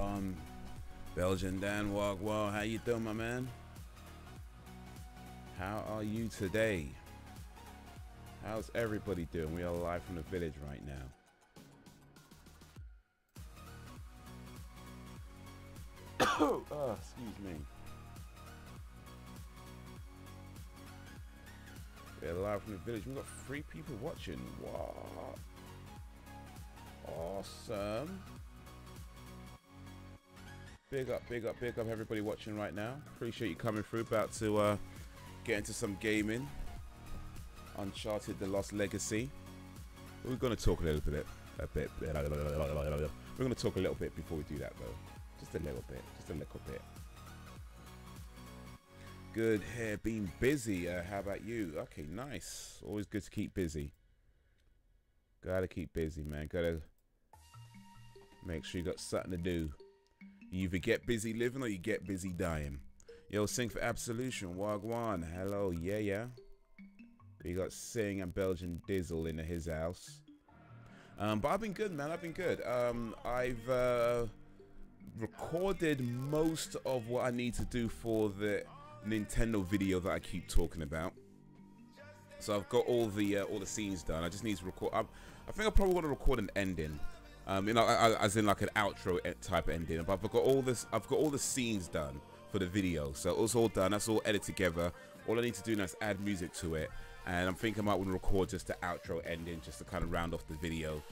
Wagwan. Belgian Dan, Wagwan. How you doing, my man? How are you today? How's everybody doing? We are live from the village right now. Oh, excuse me. We're live from the village. We've got 3 people watching. What? Awesome. Big up, big up, big up everybody watching right now. Appreciate you coming through. About to get into some gaming. Uncharted The Lost Legacy. We're going to talk a little bit. We're going to talk a little bit before we do that though. Just a little bit. Just a little bit. Good hair, being busy. How about you? Okay, nice. Always good to keep busy. Gotta keep busy, man. Gotta make sure you got something to do. You either get busy living or you get busy dying. Yo, Sing for Absolution. Wagwan. Hello, yeah. We got Sing and Belgian Dizzle in his house. But I've been good, man. I've been good. I've recorded most of what I need to do for the Nintendo video that I keep talking about. So I've got all the scenes done. I just need to record. I think I probably want to record an ending, you know, as in like an outro type of ending. But I've got all this. I've got all the scenes done for the video, so it's all done. That's all edited together. All I need to do now is add music to it, and I'm thinking I might want to record just the outro ending, just to kind of round off the video.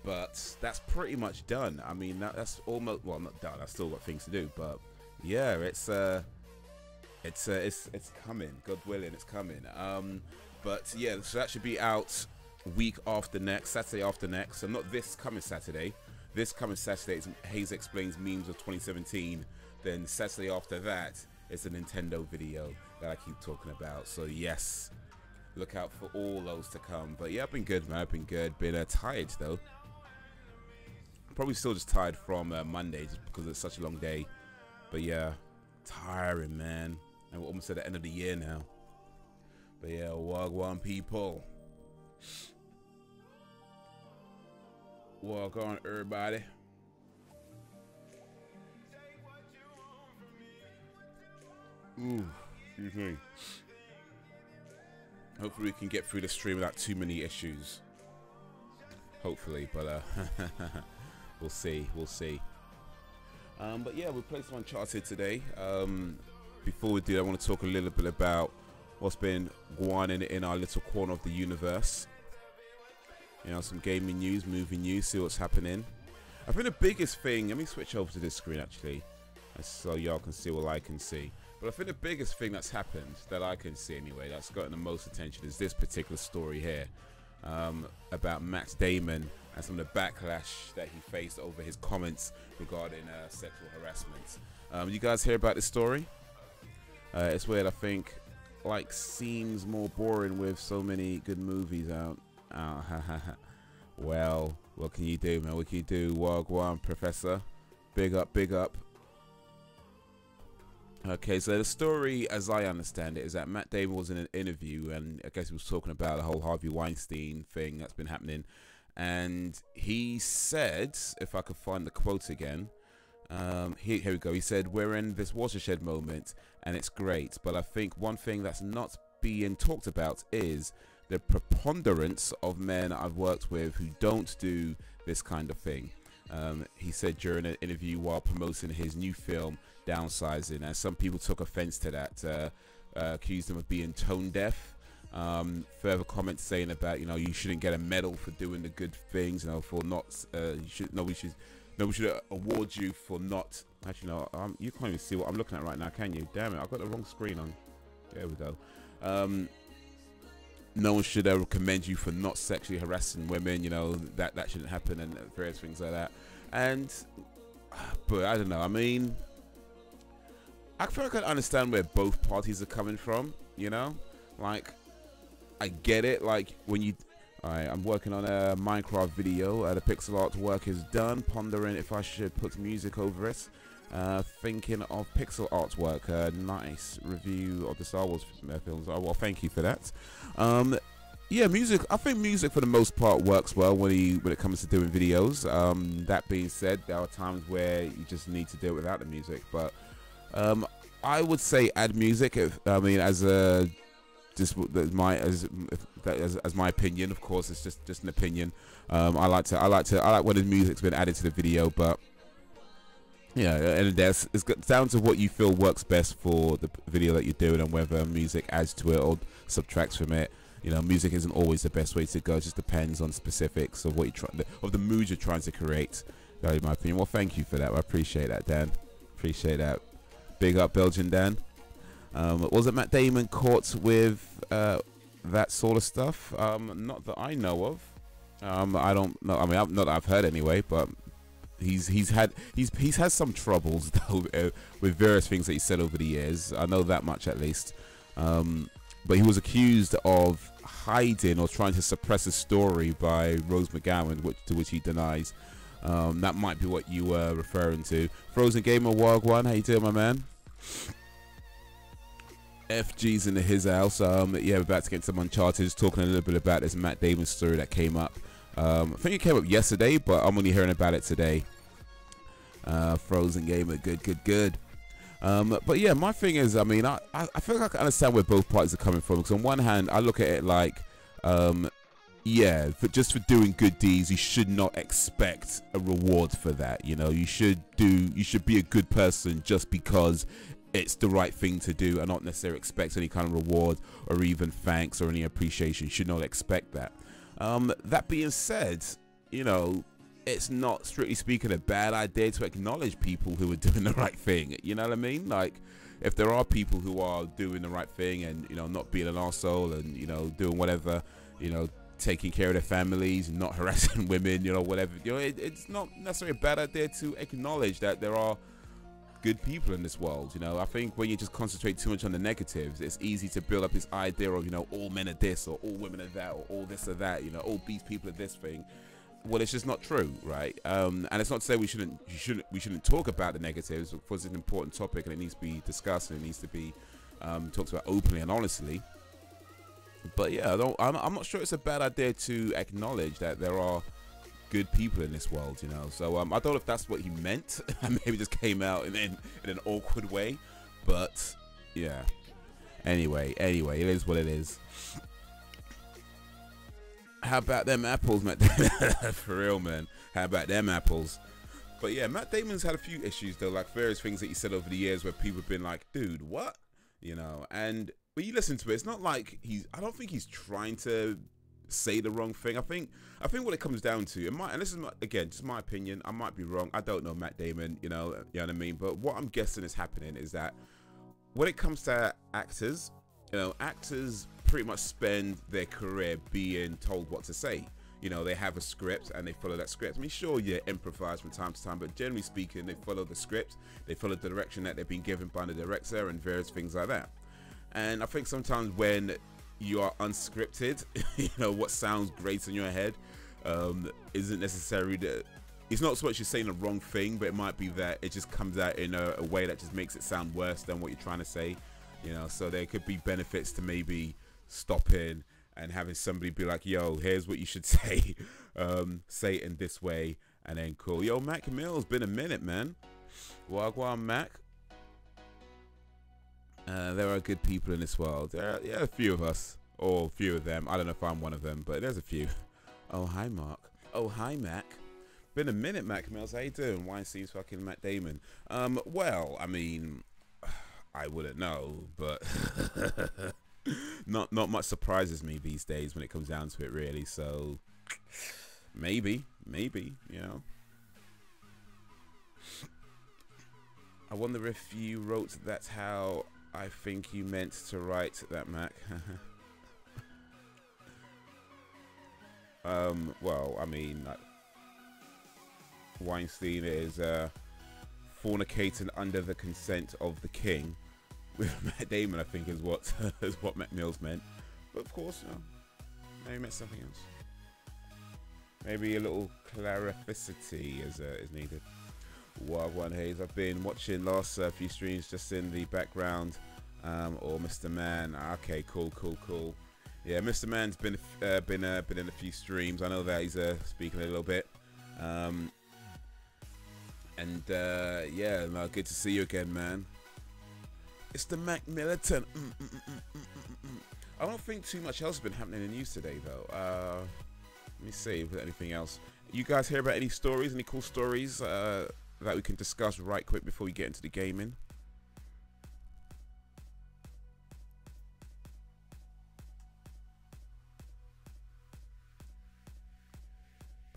But that's pretty much done. I mean, that's almost, well, not done. I've still got things to do, but yeah, it's coming. God willing, it's coming. But yeah, so that should be out week after next, Saturday after next. So not this coming Saturday. This coming Saturday is Haze Explains Memes of 2017. Then Saturday after that is a Nintendo video that I keep talking about. So yes, look out for all those to come. But yeah, I've been good, man. I've been good. Been tired though. Probably still just tired from Monday, just because it's such a long day. But yeah, tiring, man. And we're almost at the end of the year now. But yeah, Wagwan people. Walk on, everybody. Ooh, excuse me. Hopefully we can get through the stream without too many issues. Hopefully, but we'll see. We'll see. But yeah, we played some Uncharted today. Before we do, I want to talk a little bit about what's been going on in our little corner of the universe. You know, some gaming news, movie news, see what's happening. I think the biggest thing, let me switch over to this screen actually, so y'all can see what I can see. But I think the biggest thing that's happened, that I can see anyway, that's gotten the most attention is this particular story here. About Matt Damon and some of the backlash that he faced over his comments regarding sexual harassment. You guys hear about this story? It's weird. I think like seems more boring with so many good movies out. Well, what can you do, man? What can you do? Wagwan, Professor. Big up, big up. Okay, so the story, as I understand it, is that Matt Damon was in an interview, and I guess he was talking about the whole Harvey Weinstein thing that's been happening. And he said, if I could find the quote again, here we go. He said, "We're in this watershed moment, and it's great. But I think one thing that's not being talked about is the preponderance of men I've worked with who don't do this kind of thing." He said during an interview while promoting his new film, Downsizing, and some people took offense to that, accused him of being tone deaf. Further comments saying about, you know, you shouldn't get a medal for doing the good things, you know, for not, we should award you for not, actually no, you can't even see what I'm looking at right now, can you? Damn it, I've got the wrong screen on. There we go. No one should commend you for not sexually harassing women, you know, that shouldn't happen, and various things like that. And, but I don't know, I mean, I feel like I understand where both parties are coming from, you know? Like, I get it, like, when you, alright, I'm working on a Minecraft video, the pixel art work is done, pondering if I should put music over it. Thinking of pixel artwork. Nice review of the Star Wars films. Oh, well, thank you for that. Yeah, music. I think music for the most part works well when it comes to doing videos. That being said, there are times where you just need to do it without the music. But I would say add music. I mean, as my opinion. Of course, it's just an opinion. I like when the music's been added to the video, but yeah, and it's down to what you feel works best for the video that you're doing, and whether music adds to it or subtracts from it. You know, music isn't always the best way to go. It just depends on specifics of what you're trying, of the mood you're trying to create. That is my opinion. Well, thank you for that. I appreciate that, Dan. Appreciate that. Big up, Belgian Dan. Was it Matt Damon caught with that sort of stuff? Not that I know of. I don't know. I mean, not that I've heard anyway. But he's had some troubles though with various things that he said over the years. I know that much at least. But he was accused of hiding or trying to suppress a story by Rose McGowan, to which he denies. That might be what you were referring to. Frozen Gamer Wagwan, how you doing, my man? FG's in his house. Yeah, we're about to get some Uncharted. Talking a little bit about this Matt Damon story that came up. I think it came up yesterday, but I'm only hearing about it today. Frozen Gamer, good. But yeah, my thing is, I mean, I feel like I can understand where both parties are coming from. Because on one hand, I look at it like, yeah, just for doing good deeds, you should not expect a reward for that. You know, you should be a good person just because it's the right thing to do, and not necessarily expect any kind of reward or even thanks or any appreciation. You should not expect that. That being said, you know, it's not, strictly speaking, a bad idea to acknowledge people who are doing the right thing. You know what I mean? Like, if there are people who are doing the right thing and, you know, not being an arsehole and, you know, doing whatever, you know, taking care of their families, not harassing women, you know, whatever, you know, it's not necessarily a bad idea to acknowledge that there are good people in this world. You know, I think when you just concentrate too much on the negatives, it's easy to build up this idea of, you know, all men are this, or all women are that, or all this or that, you know, all these people are this thing. Well, it's just not true, right? And it's not to say we shouldn't talk about the negatives, because it's an important topic and it needs to be discussed and it needs to be talked about openly and honestly. But yeah, I'm not sure it's a bad idea to acknowledge that there are good people in this world, you know. So I don't know if that's what he meant. Maybe it just came out in an awkward way, but yeah. Anyway, it is what it is. How about them apples, Matt Damon? For real, man. How about them apples? But yeah, Matt Damon's had a few issues, though, like various things that he said over the years where people have been like, dude, what? You know, and when you listen to it, it's not like I don't think he's trying to say the wrong thing. I think what it comes down to, and this is, again, just my opinion, I might be wrong. I don't know Matt Damon, you know what I mean? But what I'm guessing is happening is that when it comes to actors, you know, actors pretty much spend their career being told what to say. You know, they have a script and they follow that script. I mean, sure, you improvise from time to time, but generally speaking, they follow the script. They follow the direction that they've been given by the director and various things like that. And I think sometimes when you are unscripted, you know, what sounds great in your head isn't necessarily it's not so much you're saying the wrong thing, but it might be that it just comes out in a way that just makes it sound worse than what you're trying to say. You know, so there could be benefits to maybe stopping and having somebody be like, yo, here's what you should say. Say it in this way, and then cool. Yo, Mac Mills, been a minute, man. Wagwan Mac. There are good people in this world. There are, yeah, a few of us, or a few of them. I don't know if I'm one of them, but there's a few. Oh, hi, Mark. Oh, hi, Mac. Been a minute, Mac Mills. How you doing? Weinstein's fucking Matt Damon. Well, I mean, I wouldn't know, but not much surprises me these days when it comes down to it, really. So maybe, you know. I wonder if you wrote that's how I think you meant to write that, Mac. Well, I mean, like, Weinstein is fornicating under the consent of the king. With Matt Damon, I think, is what Mac Mills meant. But of course, you know, maybe meant something else. Maybe a little clarificity is needed. Wagwan Haze. I've been watching last few streams just in the background, or Mr. Man. Okay, cool. Yeah, Mr. Man's been in a few streams. I know that he's speaking a little bit. Yeah, no, good to see you again, man. It's the Mac Militant. I don't think too much else has been happening in the news today, though. Let me see if there's anything else. You guys hear about any stories, any cool stories that we can discuss right quick before we get into the gaming?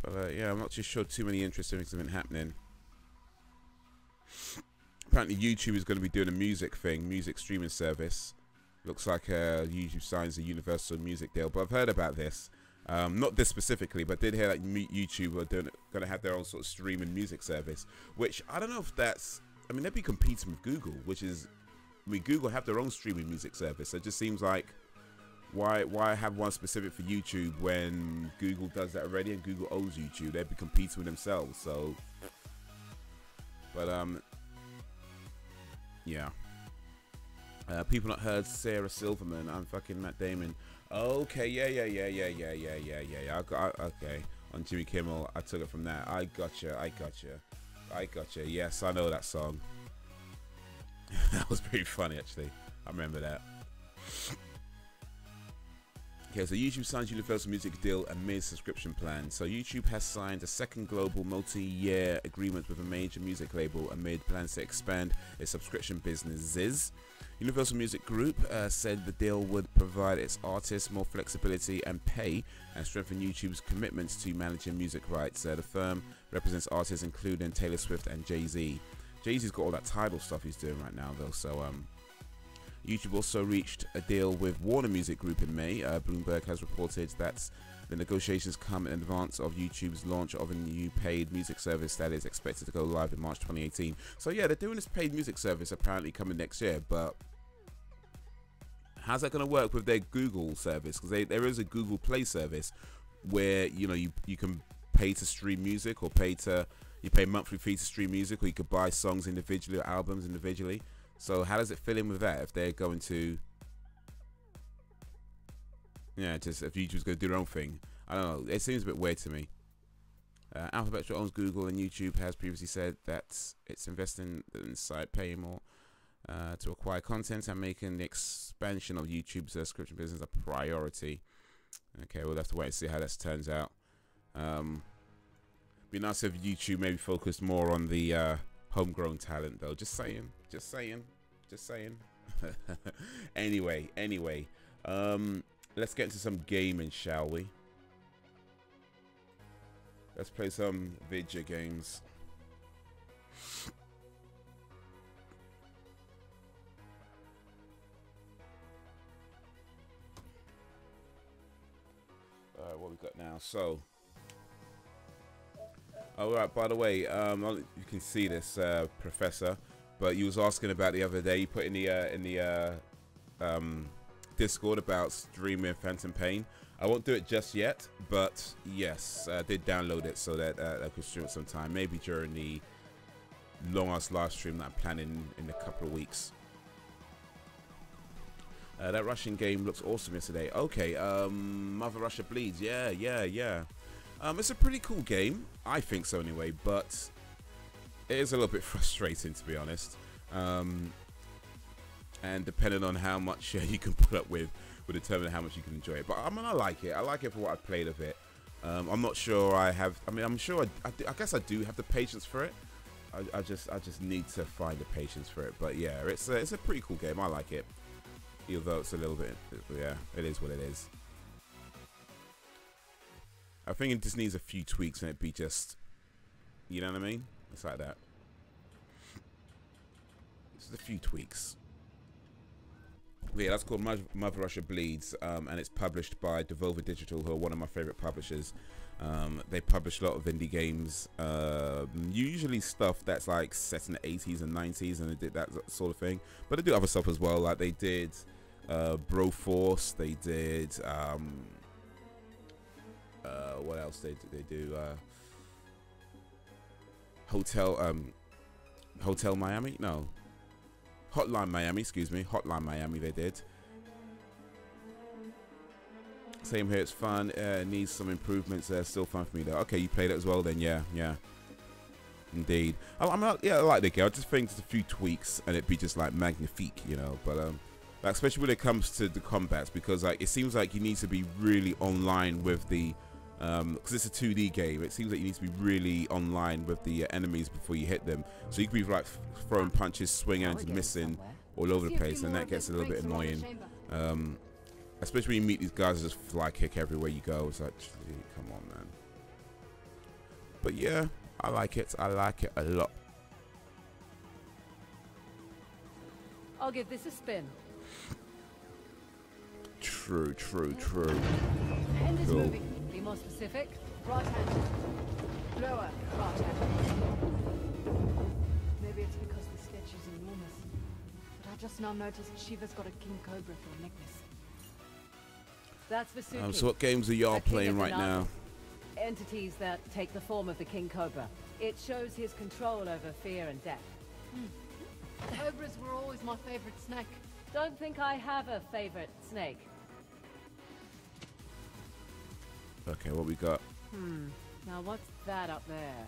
But yeah, I'm not too sure too many interesting things have been happening. Apparently YouTube is going to be doing a music streaming service. Looks like YouTube signs a Universal Music deal, but I've heard about this. Not this specifically, but I did hear that YouTube are going to have their own sort of streaming music service, which I don't know if that's, I mean, they'd be competing with Google, which is, I mean, Google have their own streaming music service. So it just seems like, why have one specific for YouTube when Google does that already and Google owns YouTube? They'd be competing with themselves. So, but yeah. People not heard Sarah Silverman. I'm fucking Matt Damon. Okay, yeah. Okay, on Jimmy Kimmel, I took it from that. I gotcha. Yes, I know that song. That was pretty funny, actually. I remember that. Okay, so YouTube signs Universal Music deal amid subscription plan. So YouTube has signed a second global multi-year agreement with a major music label amid plans to expand its subscription businesses. Universal Music Group said the deal would provide its artists more flexibility and pay and strengthen YouTube's commitments to managing music rights. The firm represents artists including Taylor Swift and Jay-Z. Jay-Z's got all that Tidal stuff he's doing right now, though, so YouTube also reached a deal with Warner Music Group in May. Bloomberg has reported that the negotiations come in advance of YouTube's launch of a new paid music service that is expected to go live in March 2018. So yeah, they're doing this paid music service apparently coming next year, but how's that going to work with their Google service? Because there is a Google Play service where, you know, you can pay to stream music, or you pay a monthly fee to stream music, or you could buy songs individually or albums individually. So how does it fit in with that if they're going to, yeah, just if YouTube's going to do their own thing? I don't know. It seems a bit weird to me. Alphabet owns Google, and YouTube has previously said that it's investing in site paying more to acquire content and making the expansion of YouTube's subscription business a priority. Okay, we'll have to wait and see how this turns out. Be nice if YouTube maybe focused more on the homegrown talent, though. Just saying. Anyway, let's get into some gaming, shall we? Let's play some video games. Alright, what we got now? So, alright, by the way, you can see this professor, but you was asking about the other day. You put in the Discord about streaming Phantom Pain. I won't do it just yet, but yes, I did download it so that I could stream it sometime, maybe during the long-ass live stream that I'm planning in a couple of weeks. That Russian game looks awesome yesterday. Okay, Mother Russia Bleeds. Yeah. It's a pretty cool game. I think so anyway, but it is a little bit frustrating, to be honest. And depending on how much you can put up with, will determine how much you can enjoy it. But I mean, I like it. I like it for what I've played of it. I'm not sure I have. I mean, I'm sure. I guess I do have the patience for it. I just need to find the patience for it. But yeah, it's a pretty cool game. I like it. Although it's a little bit, yeah, it is what it is. I think it just needs a few tweaks and it'd be just, you know what I mean? It's like that. Just a few tweaks. Yeah, that's called Mother Russia Bleeds, and it's published by Devolver Digital, who are one of my favorite publishers. They publish a lot of indie games, usually stuff that's like set in the 80s and 90s, and they did that sort of thing. But they do other stuff as well, like they did Broforce, they did what else they do? Hotel Miami? No. Hotline Miami, excuse me. Hotline Miami they did. Same here. It's fun. Needs some improvements. Still fun for me though. Okay, you played it as well then. Yeah, yeah. Indeed. Yeah, I like the game. I just think just a few tweaks and it'd be just like magnifique, you know. But like, especially when it comes to the combats, because like it seems like you need to be really online with the because it's a 2D game. It seems like you need to be really online with the enemies before you hit them. So you could be like throwing punches, swinging and missing all over the place, and that gets a little bit annoying. Especially when you meet these guys that just fly kick everywhere you go. It's like, gee, come on, man. But yeah, I like it. I like it a lot. I'll give this a spin. True, true, true. Hand is moving. Be more specific. Right hand. Lower. Right hand. Maybe it's because the sketch is enormous. But I just now noticed Shiva's got a king cobra for a necklace. That's Vasuki. So what games are y'all playing right now? Entities that take the form of the king cobra. It shows his control over fear and death. Cobras were always my favorite snake. Don't think I have a favorite snake. Okay, what we got? Now what's that up there?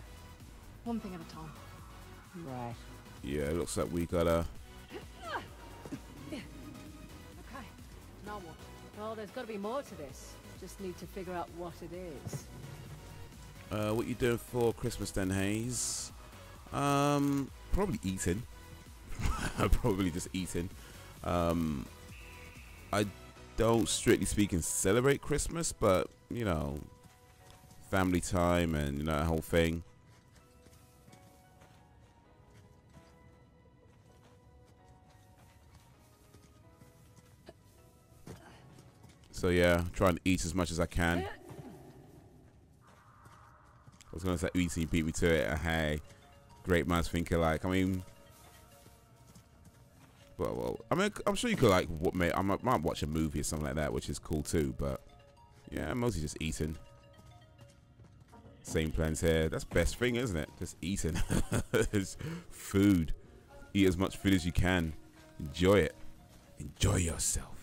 One thing at a time. Right. Yeah, it looks like we got a... Okay, now what? Well, there's got to be more to this. Just need to figure out what it is. What you doing for Christmas then, Haze? Probably eating. Probably just eating. I don't, strictly speaking, celebrate Christmas, but, you know, family time and, you know, that whole thing. So yeah, trying to eat as much as I can. I was gonna say eating, beat me to it. Hey, great minds think alike. I mean, well, I mean, I'm sure you could like I might watch a movie or something like that, which is cool too. But yeah, mostly just eating. Same plans here. That's the best thing, isn't it? Just eating. It's food. Eat as much food as you can. Enjoy it. Enjoy yourself.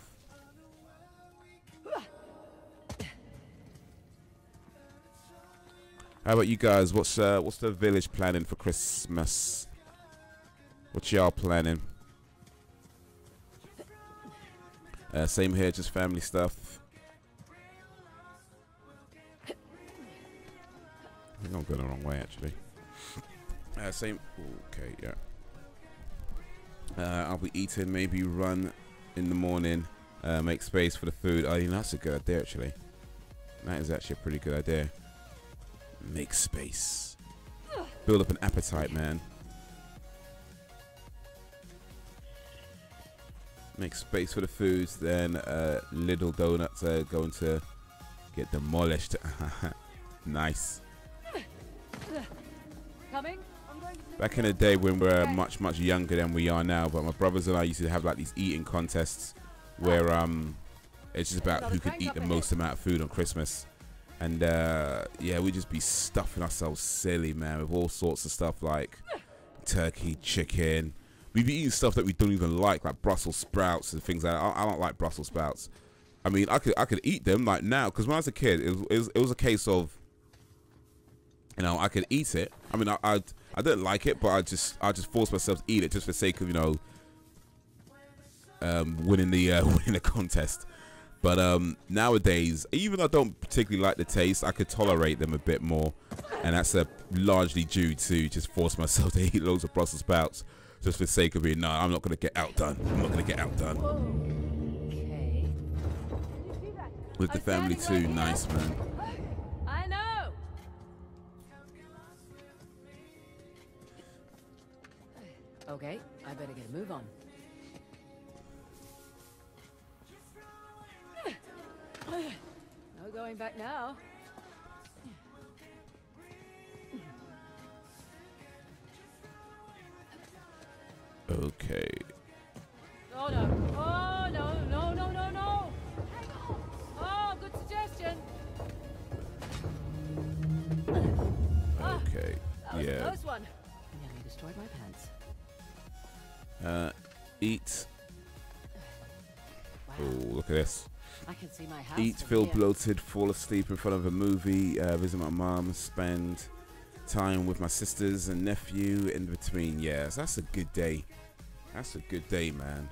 How about you guys? What's the village planning for Christmas? What y'all planning? Same here, just family stuff. I think I'm going the wrong way actually. Same. Okay, yeah. I'll be eating, maybe run in the morning. Make space for the food. Oh, you know, that's a good idea actually. That is actually a pretty good idea. Make space. Build up an appetite, man. Make space for the foods, then little donuts are going to get demolished. Nice. Coming? Back in the day when we were much younger than we are now, but my brothers and I used to have like these eating contests where it's just about who could eat the most amount of food on Christmas. And yeah, we just be stuffing ourselves silly, man, with all sorts of stuff like turkey, chicken. We'd be eating stuff that we don't even like Brussels sprouts and things like that. I don't like Brussels sprouts. I mean, I could eat them like now, because when I was a kid, it was a case of, you know, I could eat it. I mean, I didn't like it, but I just forced myself to eat it just for the sake of, you know, winning the contest. But nowadays, even though I don't particularly like the taste, I could tolerate them a bit more. And that's largely due to just force myself to eat loads of Brussels sprouts just for the sake of being, no, I'm not going to get outdone. I'm not going to get outdone. Okay. With the family too, nice, man. I know. Okay, I better get a move on. No going back now. Okay. Oh no. Oh no, no, no, no, no. Hang on. Oh, good suggestion. Okay. That was Yeah. a close one. Nearly destroyed my pants. Eat. Wow. Oh, look at this. I can see my house. Eat, from feel here. bloated, fall asleep in front of a movie, visit my mom, spend time with my sisters and nephew in between. Yes, that's a good day. That's a good day, man.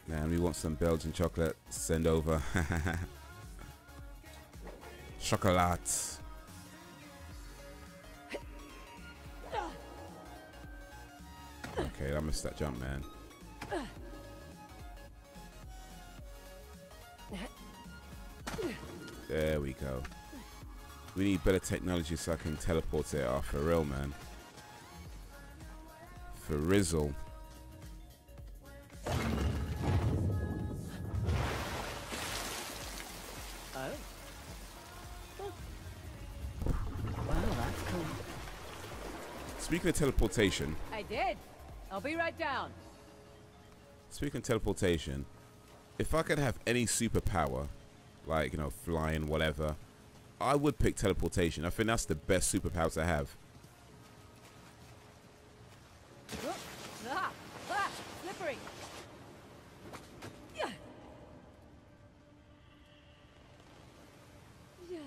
Man, we want some Belgian chocolate. Send over. Chocolate. Okay, I missed that jump, man. There we go. We need better technology so I can teleport it off. For real, man. For Rizzle. Speaking of teleportation. I did. I'll be right down. Speaking of teleportation, if I could have any superpower, like, you know, flying, whatever, I would pick teleportation. I think that's the best superpower to have. Slippery. Yeah. Yeah.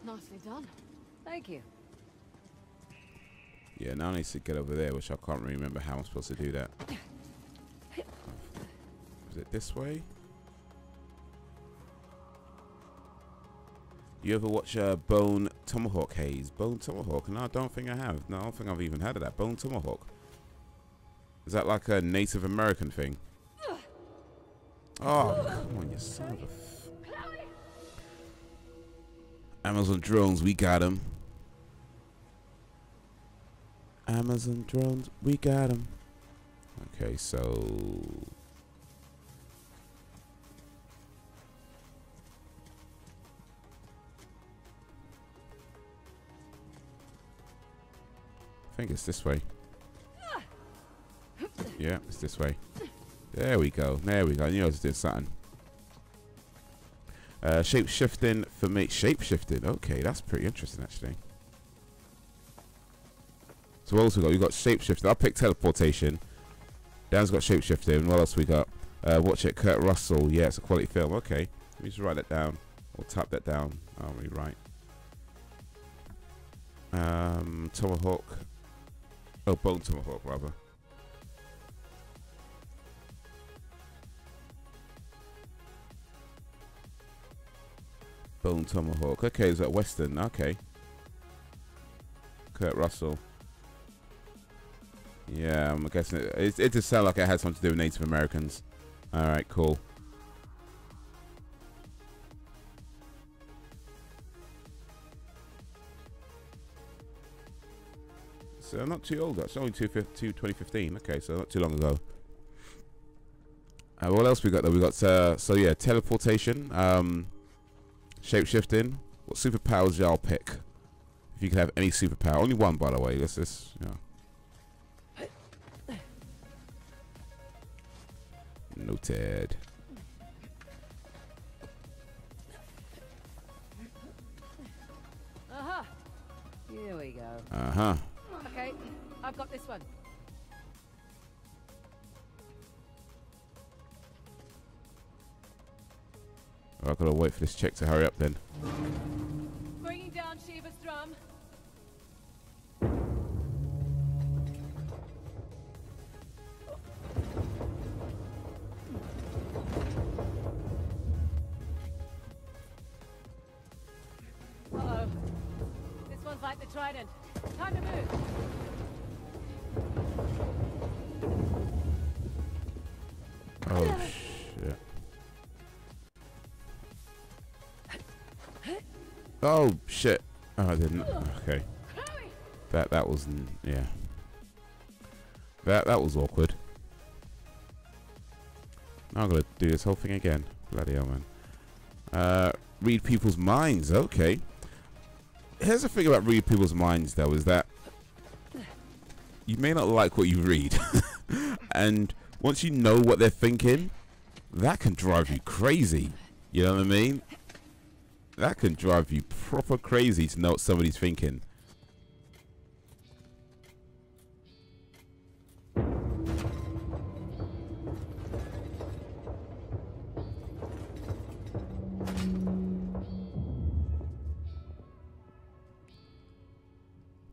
Nicely done. Thank you. Yeah, now I need to get over there, which I can't really remember how I'm supposed to do that. Is it this way? You ever watch Bone Tomahawk, Haze? Bone Tomahawk? No, I don't think I have. No, I don't think I've even heard of that. Bone Tomahawk. Is that like a Native American thing? Oh, come on, you son of a... Amazon drones, we got them. Amazon drones, we got them. Okay, so... I think it's this way. Yeah, it's this way. There we go. There we go. I knew I was doing something. Shape shifting for me. Shape shifting. Okay, that's pretty interesting actually. So what else we got? We got shape shifting. I'll pick teleportation. Dan's got shape shifting. What else we got? Watch it. Kurt Russell. Yeah, it's a quality film. Okay, let me just write that down or tap that down. I'll rewrite. Tomahawk. Oh, Bone Tomahawk rather. Bone Tomahawk. Okay, is that Western? Okay. Kurt Russell. Yeah, I'm guessing it just sounded like it had something to do with Native Americans. Alright, cool. So not too old. That's only 2015. Okay, so not too long ago. What else we got? Though we got so yeah, teleportation, shape shifting. What superpowers y'all pick? If you could have any superpower, only one, by the way. Let's just, you know. Noted. Aha! Here we go. Uh-huh. Okay, I've got this one. I've got to wait for this chick to hurry up then. Bringing down Shiva's drum. Uh-oh. This one's like the trident. Time to move. Oh, shit. Oh, shit. Oh, I didn't. Okay. That was, yeah. That was awkward. Now I'm going to do this whole thing again. Bloody hell, man. Read people's minds. Okay. Here's the thing about read people's minds, though, is that you may not like what you read. And once you know what they're thinking, that can drive you crazy. You know what I mean? that can drive you proper crazy to know what somebody's thinking.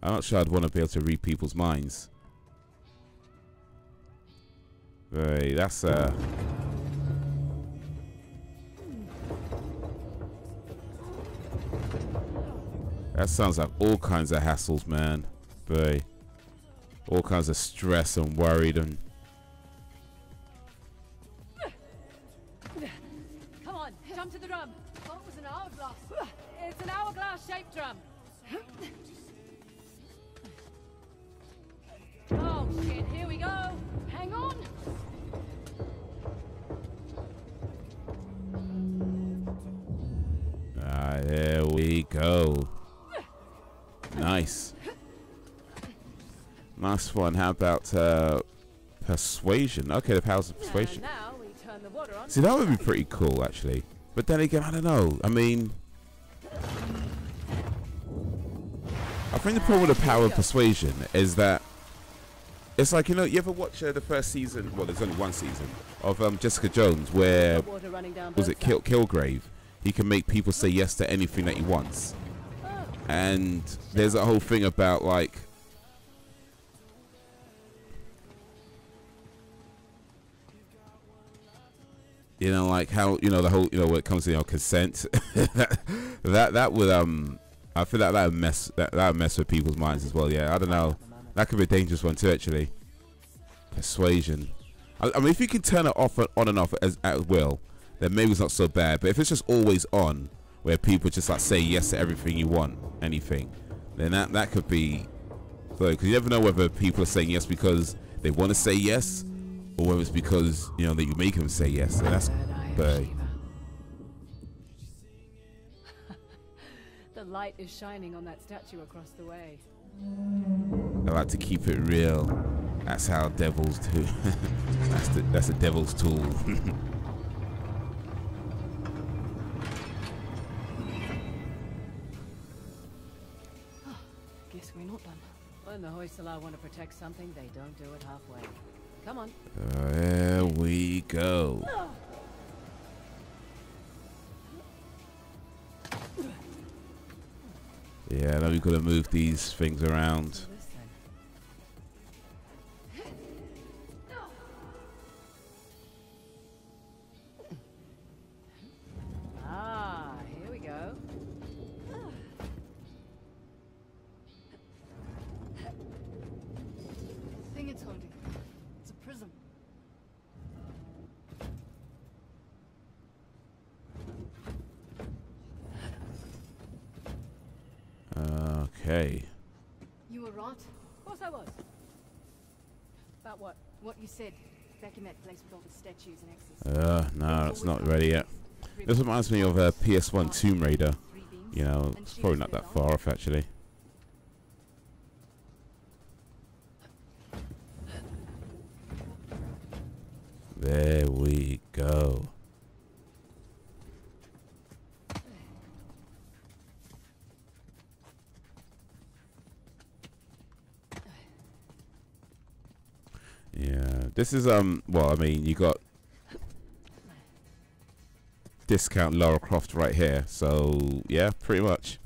I'm not sure I'd want to be able to read people's minds. Right, that's that sounds like all kinds of hassles, man. Right. All kinds of stress and worried and Come on, jump to the drum. Oh, it was an hourglass. It's an hourglass-shaped drum. Oh shit, here we go. Hang on. there we go. Nice. Nice one. How about persuasion? Okay, the powers of persuasion. Now we turn the water on. See, that would be pretty cool, actually. But then again, I don't know. I mean, I think the problem with the power of persuasion is that it's like, you know, you ever watch the first season? Well, there's only one season of Jessica Jones, where was it Kilgrave? He can make people say yes to anything that he wants, and there's a whole thing about like, you know, like how, you know, the whole, you know, when it comes to, you know, consent, that would I feel like that would mess with people's minds as well. Yeah, I don't know. That could be a dangerous one too, actually. Persuasion. I mean, if you can turn it off and on and off at will, then maybe it's not so bad. But if it's just always on, where people just like say yes to everything you want, anything, then that could be good. Because you never know whether people are saying yes because they want to say yes, or whether it's because, you know, that you make them say yes. So that's bad. The light is shining on that statue across the way. I like to keep it real. That's how devils do. that's a devil's tool. Guess we're not done. When the Hoysala want to protect something, they don't do it halfway. Come on. There we go. Yeah, now we've got to move these things around. Ah, here we go. The thing it's holding. It's a prism. Okay. You were right. Of course I was. About what? What you said. Back in that place with all the statues and axes. No, it's not ready yet. This reminds me of PS1 Tomb Raider. You know, it's probably not that far off, actually. There we go. Yeah, this is well, I mean, you got discount Lara Croft right here, so yeah, pretty much.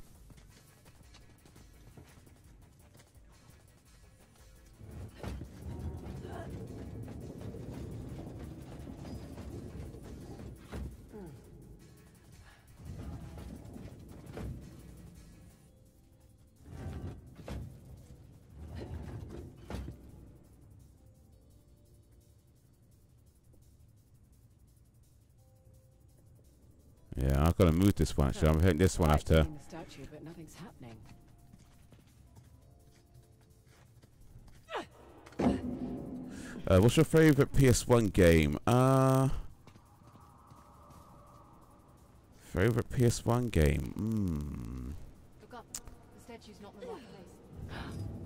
Yeah, I've got to move this one. Actually, I'm hitting this one after. The statue, but nothing's happening. What's your favorite PS1 game? Favorite PS1 game? Look up. The statue's not in the right place.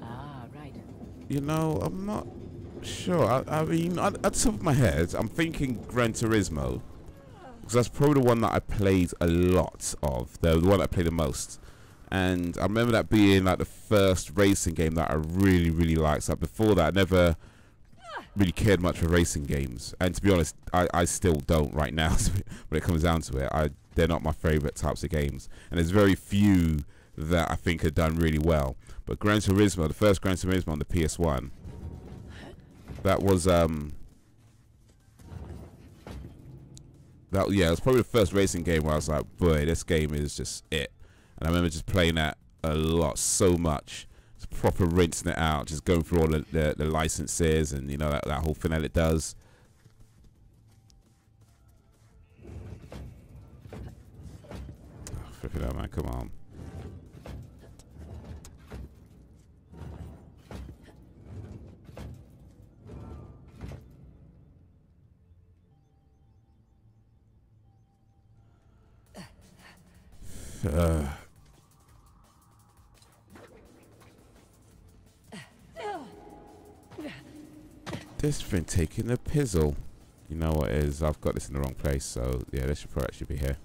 Ah, right. You know, I'm not sure. I mean, at the top of my head, I'm thinking Gran Turismo. because that's probably the one that I played a lot of, the one I played the most. And I remember that being like the first racing game that I really liked. So before that, I never really cared much for racing games, and to be honest, I still don't right now. When it comes down to it, they're not my favorite types of games, and there's very few that I think are done really well. But Gran Turismo, the first Gran Turismo on the PS1, that was it was probably the first racing game where I was like, boy, this game is just it. And I remember just playing that a lot, so much, just proper rinsing it out, just going through all the licenses and, you know, that whole thing that it does. Oh, flipping out, man, come on. This thing taking the pizzle. You know what it is? I've got this in the wrong place, so yeah, this should probably actually be here.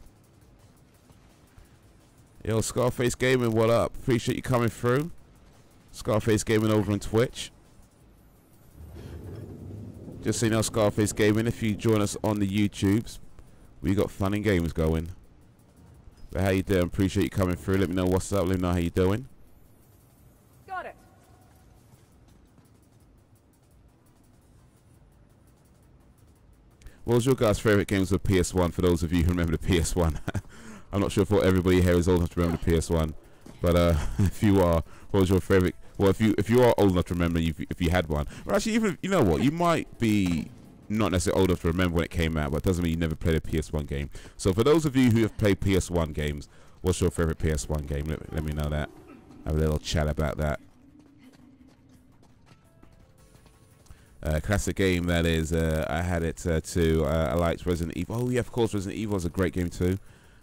Yo, Scarface Gaming, what up? Appreciate you coming through. Scarface Gaming over on Twitch. Just so you know, Scarface Gaming, if you join us on the YouTubes, we got fun and games going. But how you doing? Appreciate you coming through. Let me know what's up. Let me know how you doing. Got it. What was your guys' favourite games of PS1? For those of you who remember the PS1, I'm not sure if everybody here is old enough to remember the PS1, but if you are, what was your favourite? Well, if you are old enough to remember, if you had one, or actually, even you know what, you might be not necessarily old enough to remember when it came out, but it doesn't mean you never played a PS1 game. So for those of you who have played PS1 games, what's your favourite PS1 game? Let me know that. Have a little chat about that. Classic game that is. I had it too. I liked Resident Evil. Oh yeah, of course, Resident Evil was a great game too.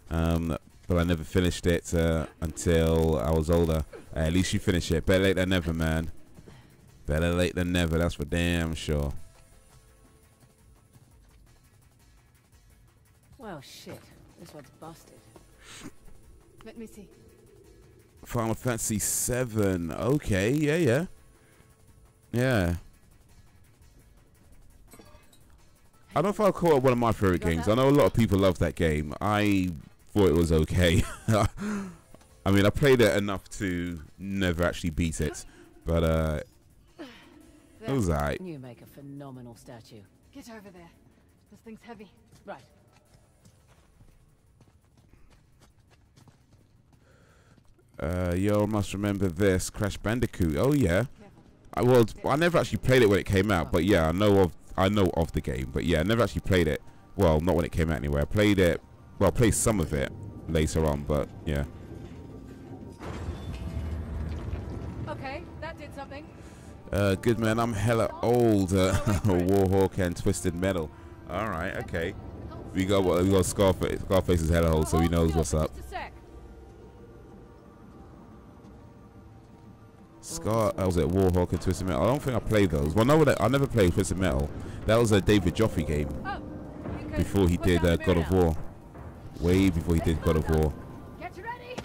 But I never finished it until I was older. At least you finish it. Better late than never, man. Better late than never. That's for damn sure. Well, shit. This one's busted. Let me see. Final Fantasy 7. Okay, yeah. I don't know if I'll call it one of my favorite games. I know a lot of people love that game. I thought it was okay. I mean, I played it enough to never actually beat it, but it was alright. You make a phenomenal statue. Get over there. This thing's heavy. Right. Yo, I must remember this Crash Bandicoot. Oh yeah. I never actually played it when it came out, but yeah, I know of the game, but yeah, I never actually played it. Well, not when it came out anyway. I played it. Well, I played some of it later on, but yeah. Okay, that did something. Good man. I'm hella old. Warhawk and Twisted Metal. All right, okay. We got Scarface. Scarface is hella old, so he knows what's up. Was it Warhawk and Twisted Metal? I don't think I played those. Well, no, I never played Twisted Metal. That was a David Joffe game before he did God of War. Way before he did God of War. Get ready.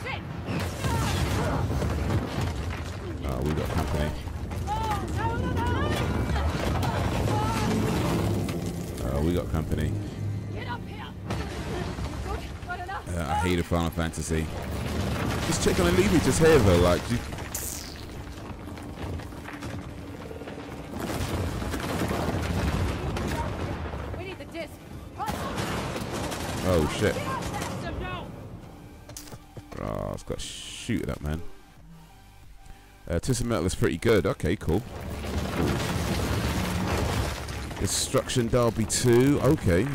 Sit. Oh, we got company. Oh, we got company. Get up here. Good. Got enough. I hated Final Fantasy. Just check on and leave me just here though, like. Oh shit. Oh, it's got to shoot it up, man. Twisted Metal is pretty good. Okay, cool. Destruction Derby 2. Okay.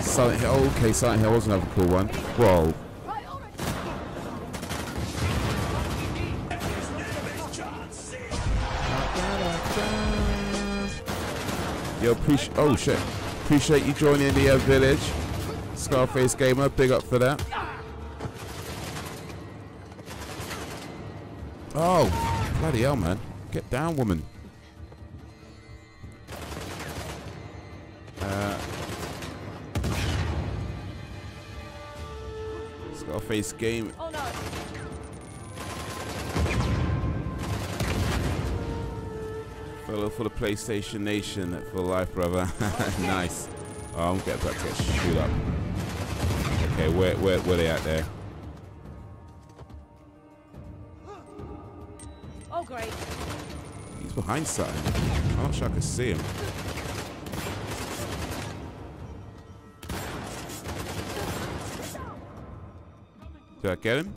Silent Hill. Okay, Silent Hill was another cool one. Well. Yo, appreciate. Oh shit. Appreciate you joining the village. Scarface Gamer, big up for that. Oh, bloody hell, man. Get down, woman. Scarface game. Oh no. Fellow for the PlayStation Nation for life, brother. Nice. Oh, I'm getting back to get shoot up. Okay, where they at there? Oh great. He's behind something. I'm not sure I can see him. Did I get him?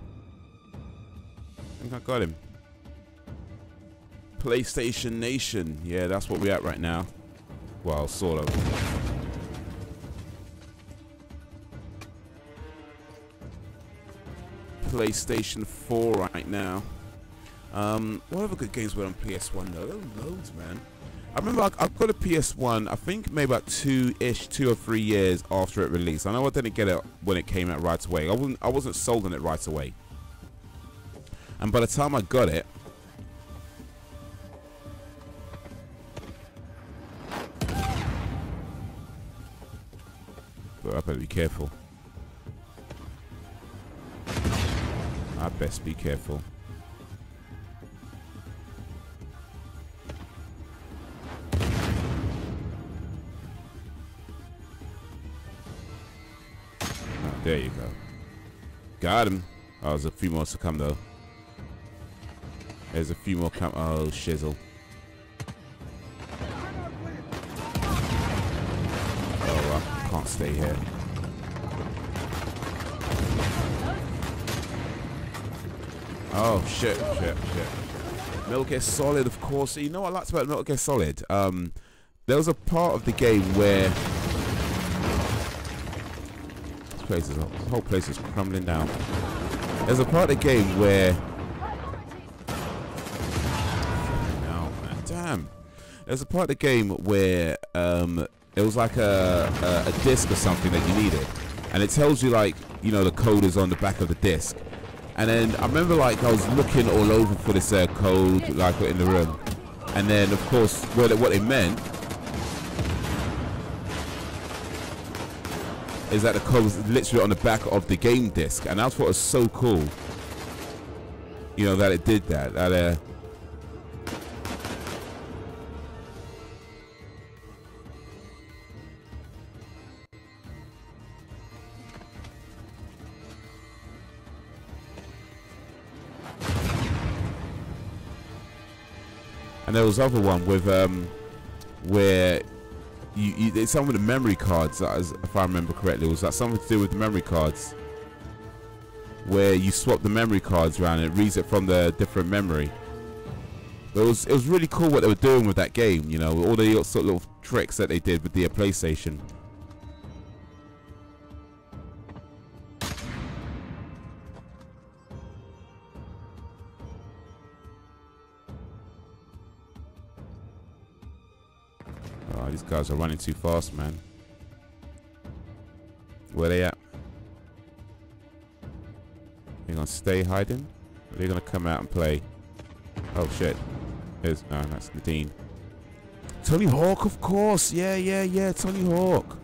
I think I got him. PlayStation Nation. Yeah, that's what we're at right now. Well, sort of. PlayStation 4 right now. What other good games were on PS1 though? There were loads, man. I remember I got a PS1, I think maybe about 2 or 3 years after it released. I know I didn't get it when it came out right away. I wasn't sold on it right away. And by the time I got it, but I better be careful. I best be careful. There you go. Got him. Oh, there's a few more to come though. There's a few more come. Oh, shizzle. Oh, I can't stay here. Oh, shit. Metal Gear Solid, of course. You know what I liked about Metal Gear Solid? There was a part of the game where the whole place is crumbling down. There's a part of the game where damn. There's a part of the game where it was like a disc or something that you needed, and it tells you, like, you know, the code is on the back of the disc. And then I remember, like, I was looking all over for this code, like, in the room, and then of course what it meant is that the code was literally on the back of the game disc, and that's what was so cool. You know, that it did that. And there was other one with where it's some of the memory cards, if I remember correctly. It was like something to do with the memory cards, where you swap the memory cards around and it reads it from the different memory. But it was really cool what they were doing with that game, you know, all the sort of little tricks that they did with the PlayStation. Oh, these guys are running too fast, man. Where they at? They gonna stay hiding? Or they gonna come out and play? Oh shit. No, that's Nadine. Tony Hawk, of course. Yeah. Tony Hawk.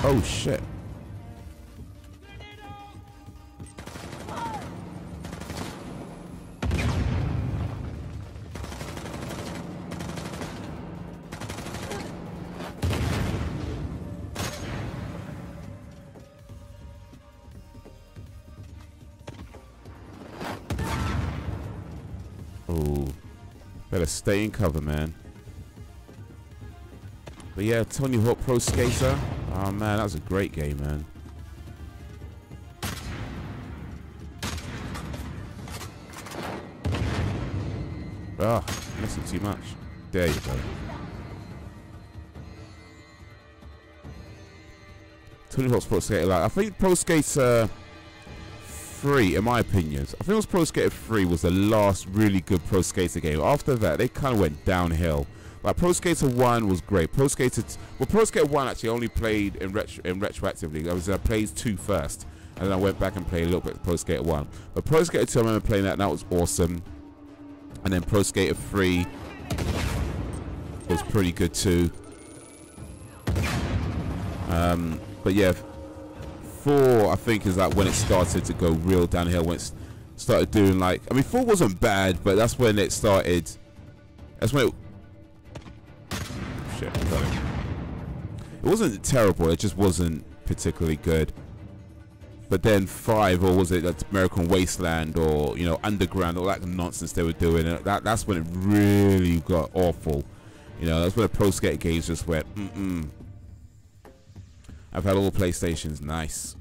Oh shit. Better stay in cover, man. But yeah, Tony Hawk Pro Skater. Oh man, that was a great game, man. Ah, missing too much. There you go. Tony Hawk's Pro Skater. Like, I think Pro Skater 3, in my opinion, I think it was Pro Skater 3 was the last really good Pro Skater game. After that, they kind of went downhill. Like, Pro Skater 1 was great. Pro Skater 1 actually only played in retroactively. I played 2 first, and then I went back and played a little bit of Pro Skater 1. But Pro Skater 2, I remember playing that, and that was awesome. And then Pro Skater 3 was pretty good too. But yeah, 4, I think, is like when it started to go real downhill. When it started doing like, I mean, 4 wasn't bad, but that's when it started. That's when it. Shit, got it. It wasn't terrible. It just wasn't particularly good. But then 5, or was it like American Wasteland, or you know, Underground, all that nonsense they were doing, and that's when it really got awful. You know, that's when the pro skater games just went. I've had all PlayStations. Nice.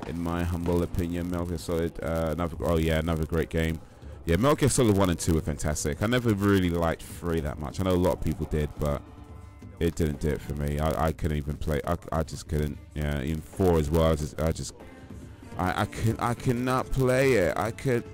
In my humble opinion, Metal Gear Solid. Another great game. Yeah, Metal Gear Solid 1 and 2 were fantastic. I never really liked 3 that much. I know a lot of people did, but it didn't do it for me. I couldn't even play. I just couldn't. Yeah, even 4 as well. I cannot play it. I could.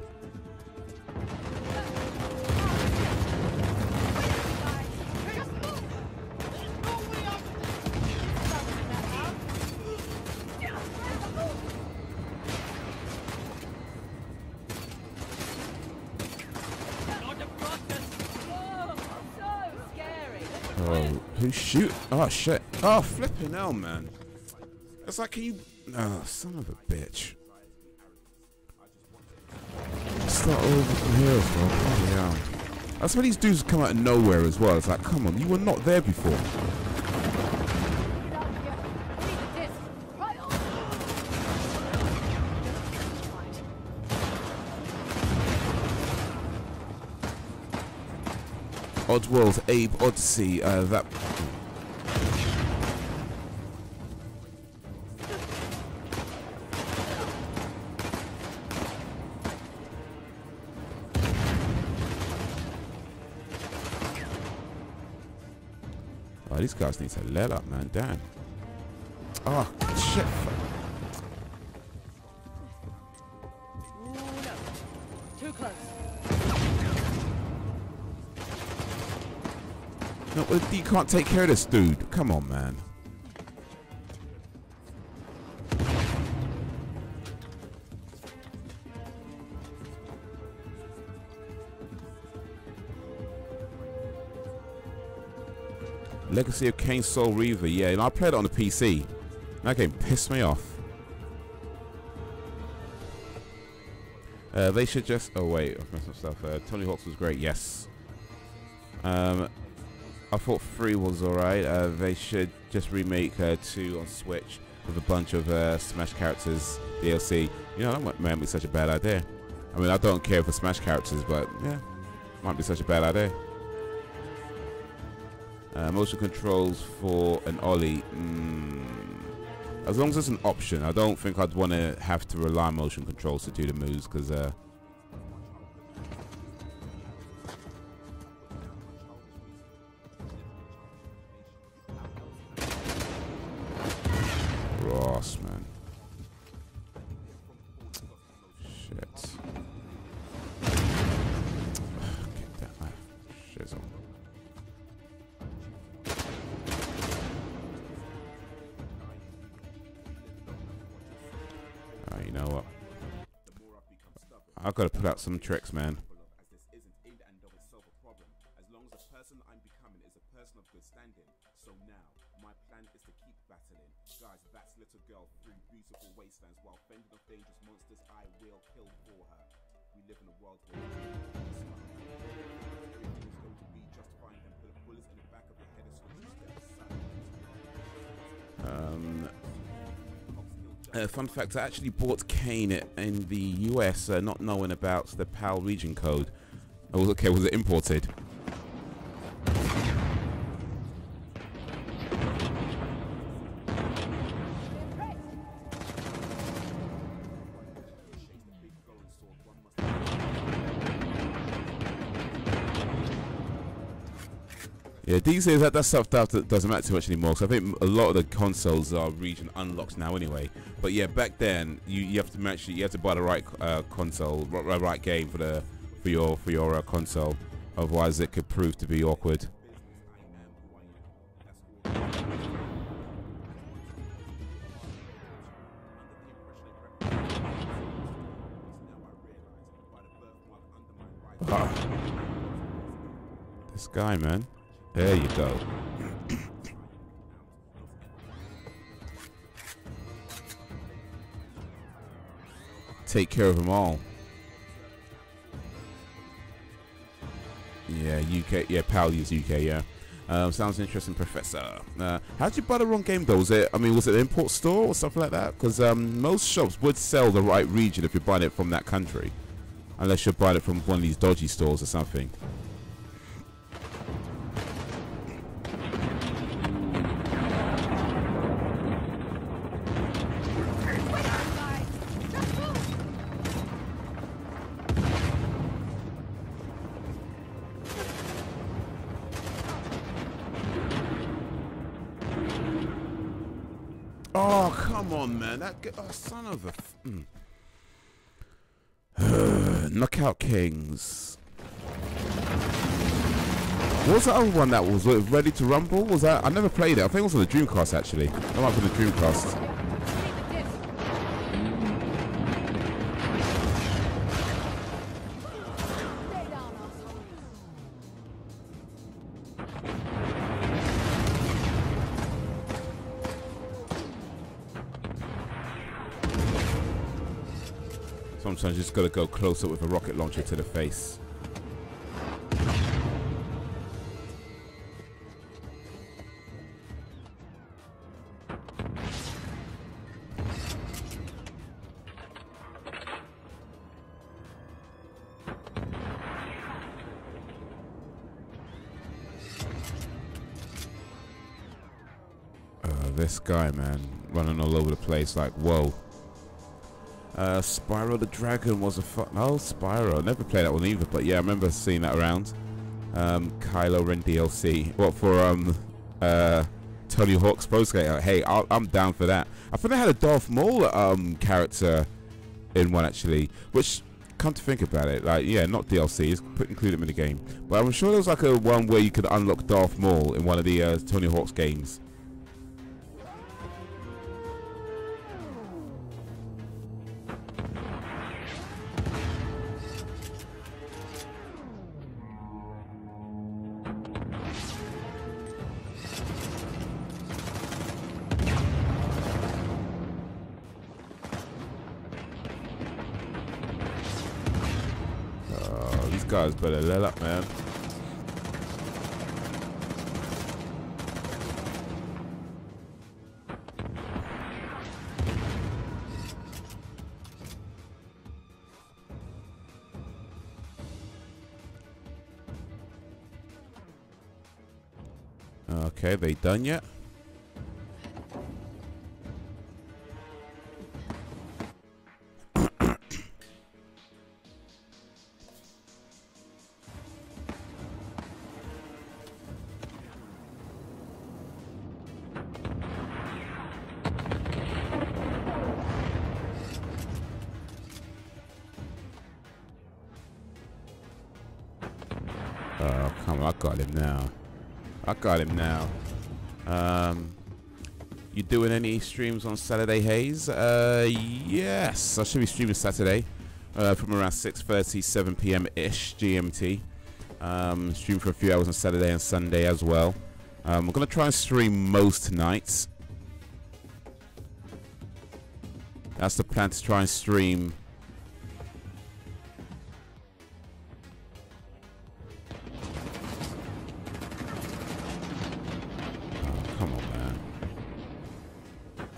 Oh, who's shooting? Oh shit! Oh, flipping hell, man! It's like, can you? Oh, son of a bitch! Start over from here as well. Oh, yeah. That's when these dudes come out of nowhere as well. It's like, come on, you were not there before. Oddworld, Abe, Odyssey, that. Oh, these guys need to let up, man. Damn. Oh, shit. Too close. No, you can't take care of this dude. Come on, man. Legacy of Kain Soul Reaver. Yeah, and I played it on the PC. That game pissed me off. They should just. Oh wait, I've messed up stuff. Tony Hawk's was great. Yes. I thought 3 was alright. They should just remake 2 on Switch with a bunch of Smash characters DLC. You know, that might be such a bad idea. I mean, I don't care for Smash characters, but yeah, might be such a bad idea. Motion controls for an Ollie. As long as it's an option. I don't think I'd want to have to rely on motion controls to do the moves, because Ross, man. Shit. Get that, man. Shizzle. You know what? I've got to put out some tricks, man. Fun fact, I actually bought Kane in the US, not knowing about the PAL region code. Oh, okay, was it imported? Yeah, these days that stuff doesn't matter too much anymore. Because I think a lot of the consoles are region unlocked now anyway. But yeah, back then you have to buy the right console, right game for your console. Otherwise, it could prove to be awkward. This guy, man. There you go. take care of them all. Yeah, UK. Yeah, PAL use UK. Yeah. Sounds interesting, Professor. How'd you buy the wrong game though? Was it an import store or something like that? Because most shops would sell the right region if you're buying it from that country, unless you're buying it from one of these dodgy stores or something. Oh, come on, man. That son of a... Knockout Kings. What was the other one that was Ready to Rumble? Was that? I never played it. I think it was on the Dreamcast, actually. That might be the Dreamcast. Sometimes you just gotta go closer with a rocket launcher to the face. This guy, man, running all over the place like, whoa. Spyro the Dragon was a fun... Oh, Spyro. Never played that one either, but yeah, I remember seeing that around. Kylo Ren DLC. What, for Tony Hawk's Pro Skater? Hey, I'm down for that. I think they had a Darth Maul character in one, actually, which, come to think about it, like, yeah, not DLC, it's included in the game. But I'm sure there was like a one where you could unlock Darth Maul in one of the Tony Hawk's games. Guys better let up, man. Okay, they done yet? Oh, come on, I got him now. I got him now. You doing any streams on Saturday, Haze? Yes, I should be streaming Saturday from around 6:30, 7 p.m.-ish GMT. Stream for a few hours on Saturday and Sunday as well. I'm going to try and stream most nights. That's the plan, to try and stream.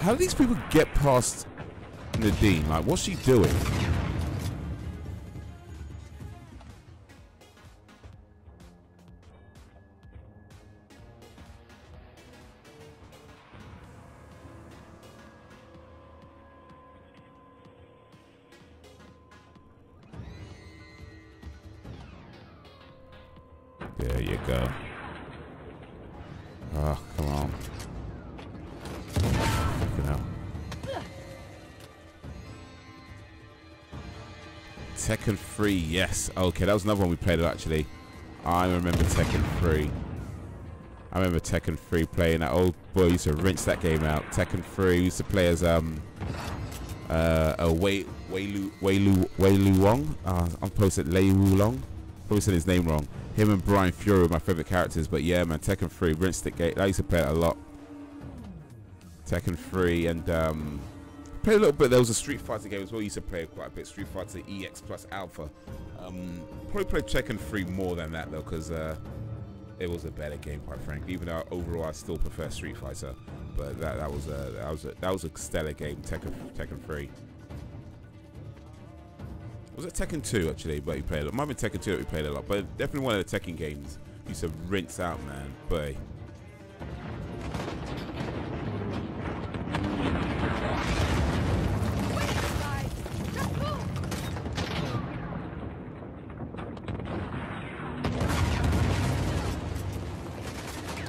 How do these people get past Nadine? Like, what's she doing? There you go. Oh, come on. Tekken 3, yes. Okay, that was another one we played actually. I remember Tekken 3. I remember Tekken 3 playing that. Old boy used to rinse that game out. Tekken 3 used to play as Wei Lu Wong. I'm posting Lei Wulong. Probably said his name wrong. Him and Brian Fury were my favorite characters, but yeah, man, Tekken 3 rinsed the game. I used to play it a lot. Tekken 3 and Played a little bit. There was a Street Fighter game as well. I used to play quite a bit. Street Fighter EX plus Alpha. Probably played Tekken 3 more than that though, because it was a better game, quite frankly. Even though overall I still prefer Street Fighter, but that was a stellar game. Tekken 3. Was it Tekken 2 actually? But you played it. Might have been Tekken 2 that we played a lot, but definitely one of the Tekken games used to rinse out, man. Boy.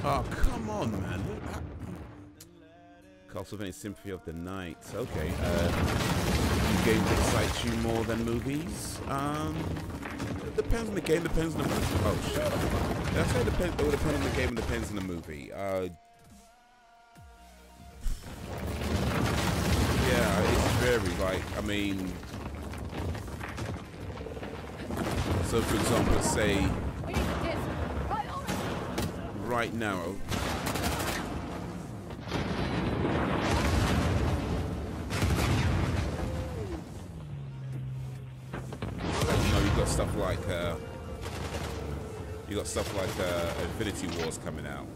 Oh, come on, man. Castlevania Symphony of the Night. Okay. Games excite you more than movies? It depends on the game, depends on the movie. Oh, shut up. Did I say it would depend on the game and depends on the movie? Yeah, it's very, like, I mean... So, for example, let's say... Right now... Stuff like you got stuff like Infinity Wars coming out,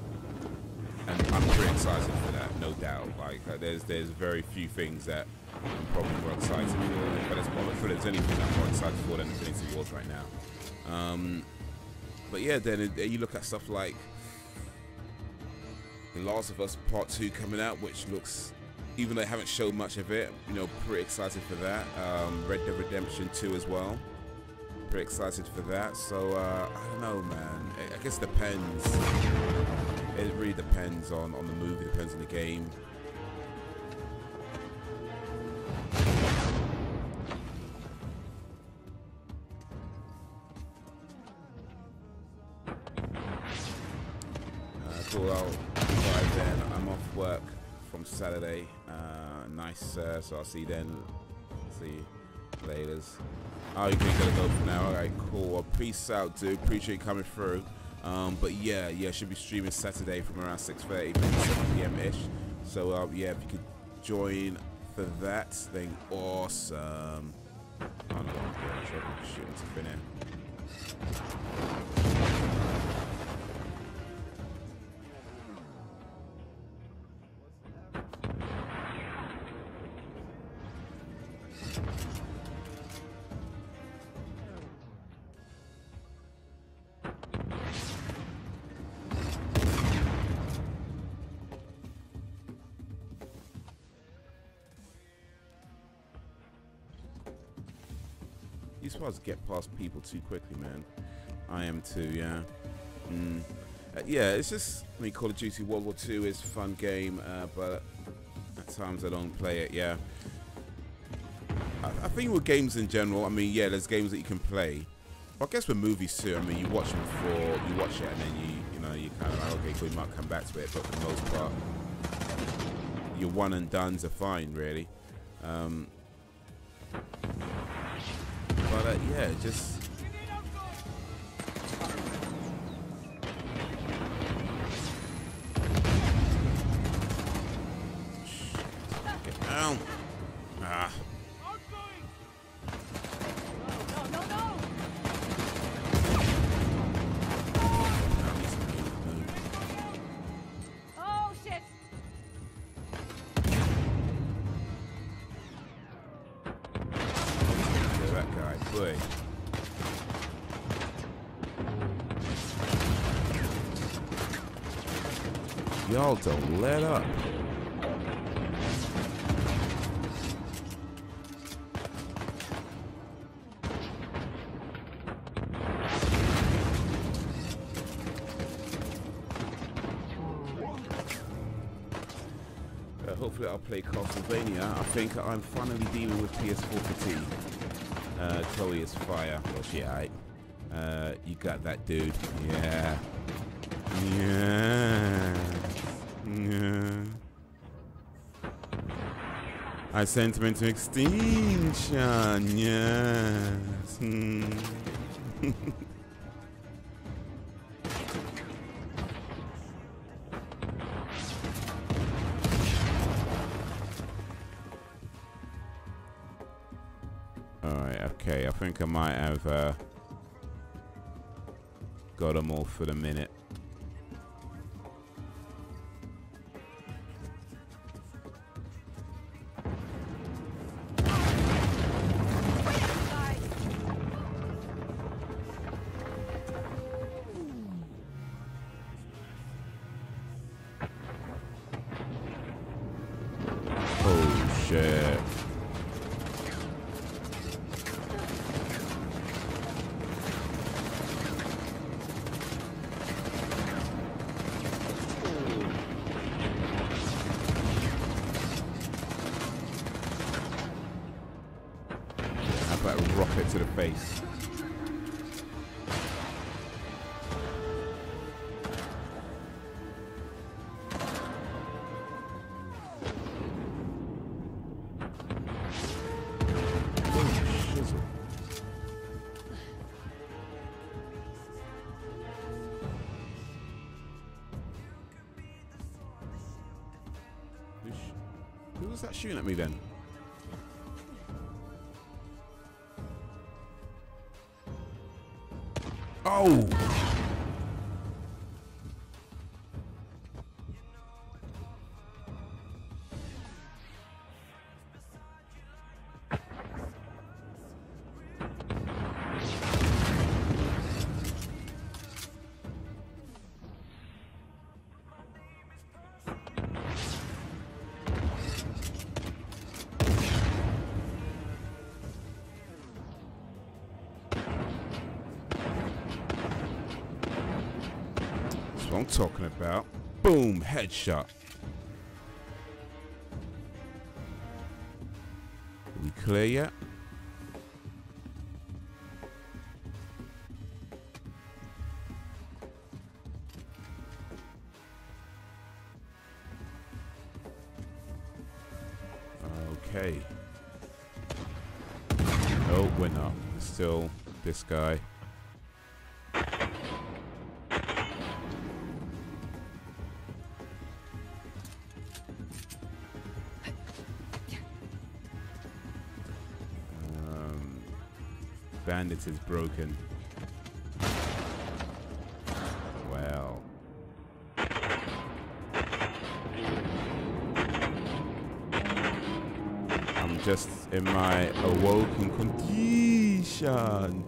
and I'm pretty excited for that, no doubt. Like there's very few things that I'm probably more excited for, but there's anything I'm more excited for than Infinity Wars right now. But yeah, then you look at stuff like The Last of Us Part 2 coming out, which looks, even though I haven't showed much of it, you know, pretty excited for that. Red Dead Redemption 2 as well. Pretty excited for that. So I don't know, man. I guess it depends. It really depends on the movie. It depends on the game. Cool. Right then, I'm off work from Saturday. Nice. So I'll see you then. See you later. Oh, you think gotta go for now? Alright, cool. Well, peace out, dude. Appreciate you coming through. But yeah, should be streaming Saturday from around 6:30, 7 p.m. ish. So yeah, if you could join for that, then awesome. Oh no, I'm shooting to finish. You're supposed to get past people too quickly, man. I am too, yeah. Yeah, it's just, I mean, Call of Duty World War II is a fun game, but at times I don't play it, yeah. I think with games in general, I mean, yeah, there's games that you can play. But I guess with movies too, I mean, you watch them before, you watch it and then you know, you kind of like, okay, cool, you might come back to it, but for the most part, your one and dones are fine, really. But yeah, just get down. Ah. Oh shit! That guy, boy. Y'all don't let up. Hopefully I'll play Castlevania. I think I'm finally dealing with PS4 fatigue. Chloe is fire. Well, she aight. You got that, dude. Yeah. Yeah. Yeah. I sent him into extinction. Yes. Okay, I think I might have got them all for the minute. Oh shit. How about a rocket to the face? Who was that shooting at me then? Oh! That's what I'm talking about. Boom, headshot. Are we clear yet? Okay. No, we're not. Still this guy. Bandit is broken. Well. I'm just in my awoken condition.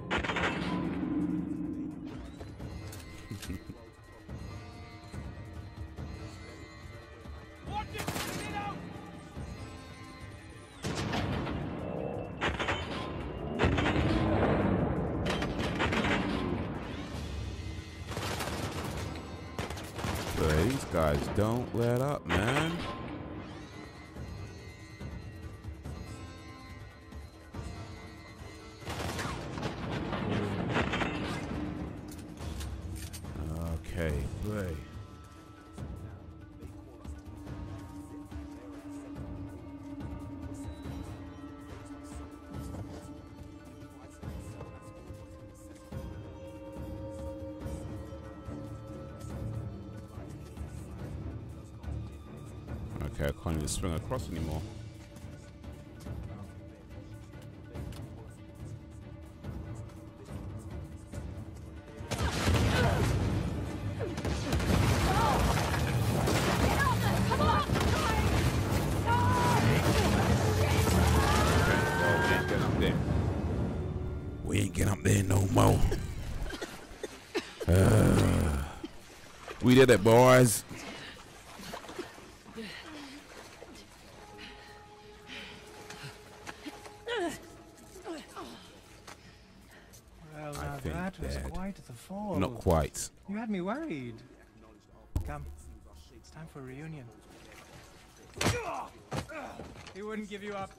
These guys don't let up, man. Okay, play. Okay, I can't even swing across anymore. We ain't getting up there no more. We did it, boys. That was quite the fall. Not quite. You had me worried. Come, it's time for a reunion. He wouldn't give you up,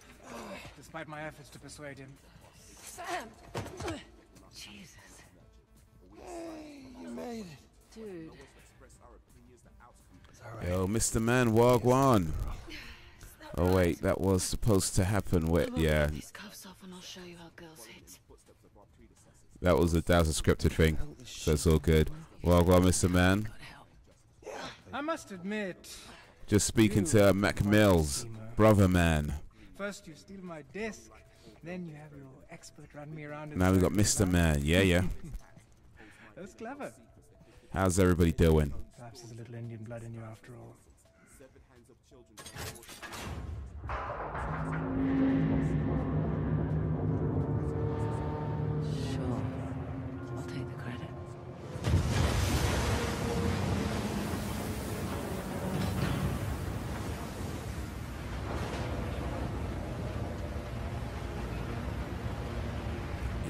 despite my efforts to persuade him. Sam! Jesus. You made it. Dude. Yo, Mr. Man, Wagwan. Oh wait, that was supposed to happen with yeah. These cuffs off and I'll show you how girls hit. That was a scripted thing. So it's all good. Wagwan, Mr. Man. I must admit. Just speaking to Mac Mills, brother man. First you steal my disc, Then you have your expert run me around. Now we got Mr. Man. Yeah, yeah. That's clever. How's everybody doing? Perhaps there's a little Indian blood in you after all. Sure. I'll take the credit.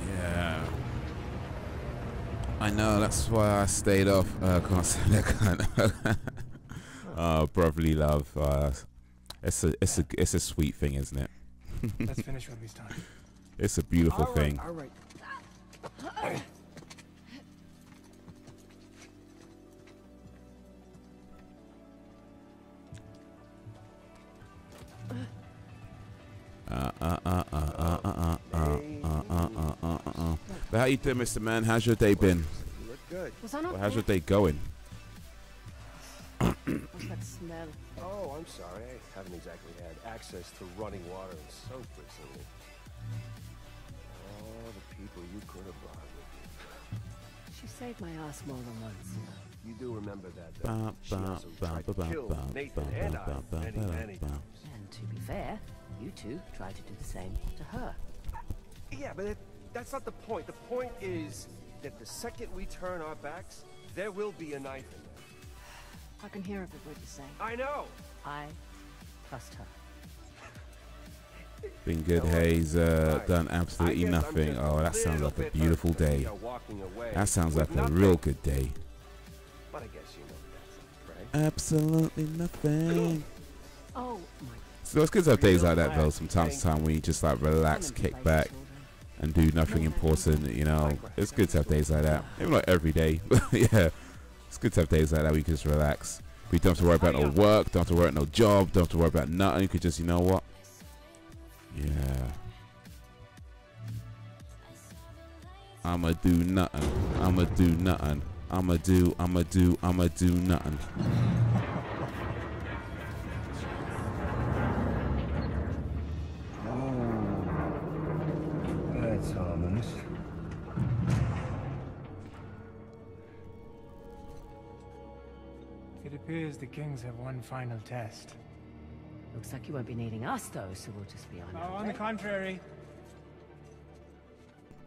Yeah. I know, that's why I stayed off. Can't say that kind of brotherly love. It's a sweet thing, isn't it? Let's finish what we started. It's a beautiful thing. All right. But how you doing, Mr. Man? How's your day been? You look good. Was I not Well, how's your there? day going? What's that smell? Oh, I'm sorry. I haven't exactly had access to running water and soap recently. All the people you could have brought with you. She saved my ass more than once. You do remember that, though. She also tried to kill Nathan and I many, many times. And to be fair, you two tried to do the same to her. Yeah, but that's not the point. The point is that the second we turn our backs, there will be a knife in there. I can hear every word you're saying. I know! I trust her. Been good, Haze. Done absolutely nothing. Oh, that sounds like a beautiful day. That sounds like a real good day. But I guess you know that's right? Absolutely nothing. Oh my. So it's good to have days like that, though, from time to time, when you just like relax, kick back, and do nothing important. You know, it's good to have days like that. Maybe not every day, but yeah, it's good to have days like that where you can just relax. We don't have to worry about no work, don't have to worry about no job, don't have to worry about nothing. You could just, you know what? Yeah. I'ma do nothing. I'ma do nothing. I'ma do nothing. That's ominous. It appears the kings have one final test. Looks like you won't be needing us though, so we'll just be on Oh, our on the way. contrary.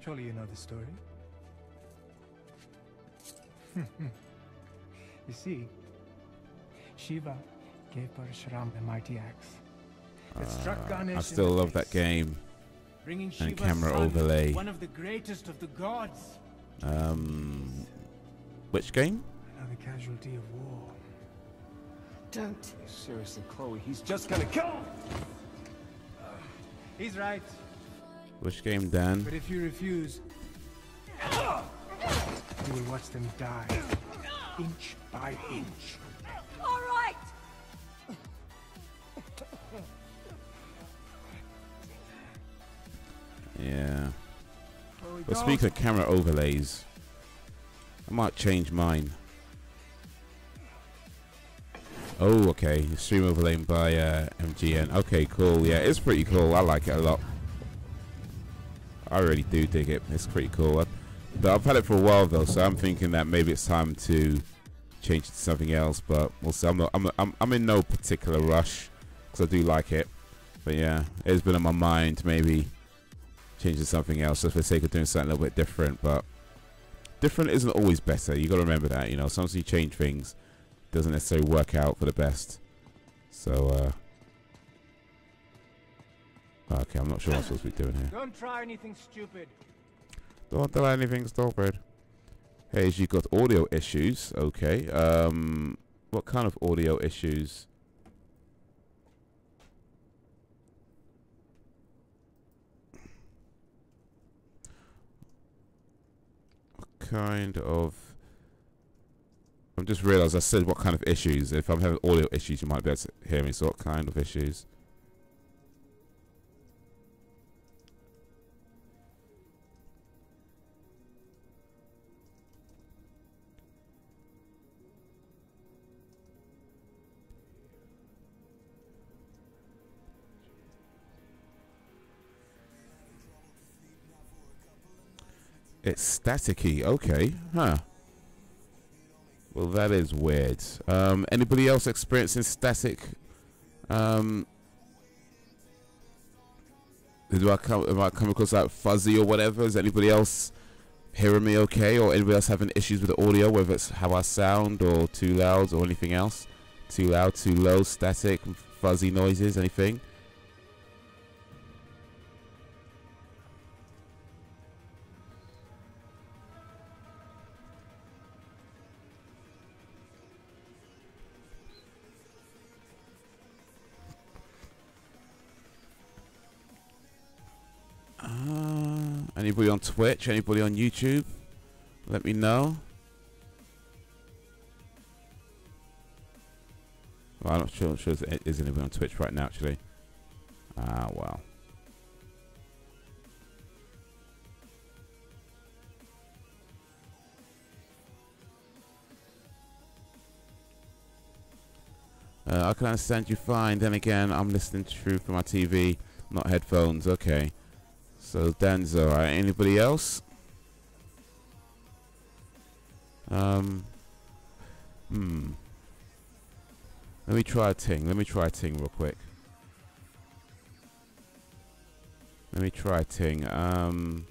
Surely you know the story. You see, Shiva gave Parashuram a mighty axe. It struck Ganesh I in still the love that face, game. bringing and Shiva's camera son, overlay. one of the greatest of the gods. Which game? Another casualty of war. Don't. Seriously, Chloe, he's just gonna kill him! He's right, Which game, Dan? but if you refuse, you will watch them die, inch by inch. All right. Yeah. Well, speaking of camera overlays, I might change mine. Oh, okay. Stream overlay by MGN. Okay, cool. Yeah, it's pretty cool. I like it a lot. I really do dig it. It's pretty cool. But I've had it for a while though, so I'm thinking that maybe it's time to change it to something else. But we'll see. I'm in no particular rush because I do like it. But yeah, it's been on my mind maybe change to something else just for the sake of doing something a little bit different. But different isn't always better. You got to remember that. You know, sometimes you change things, doesn't necessarily work out for the best. So okay, I'm not sure what I'm supposed to be doing here. Don't try anything stupid. Don't do anything stupid. Hey, you got audio issues. Okay. What kind of audio issues? What kind of... I've just realised I said what kind of issues. If I'm having audio issues, you might be able to hear me. So what kind of issues? It's staticky. Okay. Huh. Well, that is weird. Anybody else experiencing static? Am I come across like fuzzy or whatever? Is anybody else hearing me okay? Or anybody else having issues with the audio, whether it's how I sound or too loud or anything else? Too loud, too low, static, fuzzy noises, anything? Anybody on Twitch? Anybody on YouTube? Let me know. Well, I'm not sure is anybody on Twitch right now, actually. Ah, well. I can understand you fine. Then again, I'm listening through from my TV, not headphones. Okay. So Dan's alright. Anybody else? Let me try a ting. Let me try a ting real quick. Let me try a ting. I'm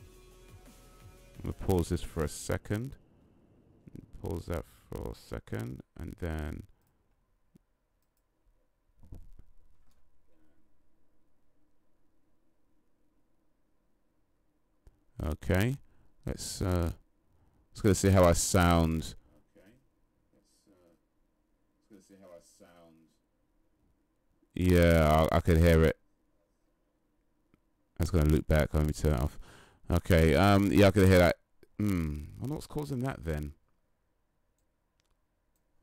gonna pause this for a second. Pause that for a second, and then. Okay, let's go see how I sound. Okay, let's see how I sound. Yeah, I could hear it. I was gonna loop back. Let me turn it off. Okay, yeah, I could hear that. I wonder what's causing that then.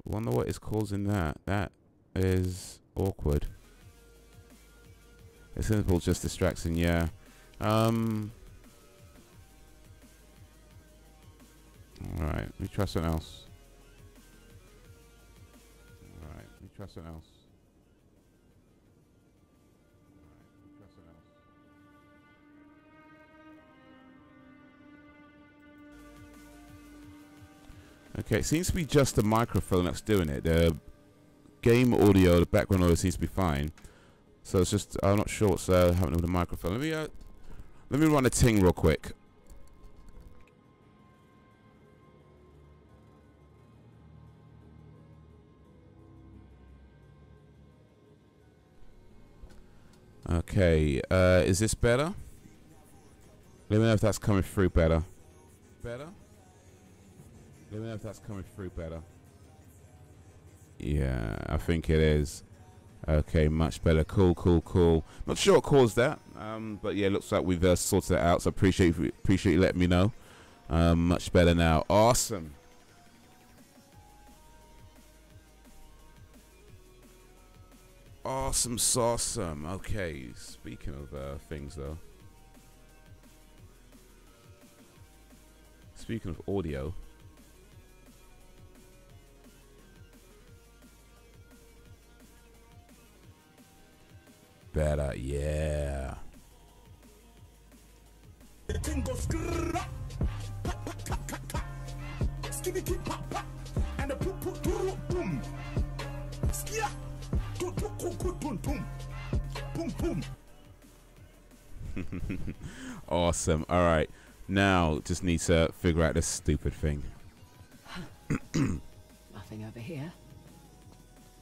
I wonder what is causing that. That is awkward. It's simple, just distracting. Yeah. Alright, let me try something else. Alright, let me try something else. Alright, let me try something else. Okay, it seems to be just the microphone that's doing it. The game audio, the background audio seems to be fine. So it's just, I'm not sure what's happening with the microphone. Let me run a ting real quick. Okay, is this better? Let me know if that's coming through better. Better? Let me know if that's coming through better. Yeah, I think it is. Okay, much better. Cool, cool, cool. Not sure what caused that, but yeah, looks like we've sorted it out. So appreciate you letting me know. Much better now. Awesome. Awesome, awesome. Okay, speaking of things though. Speaking of audio. Better, yeah. Awesome. All right. Now, just need to figure out this stupid thing. Nothing over here.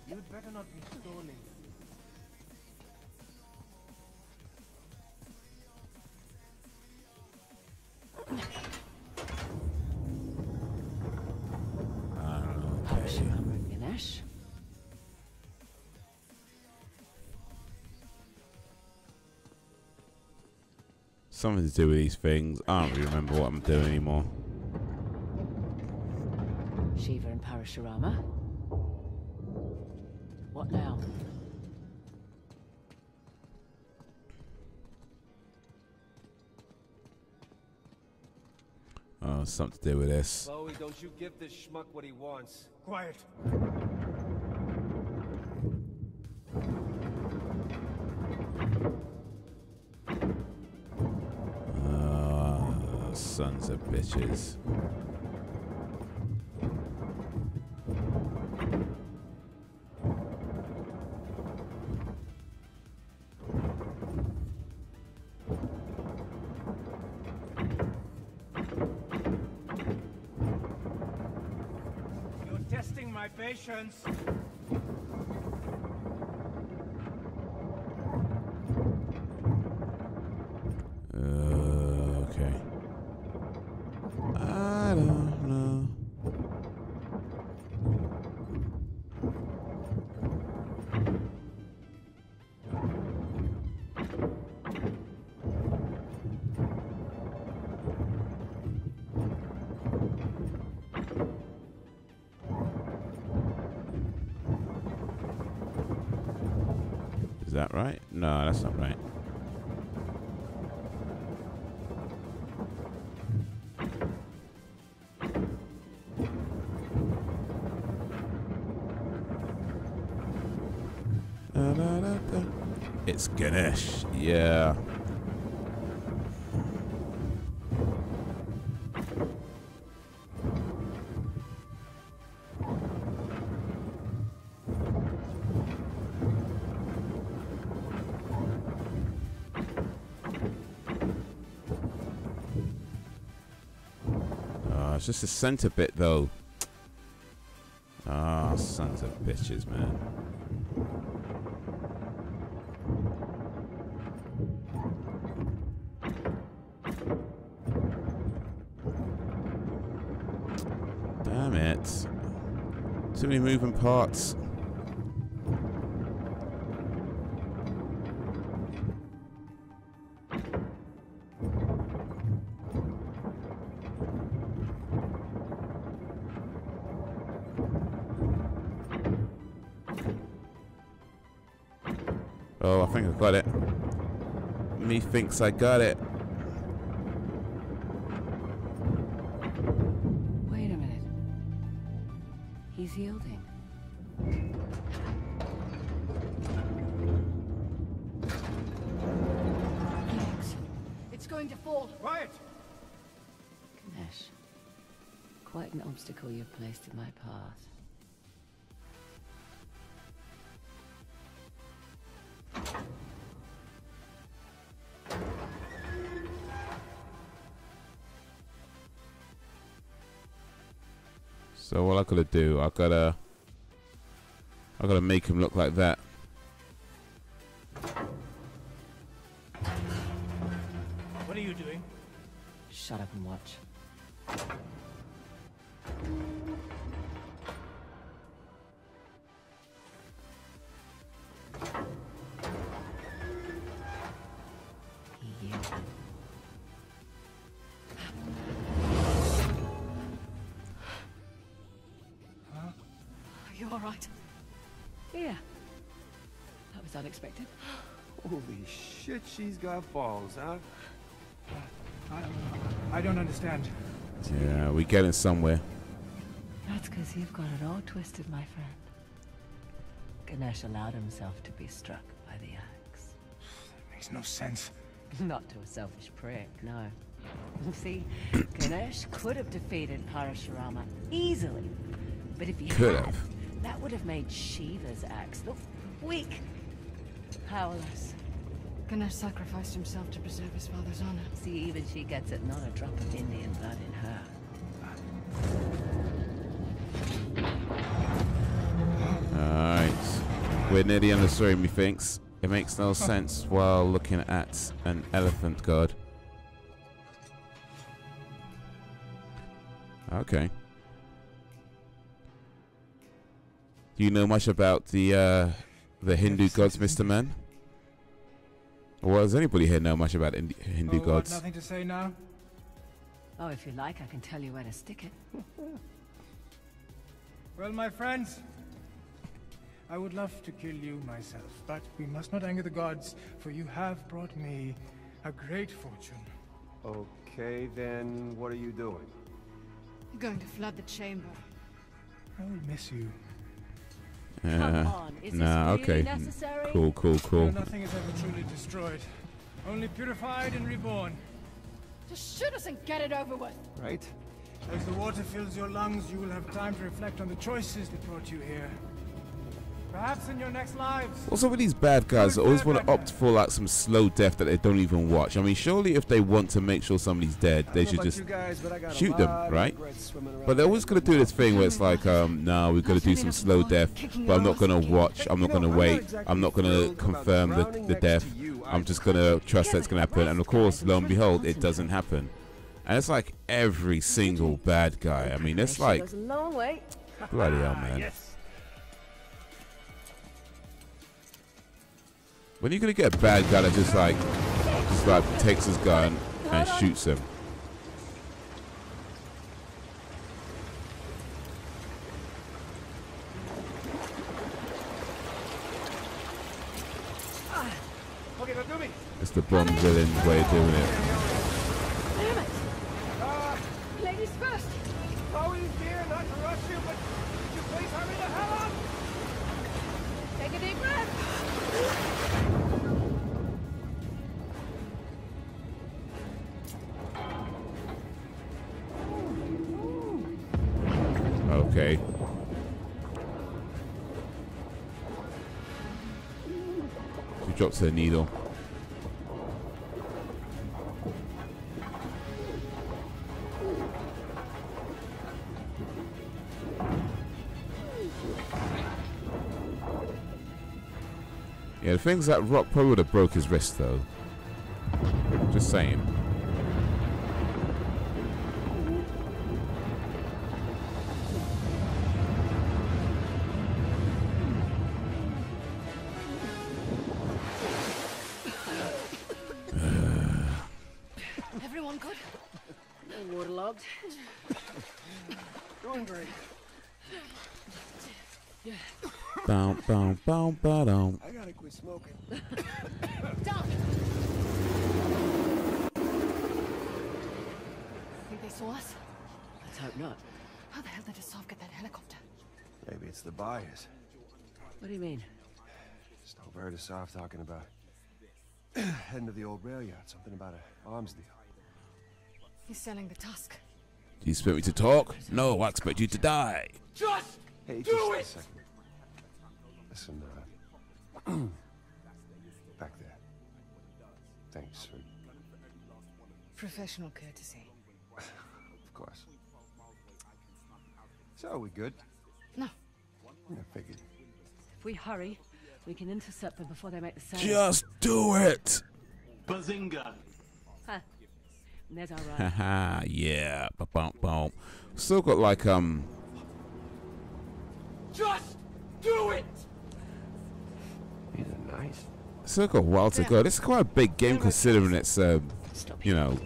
You'd better not be stalling. Something to do with these things. I don't really remember what I'm doing anymore. Shiva and Parashurama. What now? Oh, something to do with this. Chloe, don't you give this schmuck what he wants. Quiet. sons of bitches. You're testing my patience. Okay. I don't know. Is that right? No, that's not right. It's Ganesh, yeah. Oh, it's just the center bit though. Ah, oh, sons of bitches, man. Damn it. Too many moving parts. Oh, I think I got it. Me thinks I got it. Wait a minute. He's yielding. Thanks. It's going to fall. Quiet! Ganesh, quite an obstacle you've placed in my path. So what I gotta do, I gotta make him look like that. What are you doing? Shut up and watch. He yielded. Are you all right? Yeah. That was unexpected. Holy shit, she's got balls, huh? I don't understand. Yeah, we getting somewhere. That's because you've got it all twisted, my friend. Ganesh allowed himself to be struck by the axe. That makes no sense. Not to a selfish prick, no. See, Ganesh could have defeated Parashurama easily. But if he Could had, have. that would have made Shiva's axe look weak. Powerless. Ganesh sacrificed himself to preserve his father's honor. See, even she gets it, not a drop of Indian blood in her. Alright. We're near the end of the story, methinks. It makes no sense while looking at an elephant god. Okay. Do you know much about the Hindu gods, Mr. Man? Or does anybody here know much about Hindu gods? Nothing to say now? Oh, if you like, I can tell you where to stick it. Well, my friends, I would love to kill you myself, but we must not anger the gods, for you have brought me a great fortune. Okay, then what are you doing? You're going to flood the chamber. I will miss you. Come on, is Nah, this really okay. necessary? Cool. No, nothing is ever truly destroyed, only purified and reborn. Just shoot us and get it over with. Right? As the water fills your lungs, you will have time to reflect on the choices that brought you here. Perhaps in your next lives. Also, with these bad guys, I always want to opt for like some slow death that they don't even watch. I mean, surely if they want to make sure somebody's dead, they should just shoot them, right? But they're always going to do this thing where it's like, no, we're going to do some slow death, but I'm not going to watch, I'm not going to wait, I'm not going to confirm the death, I'm just going to trust that it's going to happen. And of course, lo and behold, it doesn't happen. And it's like every single bad guy. I mean, it's like, bloody hell, man. When are you gonna get a bad guy that just like takes his gun and shoots him? It's the bomb villain's way of doing it. Damn it! Ladies first! Chloe, dear, not to rush you, but could you please hurry the hell up? Take a deep breath! Okay. She drops her needle. Yeah, the thing's that Rock probably would have broke his wrist though. Just saying. Everyone good? Waterlogged. Doing great. Bow, bow, bow, bow, down. I gotta quit smoking. Down! Think they saw us? Let's hope not. How the hell did Asaf get that helicopter? Maybe it's the buyers. What do you mean? Just overheard Asaf talking about heading to the old rail yard. Something about an arms deal. He's selling the tusk. Do you expect me to talk? No, I expect you to die. Just Hey, do just it! a second. Listen, back there. Thanks for... Professional courtesy. Of course. So, are we good? No. I figured. If we hurry, we can intercept them before they make the sound. Just do it. Bazinga! Huh. And there's our ride. Haha, yeah. Ba-bum-bum. Still got like Just do it! These are nice. still got a while to go. This is quite a big game considering it's you know,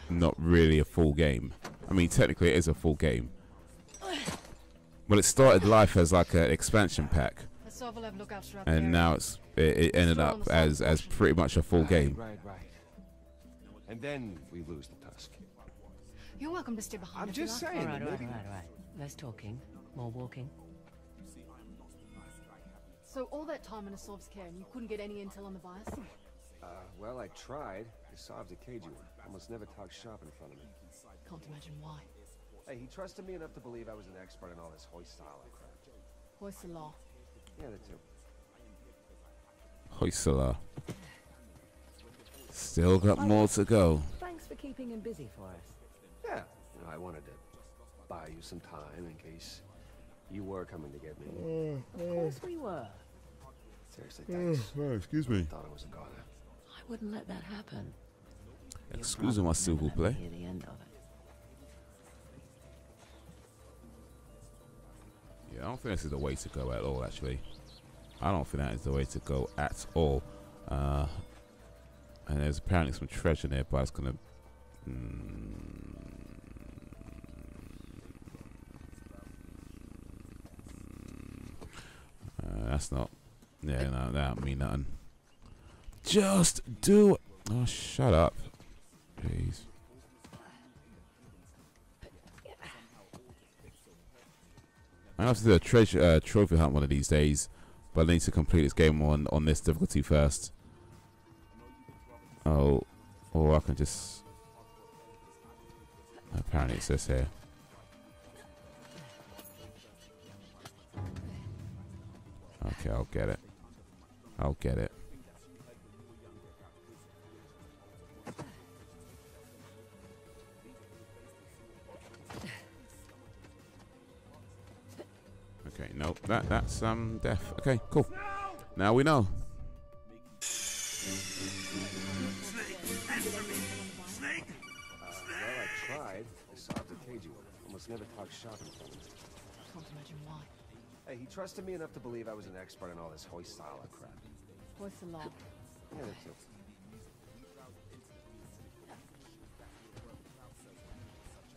not really a full game. I mean, technically it is a full game. But it started life as like an expansion pack, Asaf will have lookouts throughout and now it ended up as pretty much a full game. Right. And then we lose the tusk. You're welcome to stay behind. I'm if you just like. saying. All right. maybe... Less talking, more walking. So all that time in Asaf's care and you couldn't get any intel on the bias? Well, I tried. Asaf's a cagey one. Almost never talked shop in front of me. Can't imagine why. Hey, he trusted me enough to believe I was an expert in all this hoist-style crap. Hoist the law. Yeah, that too. Hoysala. Still got more to go. Thanks for keeping him busy for us. Yeah, you know, I wanted to buy you some time in case you were coming to get me. Of course we were. Seriously, thanks. Excuse me. Thought I was a goner. I wouldn't let that happen. Excuse me, s'il vous plaît. Near the end of it. Yeah, I don't think this is the way to go at all, actually. I don't think that is the way to go at all. And there's apparently some treasure nearby. It's gonna... that's not... Yeah, no, that don't mean nothing. Just do it! Oh, shut up. Jeez. I have to do a trophy hunt one of these days, but I need to complete this game on this difficulty first. Oh, or I can just Apparently it says here. Okay, I'll get it. I'll get it. Okay, nope. That's deaf. Okay, cool. Now we know. Well, I tried. I saw the cagey one. Almost never talked shop in front of me. I can't imagine why. Hey, he trusted me enough to believe I was an expert in all this Hoysala crap. Voice the law. Yeah, that too.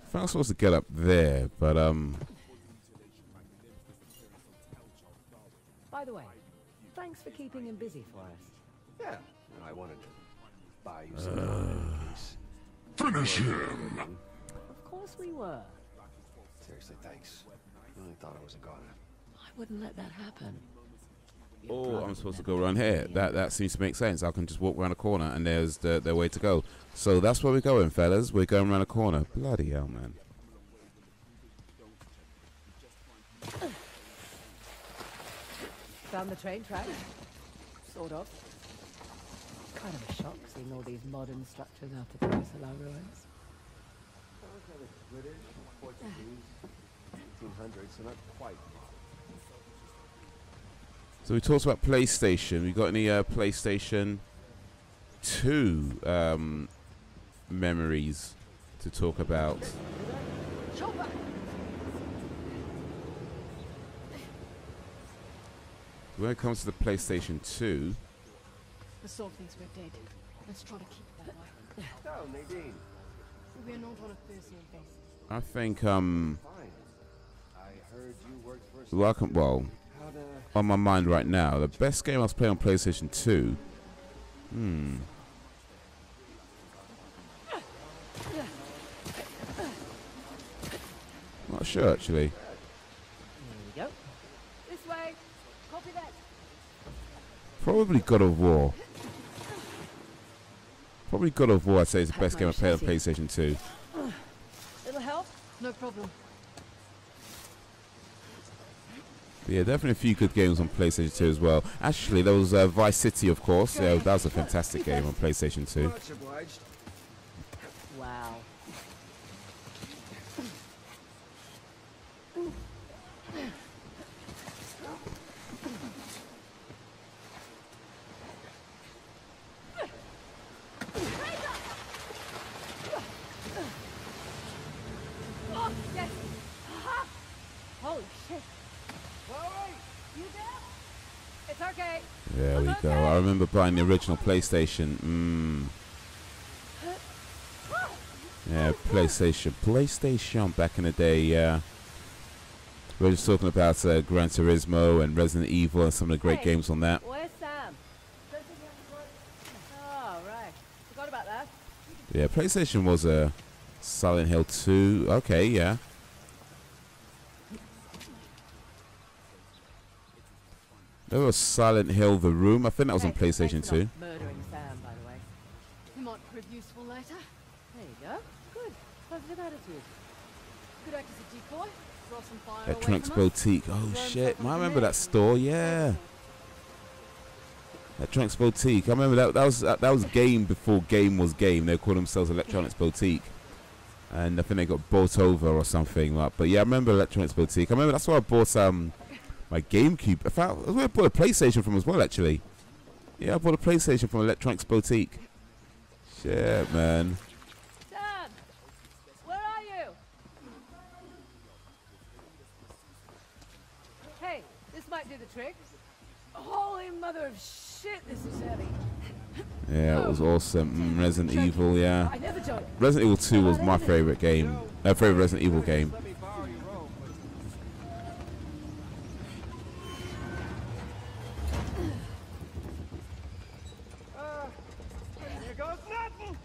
I think I was supposed to get up there, but By the way, thanks for keeping him busy for us. Yeah, no, I wanted to buy you some in case. Finish him! Of course we were. Seriously, thanks. I really thought I was a goner. I wouldn't let that happen. oh, I'm supposed to go around here. That seems to make sense. I can just walk around a corner and there's the way to go. So that's where we're going, fellas. We're going around a corner. Bloody hell, man. Found the train tracks? Sort of. Kind of a shock seeing all these modern structures after the Corsair ruins. British, Portuguese, 1800s, so not quite. So we talked about PlayStation. We got any PlayStation 2 memories to talk about? When it comes to the PlayStation 2, The sword thinks we're dead. Let's try to keep it that way. Oh, Nadine. We're not on a personal basis. I think Fine. I heard you worked for well, How'd, on my mind right now, the best game I was playing on PlayStation 2. Not sure actually. Here we go. This way. Copy that. Probably God of War. Probably God of War, I'd say, is the best game I played on PlayStation 2. It'll help. No problem. But yeah, definitely a few good games on PlayStation 2 as well. Actually, there was Vice City, of course. Yeah, that was a fantastic game on PlayStation 2. Much obliged. Wow. Oh, yes. Holy shit. You there? It's okay. There we go. I remember buying the original PlayStation. Yeah, PlayStation back in the day, yeah. We were just talking about Gran Turismo and Resident Evil and some of the great games on that. Where's Sam? Oh, right. Forgot about that. Yeah, PlayStation was a Silent Hill 2. Okay, yeah. There was Silent Hill The Room. I think that was on Hey, PlayStation thanks 2. for not murdering Sam, by the way. It might prove useful later. There you go. Good. Positive attitude. Could act as a decoy. Draw some fire away Electronics from us. Boutique. Oh shit, I remember that store. Yeah, Electronics Boutique. I remember that was game before game was game. They called themselves Electronics Boutique, and I think they got bought over or something. Like, but yeah, I remember Electronics Boutique. I remember that's where I bought my GameCube. I found that's where I bought a PlayStation from as well. Actually, yeah, I bought a PlayStation from Electronics Boutique. Shit, man. Sam! Where are you? Hey, this might do the trick. Holy mother of shit, this is heavy. Yeah, it was awesome. Resident Evil, yeah. I never joined. Resident Evil 2 was my favorite game. Favorite Resident Evil game. Let me borrow your robe. Here goes nothing.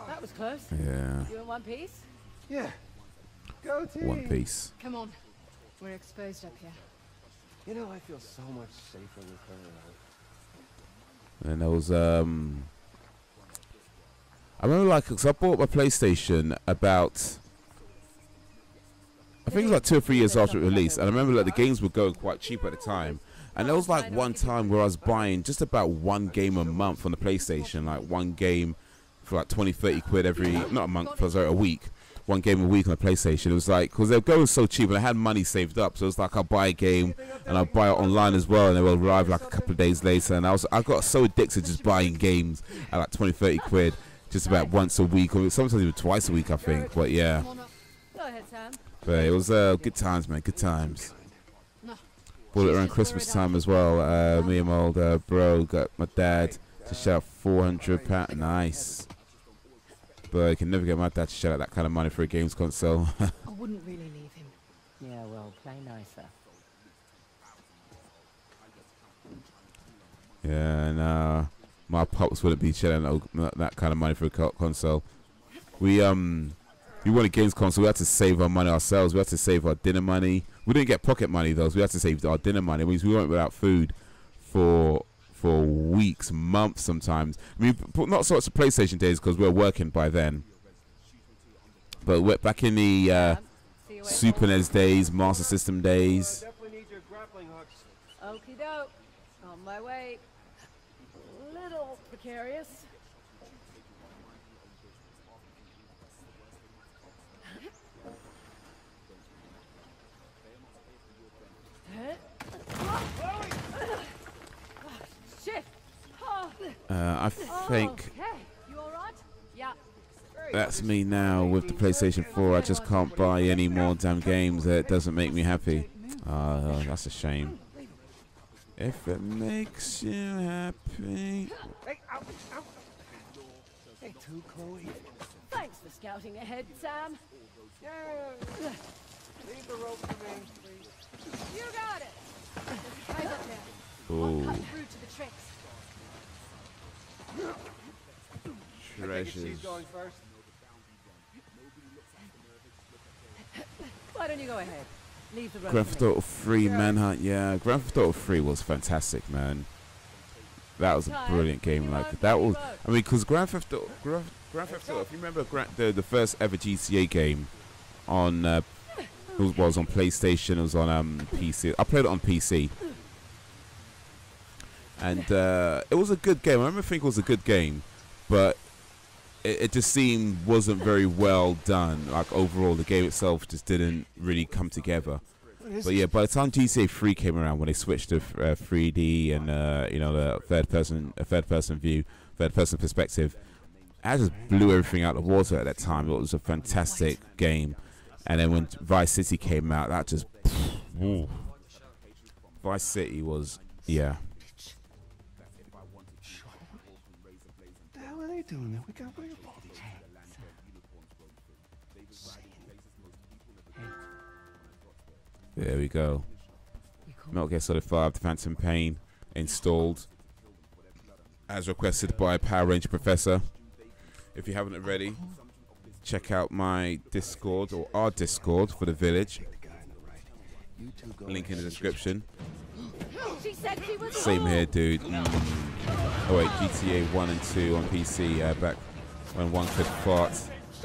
That was close. Yeah, You in one piece? Yeah. Go team. One Piece. Come on. We're exposed up here. You know, I feel so much safer with her around. And there was I remember, like, because I bought my PlayStation about, I think it was like 2 or 3 years after it released, and I remember like the games were going quite cheap at the time. And there was like one time where I was buying just about one game a month on the PlayStation, like one game for like 20-30 quid every, not a month, sorry, a week. One game a week on the PlayStation. It was like, because they were going so cheap and I had money saved up, so it was like I'll buy a game and I'll buy it online as well, and they will arrive like a couple of days later. And I got so addicted to just buying games at like 20-30 quid just about once a week, or sometimes even twice a week, I think. But yeah, Go ahead, Sam. but it was good times, man, good times. Bought it around Christmas time as well. Me and my old bro got my dad to shout £400. Nice. But you can never get my dad to shell out that kind of money for a games console. I wouldn't really leave him. Yeah, well, play nicer. Yeah, and my pops wouldn't be shelling that kind of money for a console. We wanted games console. We had to save our money ourselves. We had to save our dinner money. We didn't get pocket money though, so we had to save our dinner money. It means we went without food for weeks, months sometimes. I mean, not so much the PlayStation days because we were working by then. But back in the Super NES days, Master System days. Definitely need your grappling hooks. Okie doke. On my way. Little precarious. Shit. Oh. I think Okay. You all right? Yeah. that's me now with the PlayStation 4. I just can't buy any more damn games. It doesn't make me happy. That's a shame. If it makes you happy. Hey, ow, ow. Hey, too, Chloe. Thanks for scouting ahead, Sam. Yeah. Leave the rope to me, please. You got it. There's a cave up there. Ooh, Cut through to the tricks. treasures. She's going first. Why don't you go ahead? Leave the road. Grand Theft Auto 3 Manhunt, yeah. Grand Theft Auto 3 was fantastic, man. That was a brilliant game. Like that was, I mean, because Grand Theft Auto, if you remember the first ever GTA game on, it was on PlayStation, it was on PC. I played it on PC, and it was a good game. I remember thinking it was a good game, but it just wasn't very well done. Like overall, the game itself just didn't really come together. But yeah, by the time GTA 3 came around, when they switched to 3D and you know, the third person view, third person perspective, I just blew everything out of the water at that time. It was a fantastic game. And then when Vice City came out, that just Vice City was, yeah. What the hell are they doing there? We got rid of all these. There we go. Metal Gear Solid 5, The Phantom Pain, installed as requested by Power Ranger Professor. If you haven't already, check out my Discord, or our Discord for the village. Link in the description. She said she was Same here, dude. Oh wait, GTA 1 and 2 on PC, back when one could fart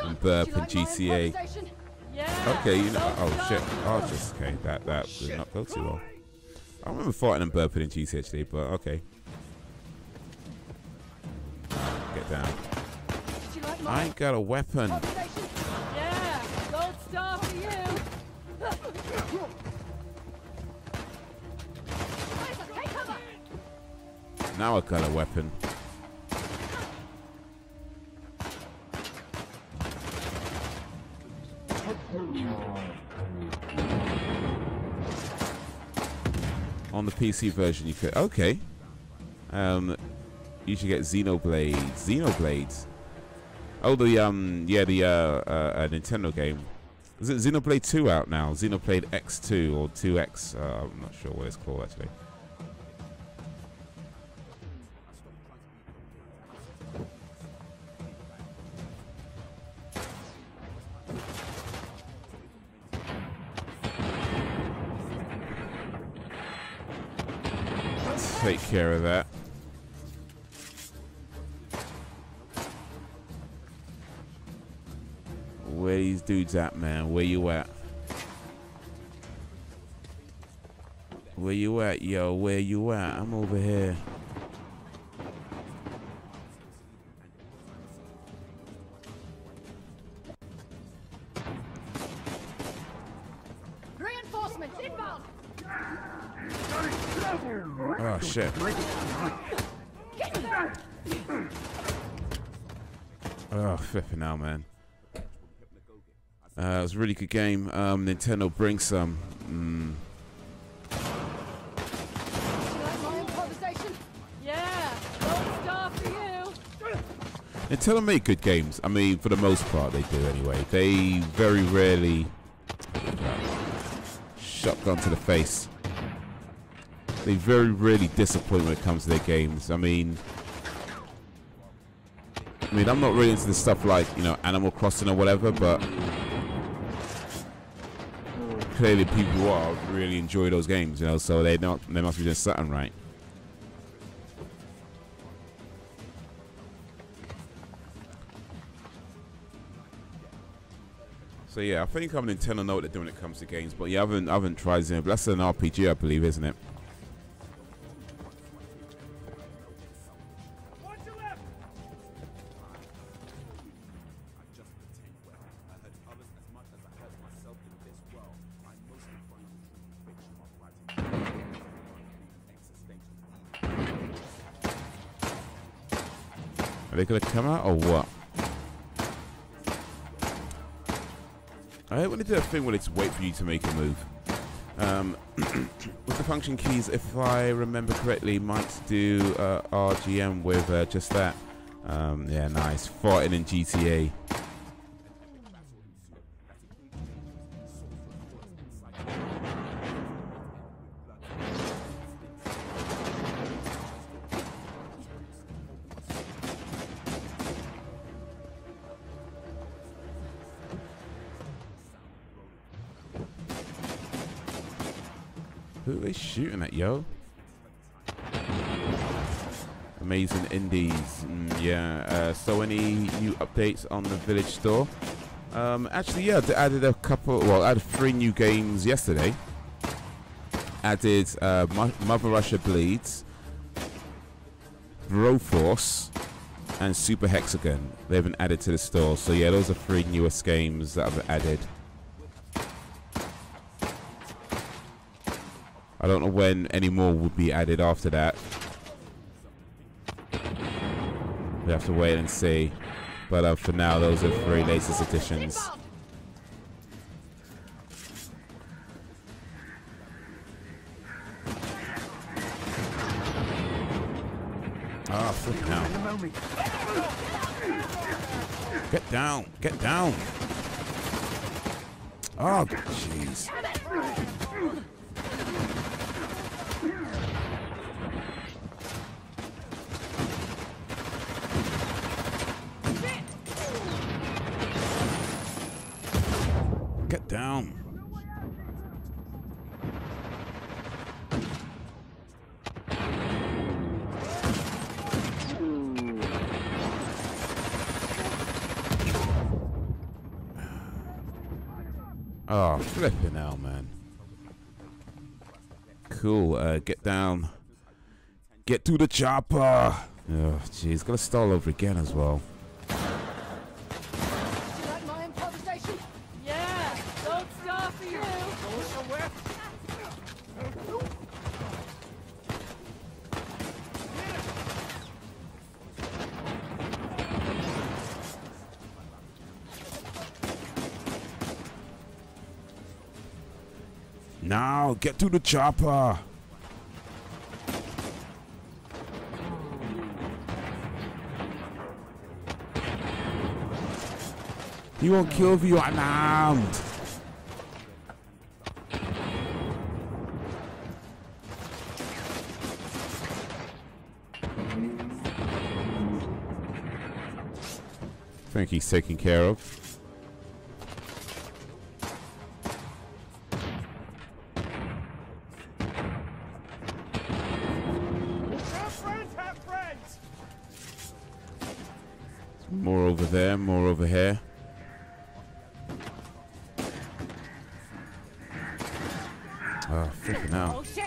and burp in GTA. Okay, you know, oh shit, oh just, okay, that did not go too well. I remember farting and burping in GTA actually, but okay. Get down. I ain't got a weapon. Yeah, gold star for you. Now I got a weapon. On the PC version, you could. Okay. You should get Xenoblade. Xenoblade. Oh, the yeah, the Nintendo game. Is it Xenoblade 2 out now? Xenoblade X2 or 2X? I'm not sure what it's called actually. take care of that. Where these dudes at, man? Where you at? Where you at, yo? Where you at? I'm over here. Reinforcements inbound. Oh shit. Oh, flipping out, man. It was a really good game. Nintendo brings some. Yeah, gold star for you. Nintendo make good games. I mean, for the most part, they do anyway. They very rarely shotgun to the face. They very rarely disappoint when it comes to their games. I mean, I'm not really into the stuff like, you know, Animal Crossing or whatever, but clearly people who are really enjoy those games, you know, so they must be doing something right. So yeah, I think Nintendo know what they're doing when it comes to games, but yeah, I haven't tried it. But that's an RPG, I believe, isn't it? Are they gonna come out or what? I hate when they do a thing where they just wait for you to make a move. With the function keys, if I remember correctly, might do RGM with just that. Yeah, nice. Fighting in GTA. Who are they shooting at, yo? Amazing indies. Yeah. So any new updates on the Village store? Actually, yeah, they added a couple. Well, added 3 new games yesterday. Added Mother Russia Bleeds, Broforce, and Super Hexagon. They haven't added to the store. So yeah, those are 3 newest games that have added. I don't know when any more will be added after that. We have to wait and see. But for now, those are 3 latest additions. Ah, flip down. Get down. Get down. Oh, jeez. Get down. Oh, flipping hell, man. Cool. Get down. Get to the chopper. Oh, jeez. Gotta stall over again as well. Now, get to the chopper. He won't kill if you are unarmed. I think he's taken care of. there, more over here. Oh, flipping out. Oh shit!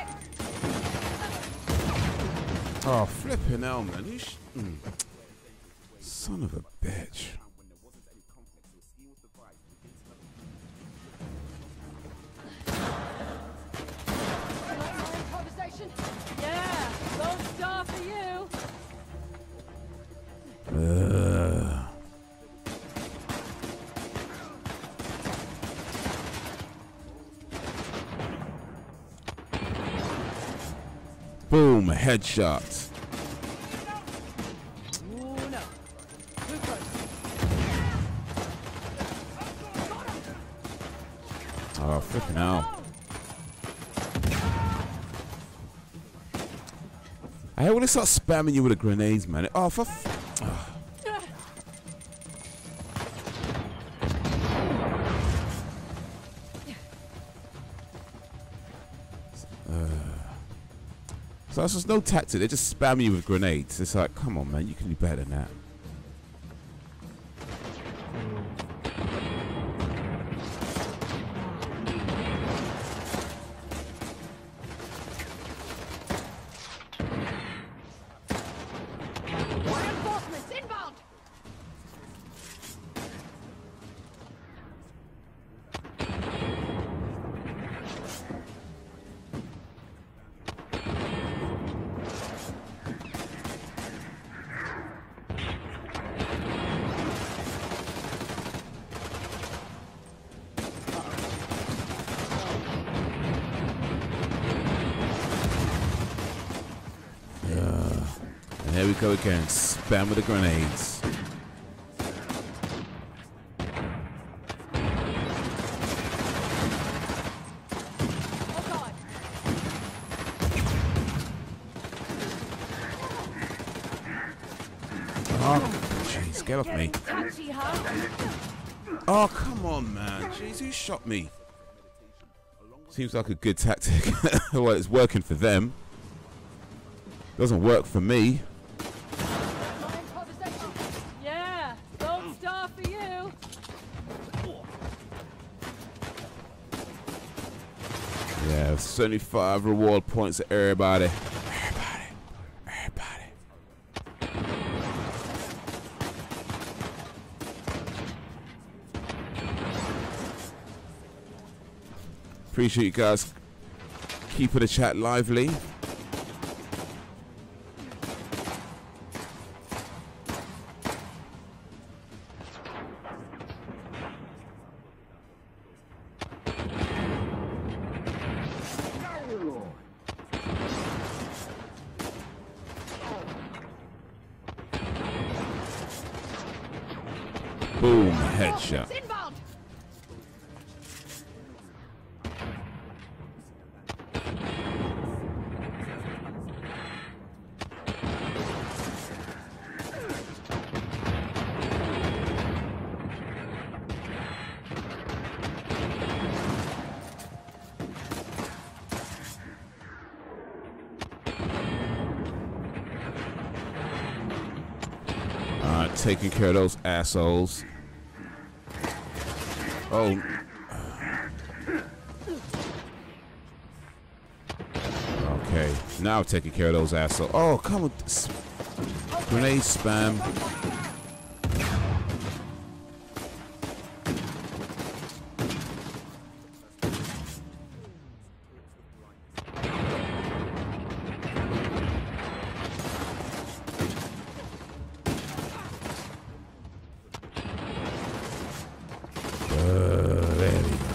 Oh, flipping out, man. You son of a bitch. Improvisation? Yeah, gold star for you. Boom, headshot. Ooh, no. Too close. Oh, flipping out. I hate when they start spamming you with the grenades, man. Oh, for So it's just no tactic. They just spam you with grenades. It's like, come on, man. You can do better than that. Reinforcements inbound. And there we go again. Spam with the grenades. Oh god. Oh, jeez. Get off me. Touchy, huh? Oh, come on, man. Jeez, who shot me? Seems like a good tactic. Well, it's working for them. Doesn't work for me. Improvisation. Yeah, gold star for you. Yeah, 75 reward points to everybody. Everybody. Appreciate you guys keeping the chat lively. Boom, headshot. Inbound. Alright, taking care of those assholes. Oh. Okay, now taking care of those assholes. Oh, come on. Grenade spam. There we go.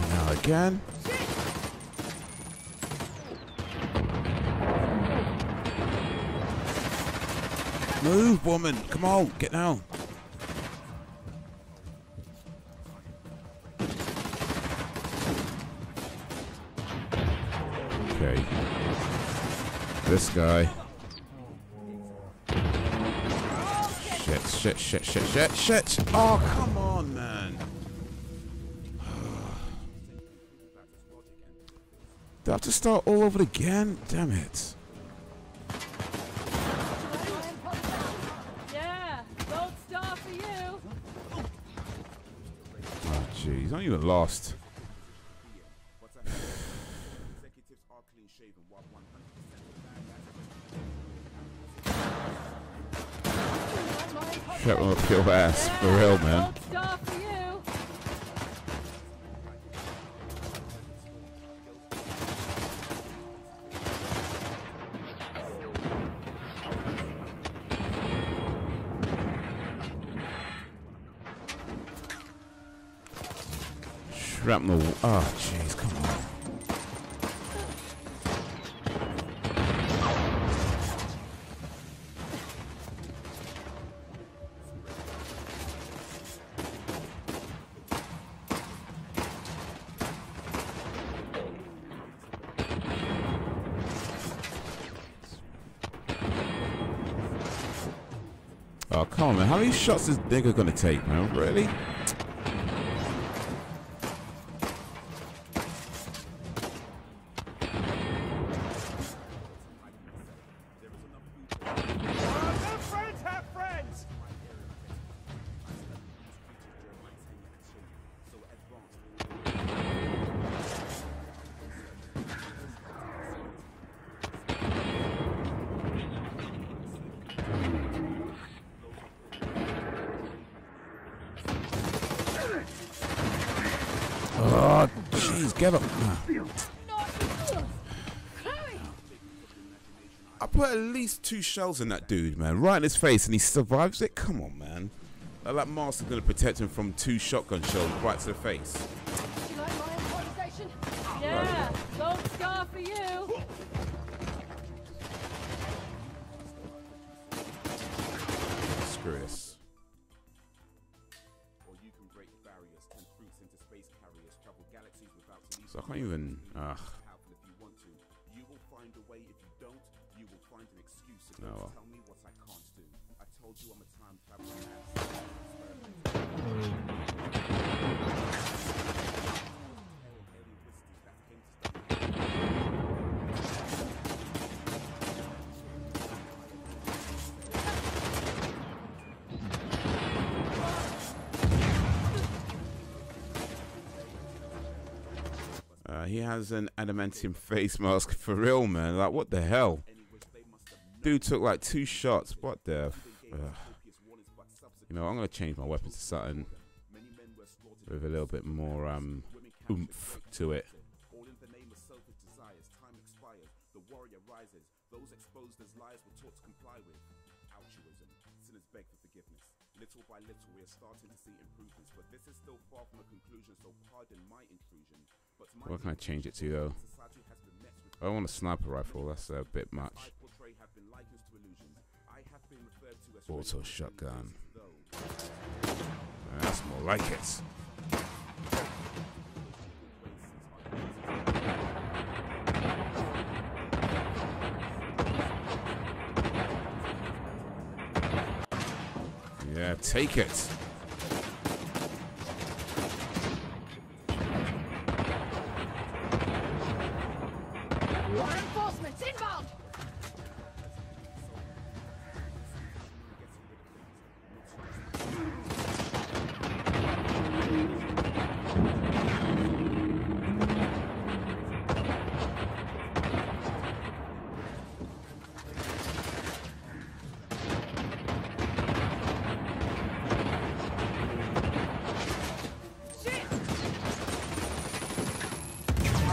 Now again. Move, woman. Come on, get down. Okay. This guy. Shit. Oh, come on, man. Do I have to start all over again? Damn it. Yeah, Gee, he's not even lost. Shut up your ass, for real, man. Shrapnel. Oh, jeez, come on. Oh, come on, man. How many shots is nigga gonna take, man? Really? Oh, jeez, get up. I put at least 2 shells in that dude, man. Right in his face, and he survives it? Come on, man. That master's going to protect him from 2 shotgun shells right to the face. You like my improvisation? Yeah, gold scar for you. Screw this. So I can't even. Oh, well. He has an adamantium face mask for real, man. Like, what the hell? Dude took like 2 shots. What the? You know, I'm gonna change my weapon to something with a little bit more oomph to it. Little by little, we are starting to see improvements, but this is still far from a conclusion, so pardon my intrusion. What can I change it to, though? I don't want a sniper rifle, that's a bit much. Auto shotgun. That's more like it. Yeah, take it. Reinforcements inbound.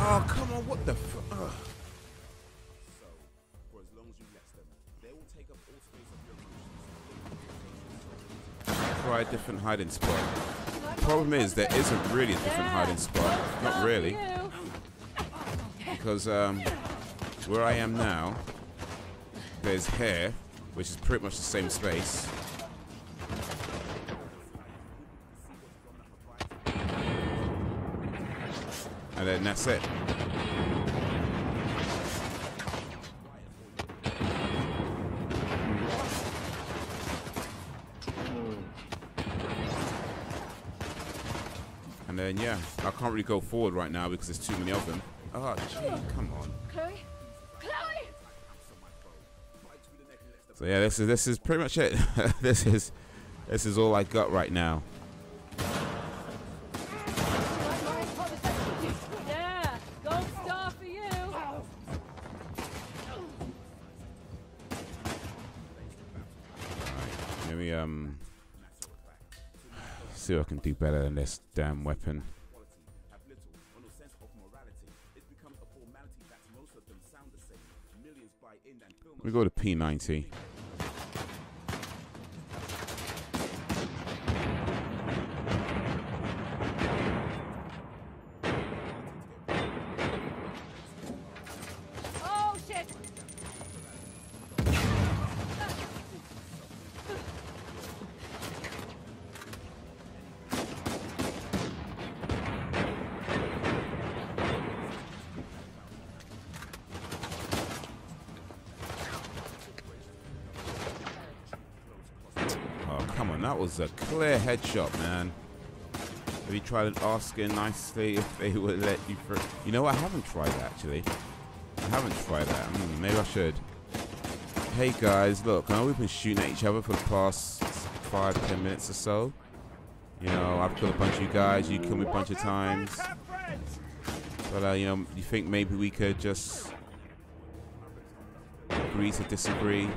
Oh, come on, what the fuck? Try a different hiding spot. The problem is, there isn't really a different hiding spot. Not really. Because where I am now, there's here, which is pretty much the same space. And then that's it. And then, yeah, I can't really go forward right now because there's too many of them. Oh, gee, come on. Chloe? Chloe! So yeah, this is pretty much it. this is all I got right now. See what I can do better than this damn weapon. We go to P90. Oh shit! Come on, that was a clear headshot, man. Have you tried asking nicely if they would let you through? You know what? I haven't tried that, actually. I haven't tried that. Maybe I should. Hey, guys, look, I know we've been shooting at each other for the past 5-10 minutes or so. You know, I've killed a bunch of you guys. You killed me a bunch of times. But, you know, you think maybe we could just agree to disagree?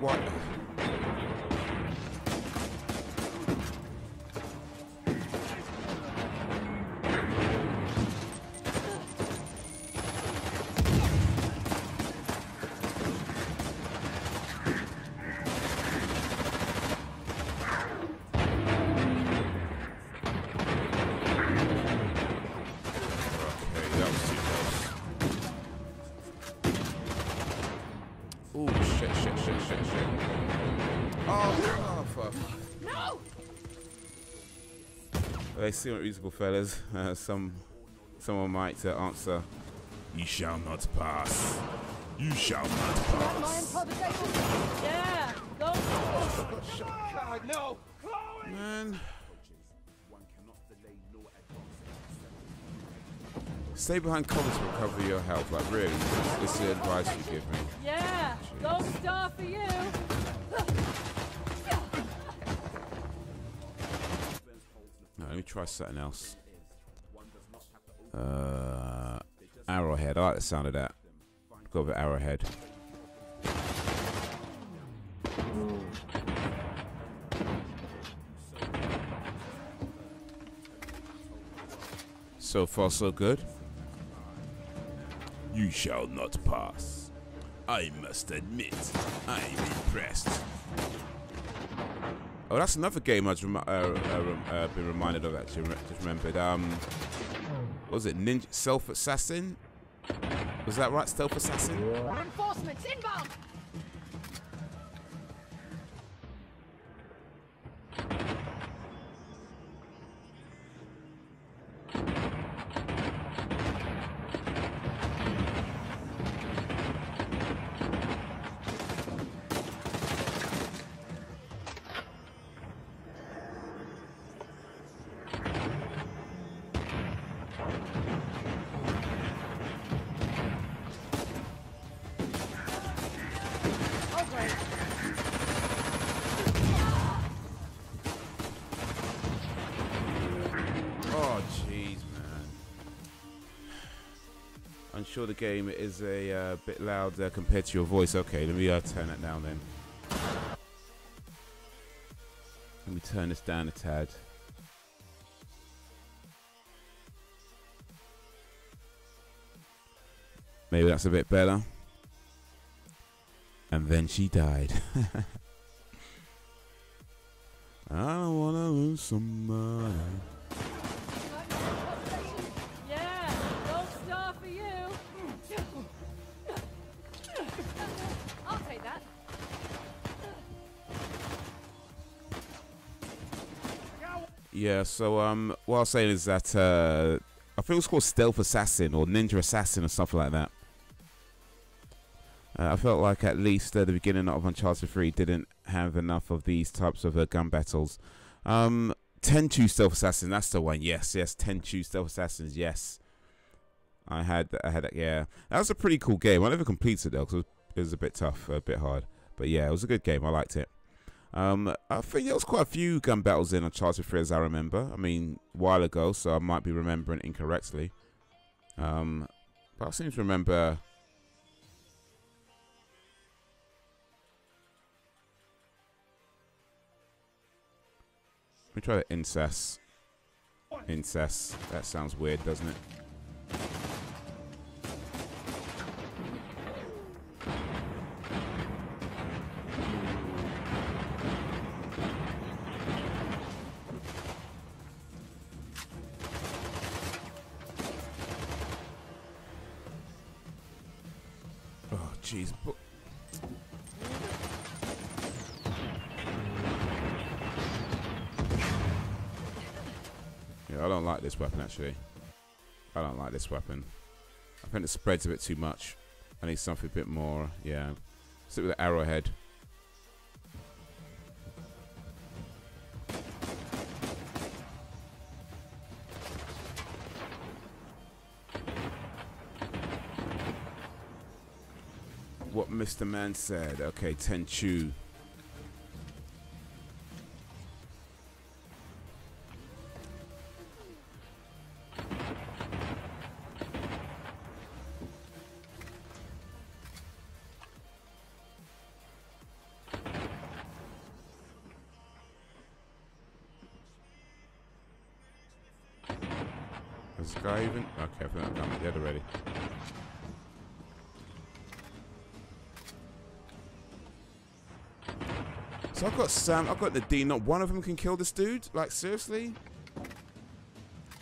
What? They seem reasonable, fellas. Someone might answer, "You shall not pass. You shall not pass." Yeah, go. God, no! Man. Stay behind covers to recover your health. Like, really, this is the advice you give me. Yeah, gold star for you. No, let me try something else. Arrowhead. I like the sound of that. Go with Arrowhead. So far, so good. You shall not pass. I must admit, I'm impressed. Oh, that's another game I've been reminded of, actually. Just remembered. What was it? Ninja Self Assassin? Was that right? Stealth Assassin? Reinforcements inbound. Sure, the game is a bit loud compared to your voice. Okay, let me turn it down then. Let me turn this down a tad. Maybe that's a bit better. And then she died. I don't wanna lose somebody. Yeah, so what I was saying is that I think it was called Stealth Assassin or Ninja Assassin or something like that. I felt like at least the beginning of Uncharted 3 didn't have enough of these types of gun battles. Tenchu Stealth Assassin, that's the one. Yes, Tenchu Stealth Assassins. Yes, I had that. Yeah, that was a pretty cool game. I never completed it though because it was a bit tough, a bit hard. But yeah, it was a good game. I liked it. I think there was quite a few gun battles in Uncharted 3 as I remember. I mean, a while ago, so I might be remembering incorrectly. But I seem to remember. Let me try the incest. Incest. That sounds weird, doesn't it? Oh, jeez. Yeah, I don't like this weapon, actually. I don't like this weapon. I think it spreads a bit too much. I need something a bit more, yeah. Stick with the arrowhead. What Mr. Man said. Okay, Tenchu. Is this guy even? Okay, I think I've done it dead already. So I've got Sam, I've got the D. Not one of them can kill this dude? Like, seriously?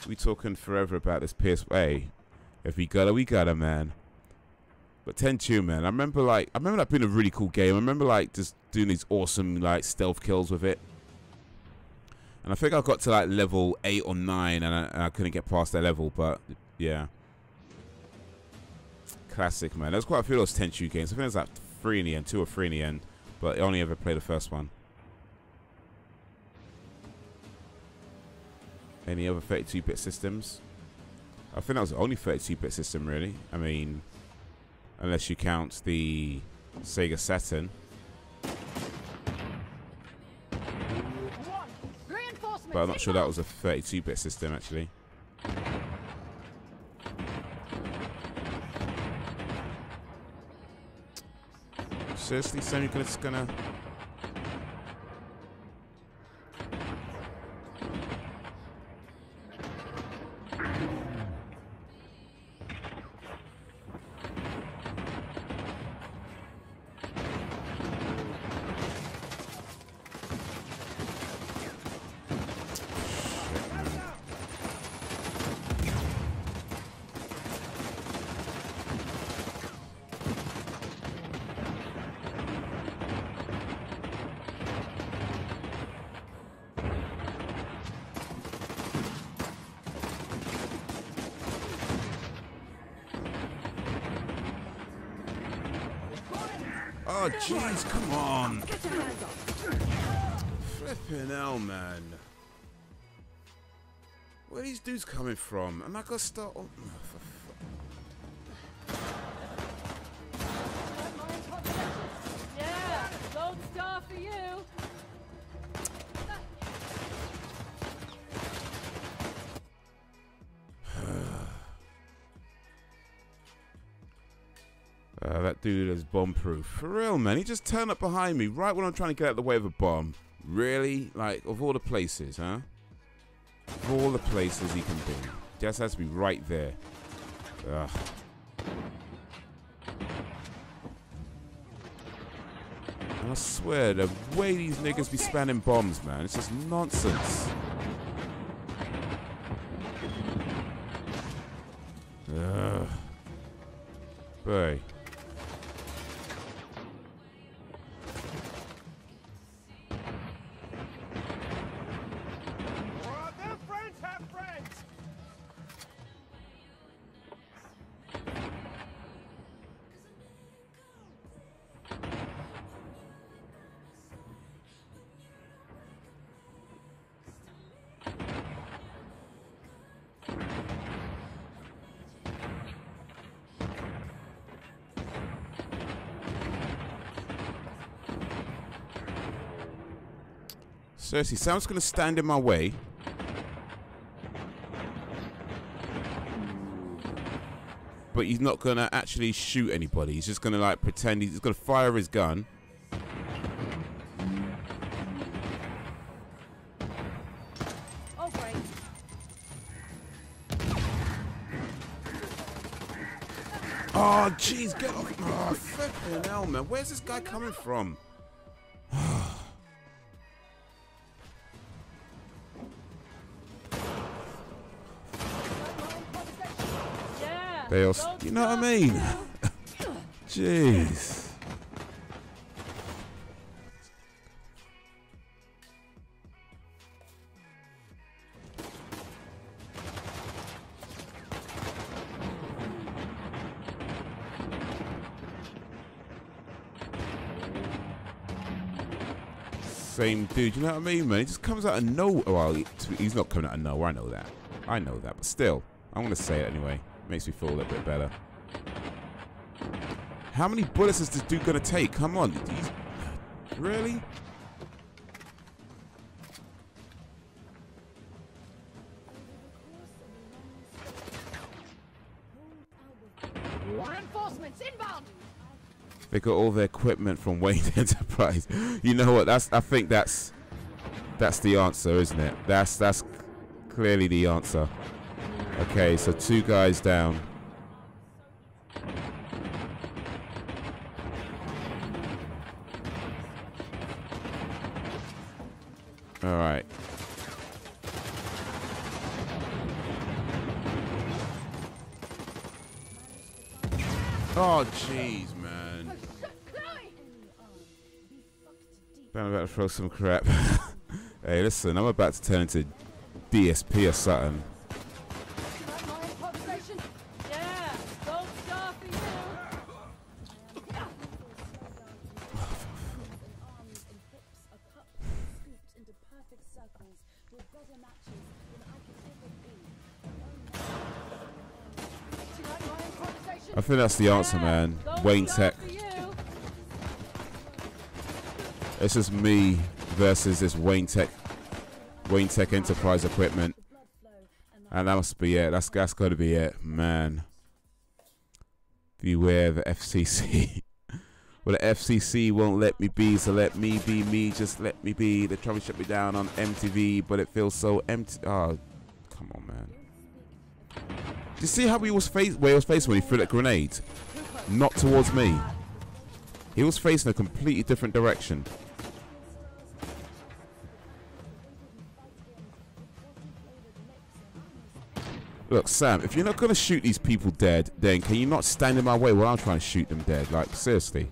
We talking forever about this PSA. If we got it, we got it, man. But Tenchu, man, I remember that being a really cool game. I remember like just doing these awesome like stealth kills with it. And I think I got to like level 8 or 9 and I couldn't get past that level, but yeah. Classic, man. There's quite a few of those Tenchu games. I think there's like 3 in the end, 2 or 3 in the end. But I only ever played the first one. Any other 32-bit systems? I think that was the only 32-bit system, really. I mean, unless you count the Sega Saturn. But I'm not sure that was a 32-bit system, actually. Seriously, Sam, you're just gonna... Oh, jeez, come on. Flipping hell, man. Where are these dudes coming from? Am I gonna start on... Yeah, gold star for you. That dude is bomb-proof. For real, man. He just turned up behind me right when I'm trying to get out of the way of a bomb. Really? Like, of all the places, huh? Of all the places he can be. Just has to be right there. Ugh. And I swear, the way these niggas be spamming bombs, man, it's just nonsense. Ugh. Boy. Seriously, Sam's gonna stand in my way. But he's not gonna actually shoot anybody. He's just gonna like pretend he's gonna fire his gun. Oh, great. Oh, jeez, get off. Oh, flipping hell, man. Where's this guy coming from? They all, you know what I mean? Jeez. Same dude, you know what I mean, man? He just comes out of nowhere. Well, he's not coming out of nowhere. I know that. I know that. But still, I'm going to say it anyway. Makes me feel a little bit better. How many bullets is this dude going to take? Come on. Really? Reinforcements inbound. They got all their equipment from Wayne Enterprise. You know what? I think that's the answer, isn't it? That's clearly the answer. Okay, so 2 guys down. All right. Oh, jeez, man. I'm about to throw some crap. Hey, listen, I'm about to turn into DSP or something. I think that's the answer, man. Wayne Tech. It's just me versus this Wayne Tech Enterprise equipment, and that must be it. That's got to be it, man. Beware the FCC. Well, the FCC won't let me be, so let me be me. Just let me be. They're trying to shut me down on MTV, but it feels so empty. Oh, come on, man. Do you see how where he was facing when he threw that grenade? Not towards me. He was facing a completely different direction. Look, Sam, if you're not going to shoot these people dead, then can you not stand in my way while I'm trying to shoot them dead? Like, seriously.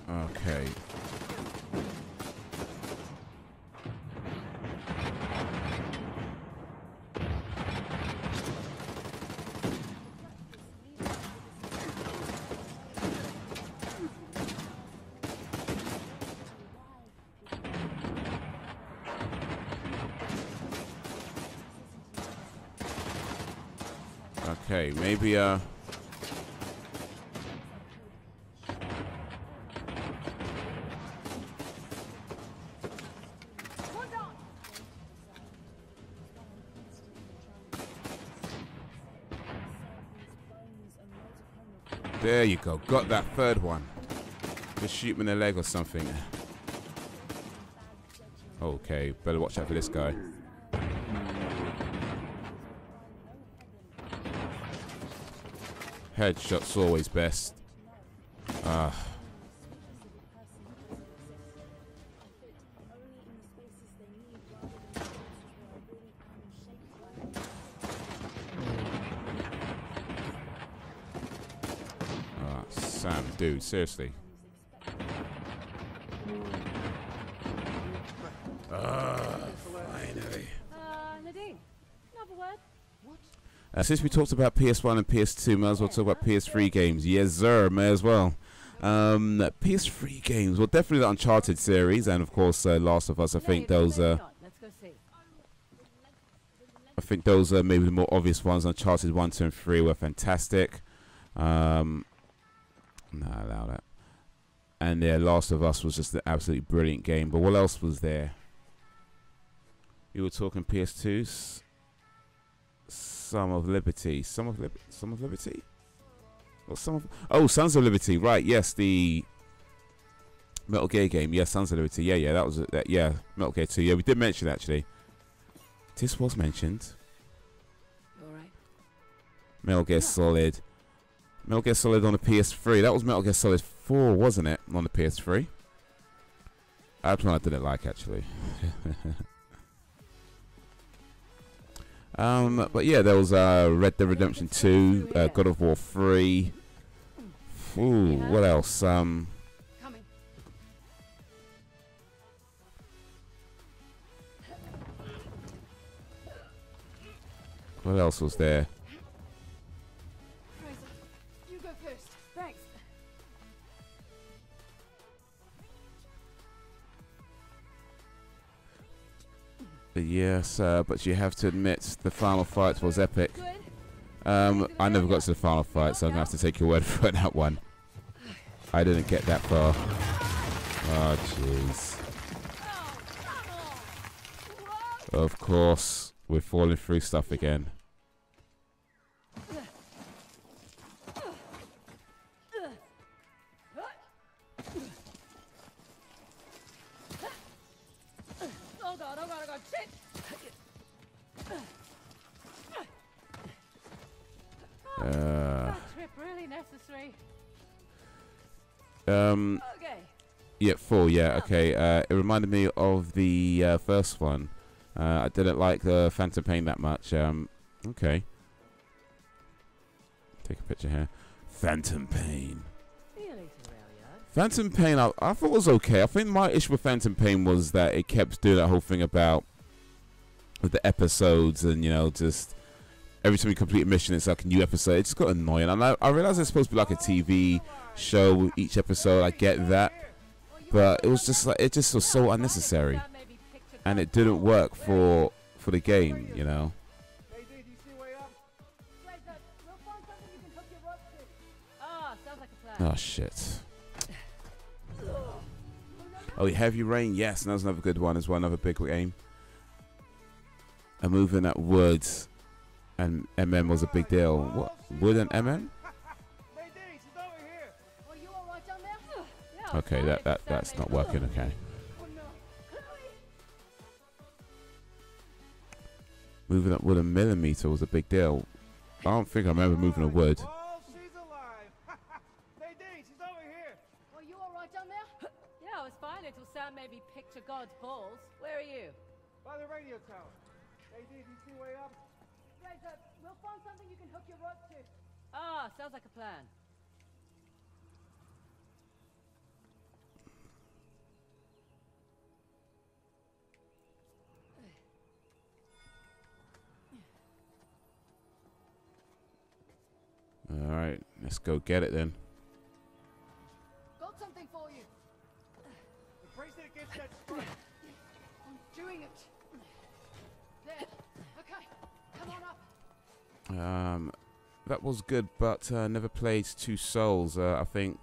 Okay. Okay, maybe there you go. Got that third one. Just shoot him in the leg or something. Okay, better watch out for this guy. Headshot's always best. Sam, dude, seriously. Finally. Nadine, another word? What? Since we talked about PS1 and PS2, might as well talk about PS3 games. Yes, sir, may as well. PS3 games, well, definitely the Uncharted series, and of course, Last of Us. I think those. I think those are maybe the more obvious ones. Uncharted 1, 2, and 3 were fantastic. Nah, allow that. And yeah, Last of Us was just an absolutely brilliant game. But what else was there? You were talking PS2s. Some of Liberty. Some of Liberty? Or some of... Oh, Sons of Liberty. Right, yes, the Metal Gear game. Yes, Sons of Liberty. Yeah, that was... yeah, Metal Gear 2. Yeah, we did mention, actually. This was mentioned. All right. Metal Gear Solid. Metal Gear Solid on the PS3. That was Metal Gear Solid 4, wasn't it? On the PS3. That's one I didn't like, actually. But yeah, there was Red Dead Redemption 2, God of War 3. Ooh, what else? What else was there? You go first. Thanks. Yes, but you have to admit the final fight was epic. I never got to the final fight, so I'm gonna have to take your word for that one. I didn't get that far. Oh, jeez. Of course, we're falling through stuff again. Trip really necessary. Okay. Yeah, 4. Yeah, okay. It reminded me of the first one. I didn't like the Phantom Pain that much. Okay. Take a picture here. Phantom Pain. Phantom Pain, I thought was okay. I think my issue with Phantom Pain was that it kept doing that whole thing about with the episodes, and you know, just every time you complete a mission, it's like a new episode. It just got annoying. And I realized it's supposed to be like a TV show with each episode. I get that, but it was just like, it just was so unnecessary, and it didn't work for the game, you know. Oh shit. Oh, Heavy Rain, yes, and that was another good one as well, another big game. And moving at wood and MM was a big deal. What? Wood and MM? Okay, that's not working, okay. Moving at wood and millimeter was a big deal. I don't think I remember moving at wood. Yeah, I was fine until Sam made me picture God's balls. Where are you? By the radio tower. Hey, did you see way up? Razor, we'll find something you can hook your rod to. Ah, sounds like a plan. All right, let's go get it then. Got something for you. The bracelet against that strike. I'm doing it. There. Okay, come on up. That was good, but never played Two Souls. I think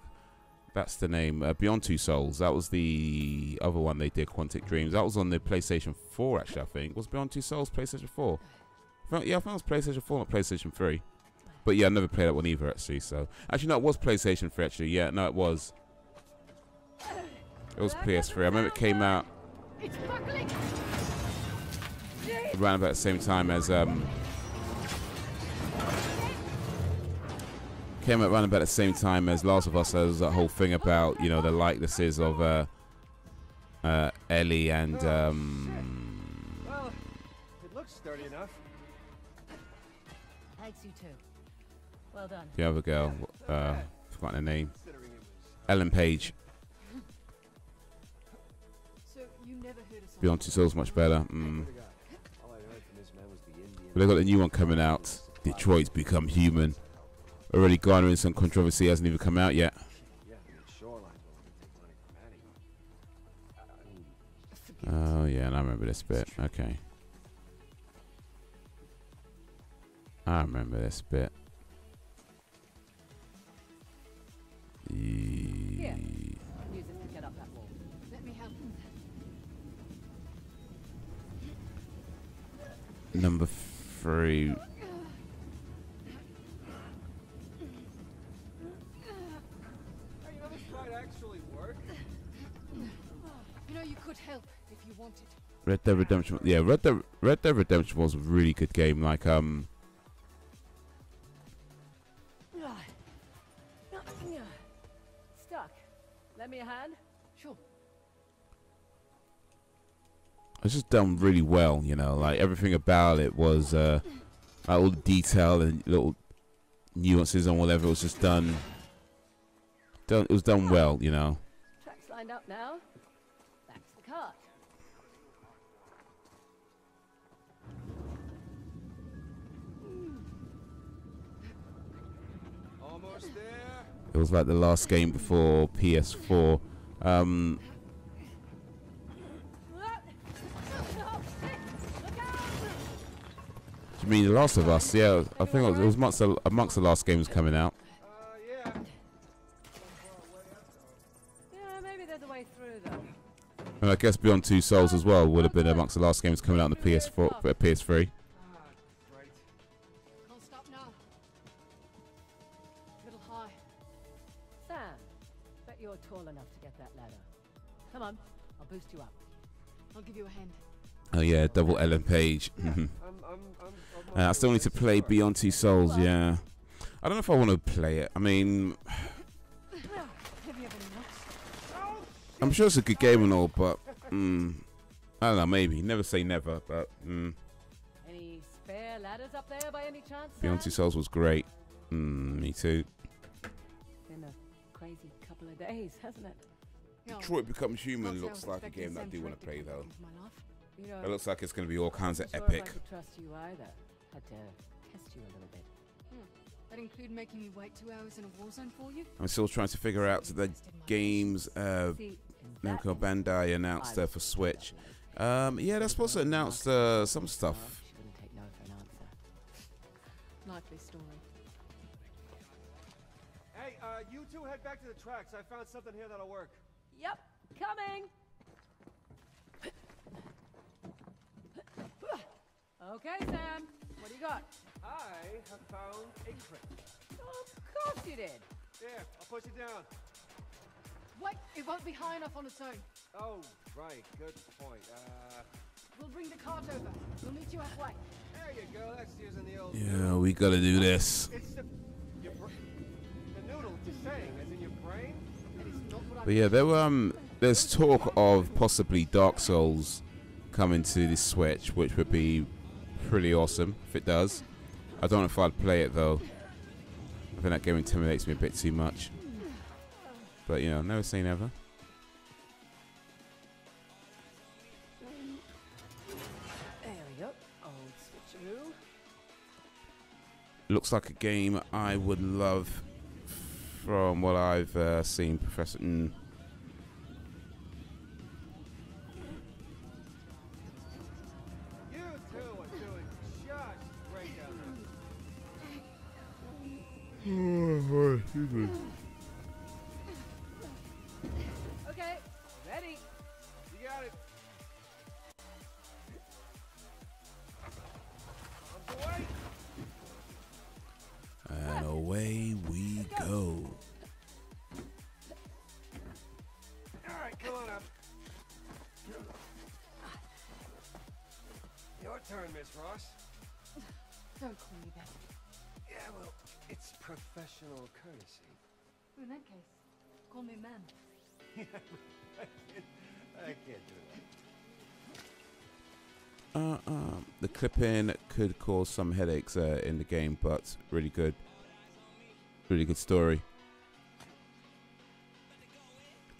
that's the name. Beyond Two Souls. That was the other one they did, Quantic Dreams. That was on the PlayStation 4, actually, I think. Was Beyond Two Souls PlayStation 4? Yeah, I think it was PlayStation 4, not PlayStation 3. But yeah, I never played that one either, actually. So actually, no, it was PlayStation 3. Actually, yeah, no, it was. It was PS3. I remember it came out around about the same time as Last of Us. There was that whole thing about, you know, the likenesses of Ellie and Well, it looks sturdy enough. Thanks, you too. Well done. the other girl, Forgotten her name. Ellen Page. So you never heard of Beyond Two Souls much better. But they got a new one coming out. Detroit's Become Human. Already garnering some controversy. Hasn't even come out yet. Oh yeah, and I remember this bit. Okay. I remember this bit. Here, use it to get up that wall. Let me help. Number 3. Hey, you know, this might actually work. You know, you could help if you wanted. Red Dead Redemption. Yeah, Red Dead Redemption was a really good game. Like Stuck. Lend me a hand? Sure. it's just done really well. You know, like everything about it was like all the detail and little nuances and whatever. It was just done. It was done well. You know. Tracks lined up now. Back to the cart. Almost there. It was like the last game before PS4. Do you mean The Last of Us? Yeah, I think it was amongst the last games coming out. Yeah. Yeah, maybe there's a way through though. And I guess Beyond Two Souls as well would have been amongst the last games coming out on the PS4, PS3. Right. Can't stop now. Little high. Sam, bet you're tall enough to get that ladder. Come on, I'll boost you up. I'll give you a hand. Oh yeah, double Ellen Page. I still need to play Beyond Two Souls. Yeah, I don't know if I want to play it. I mean, Have you ever looked? I'm sure it's a good game and all, but I don't know. Maybe never say never. But Any spare ladders up there by any chance? Beyond Two Sam? Souls was great. Me too. Been a crazy couple of days, hasn't it? Yeah. Detroit Becomes Human Can't say I looks was like a expecting game that I Sam do want to Drake play come though. into my life. You know, It looks like it's going to be all kinds of I'm not epic. sure if I could trust you either. Had to test you a little bit. That include making me wait 2 hours in a war zone for you? I'm still trying to figure out the games See, in that Namco Bandai announced for Switch. Yeah, they're supposed to announce some stuff. She wouldn't take no for an answer. Likely story. Hey, you two head back to the tracks. I found something here that'll work. Yep, coming. Okay, Sam. What do you got? I have found a crate. Of course you did. There, I'll push it down. Wait, it won't be high enough on its own. Oh, right. Good point. We'll bring the cart over. We'll meet you halfway. There you go. That's using the old. Yeah, we gotta do this. It's the noodle. Just saying, as in your brain. That is not what I But yeah, there's talk of possibly Dark Souls coming to this Switch, which would be pretty awesome if it does. I don't know if I'd play it though. I think that game intimidates me a bit too much. But you know, never say never. There we go. Old switcheroo. Looks like a game I would love from what I've seen, Professor. You two are doing just great down there. Okay, ready. You got it. On the way. And away we go. All right, come on up. Your turn, Miss Ross. Don't call me that. Yeah, well, it's professional courtesy. In that case, call me ma'am. I can't do that. The clipping could cause some headaches in the game, but really good story.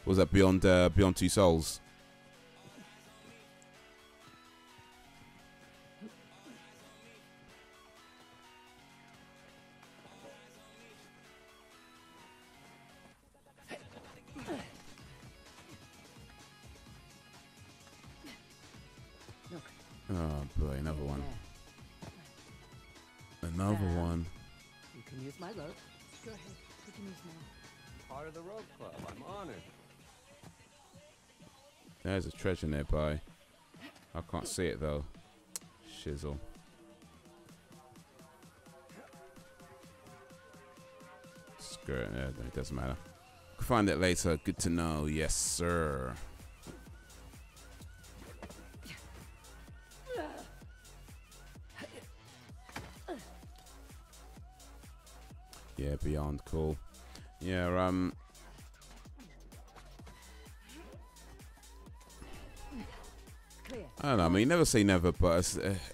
Was that Beyond Two Souls? Oh boy, another one. Another one. You can use my rope. Go ahead. We can use mine. Part of the rope club. I'm honored. There's a treasure nearby. I can't see it though. Shizzle. Screw it. Yeah, it doesn't matter. Can find it later. Good to know. Yes, sir. Yeah, Beyond, cool. Yeah, I don't know. I mean, never say never, but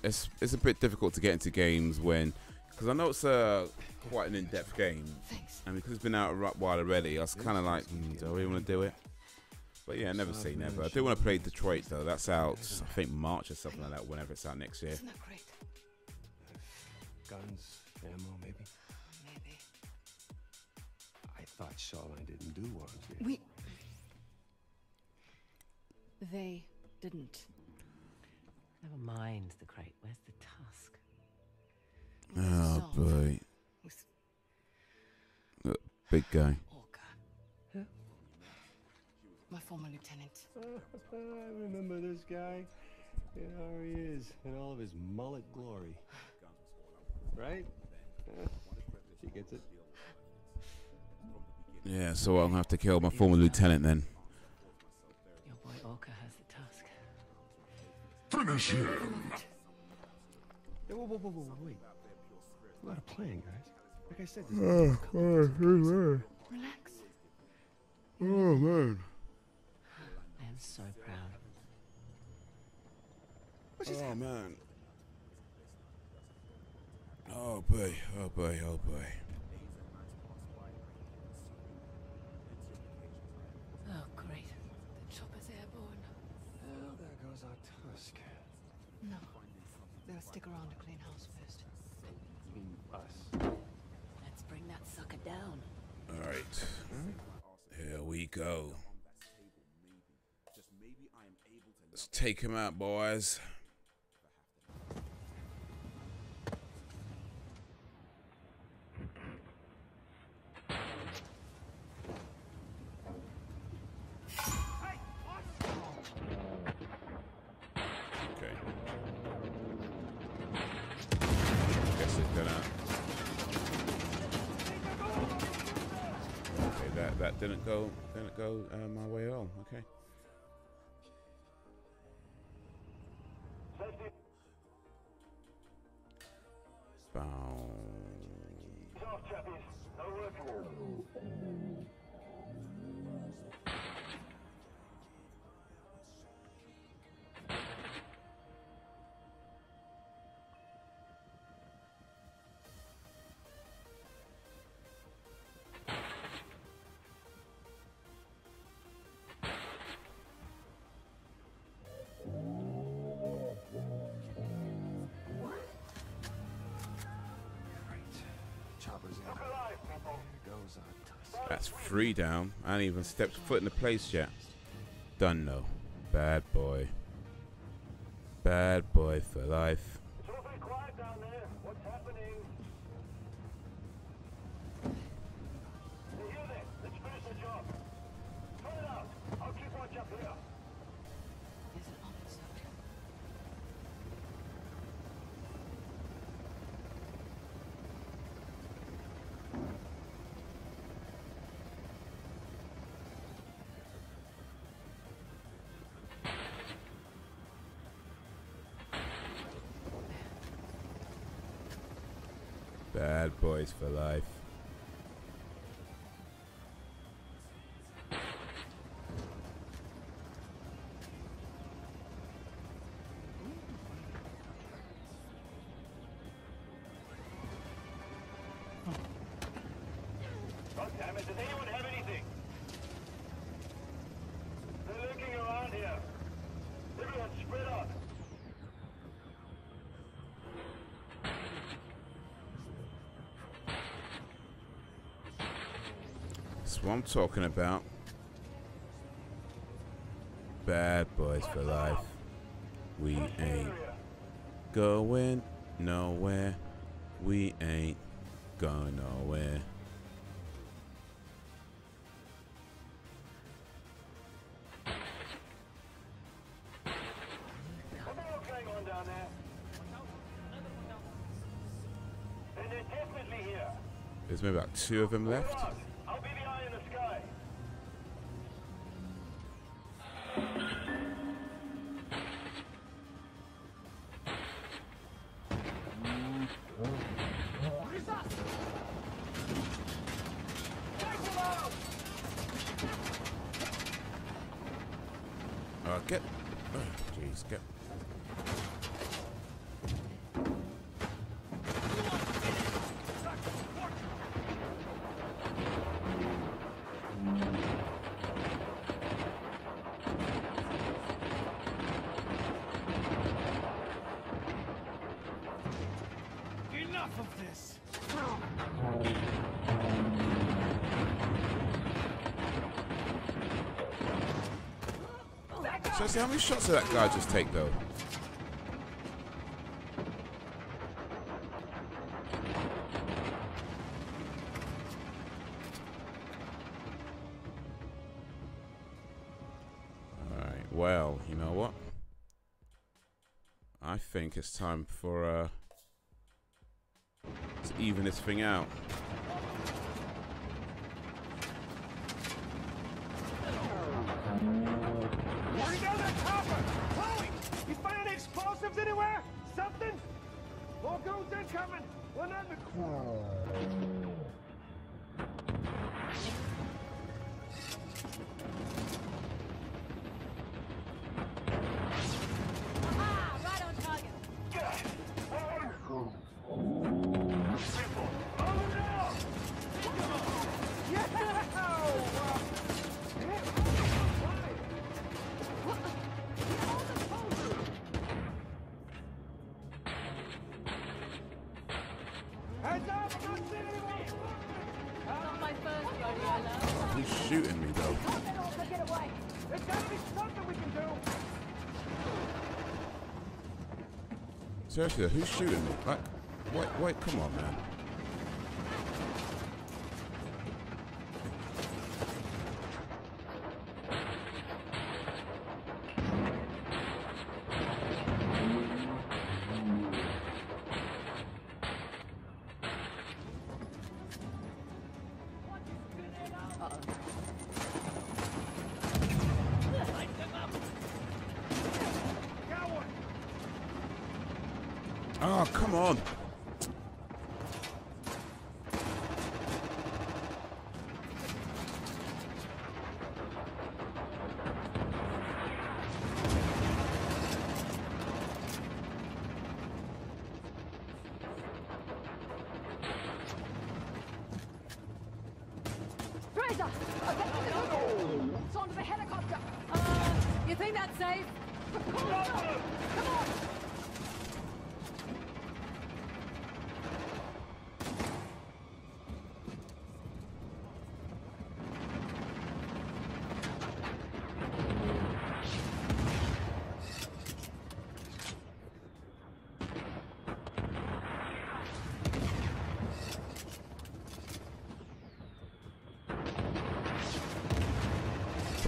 it's a bit difficult to get into games when, because I know it's quite an in-depth game, and because it's been out a while already, I was kind of like, do I really want to do it? But yeah, never say never. I do want to play Detroit though. That's out, I think March or something like that. Whenever it's out next year. Isn't that great? Guns, ammo, maybe. Maybe. I thought Shoreline didn't do arms. They didn't. Never mind the crate. Where's the tusk? Oh boy. Big guy. Orca. My former lieutenant. I remember this guy. You know where he is in all of his mullet glory. Right? She gets it. Yeah, so I'll have to kill my former lieutenant then. Your boy Orca has the tusk. Finish him. Hey, whoa, wait. A lot of playing, guys. Like I said, this Relax. Oh man. I am so proud. Oh man. Oh boy, oh boy, oh boy. Oh, great. The chopper's airborne. Well, there goes our tusk. No. They'll stick around to clean house first. You mean us? Let's bring that sucker down. Alright. Here we go. Let's take him out, boys. That didn't go my way at all. Okay. Bow. That's 3 down. I ain't even stepped foot in the place yet. Done though. Bad boy. Bad boy for life. It's awfully quiet down there. What's happening? Hey, here then. Let's finish the job. Cut it out. I'll keep watch up here. There's an officer. Bad boys for life. God damn it. Does anyone have anything? That's what I'm talking about. Bad boys for life. We ain't going nowhere. We ain't going nowhere. What's going on down there? And they're definitely here. There's maybe about 2 of them left. I'll be the eye in the sky. Get. Oh, jeez, get. Enough of this. So, see, how many shots did that guy just take, though? Alright, well, you know what? I think it's time for, to even this thing out. Explosives anywhere? Something? More goons incoming. We're not in the Right on target. Not my first rodeo, love. Who's shooting me, though? There's gotta be something we can do. Seriously, who's shooting me? Like, wait, come on, man. Oh, come on. Fraser! It's onto the helicopter! You think that's safe? Come on!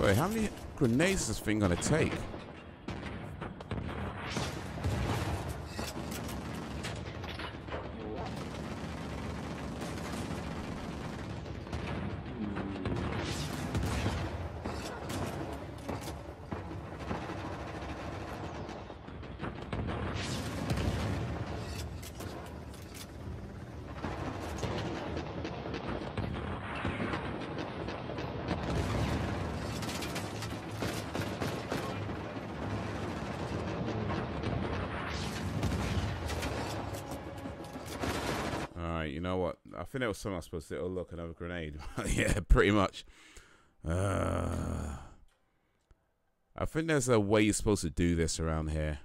Wait, how many grenades is this thing gonna take? You know what? I think there was something I was supposed to do. Oh, look, another grenade. Yeah, pretty much. I think there's a way you're supposed to do this around here.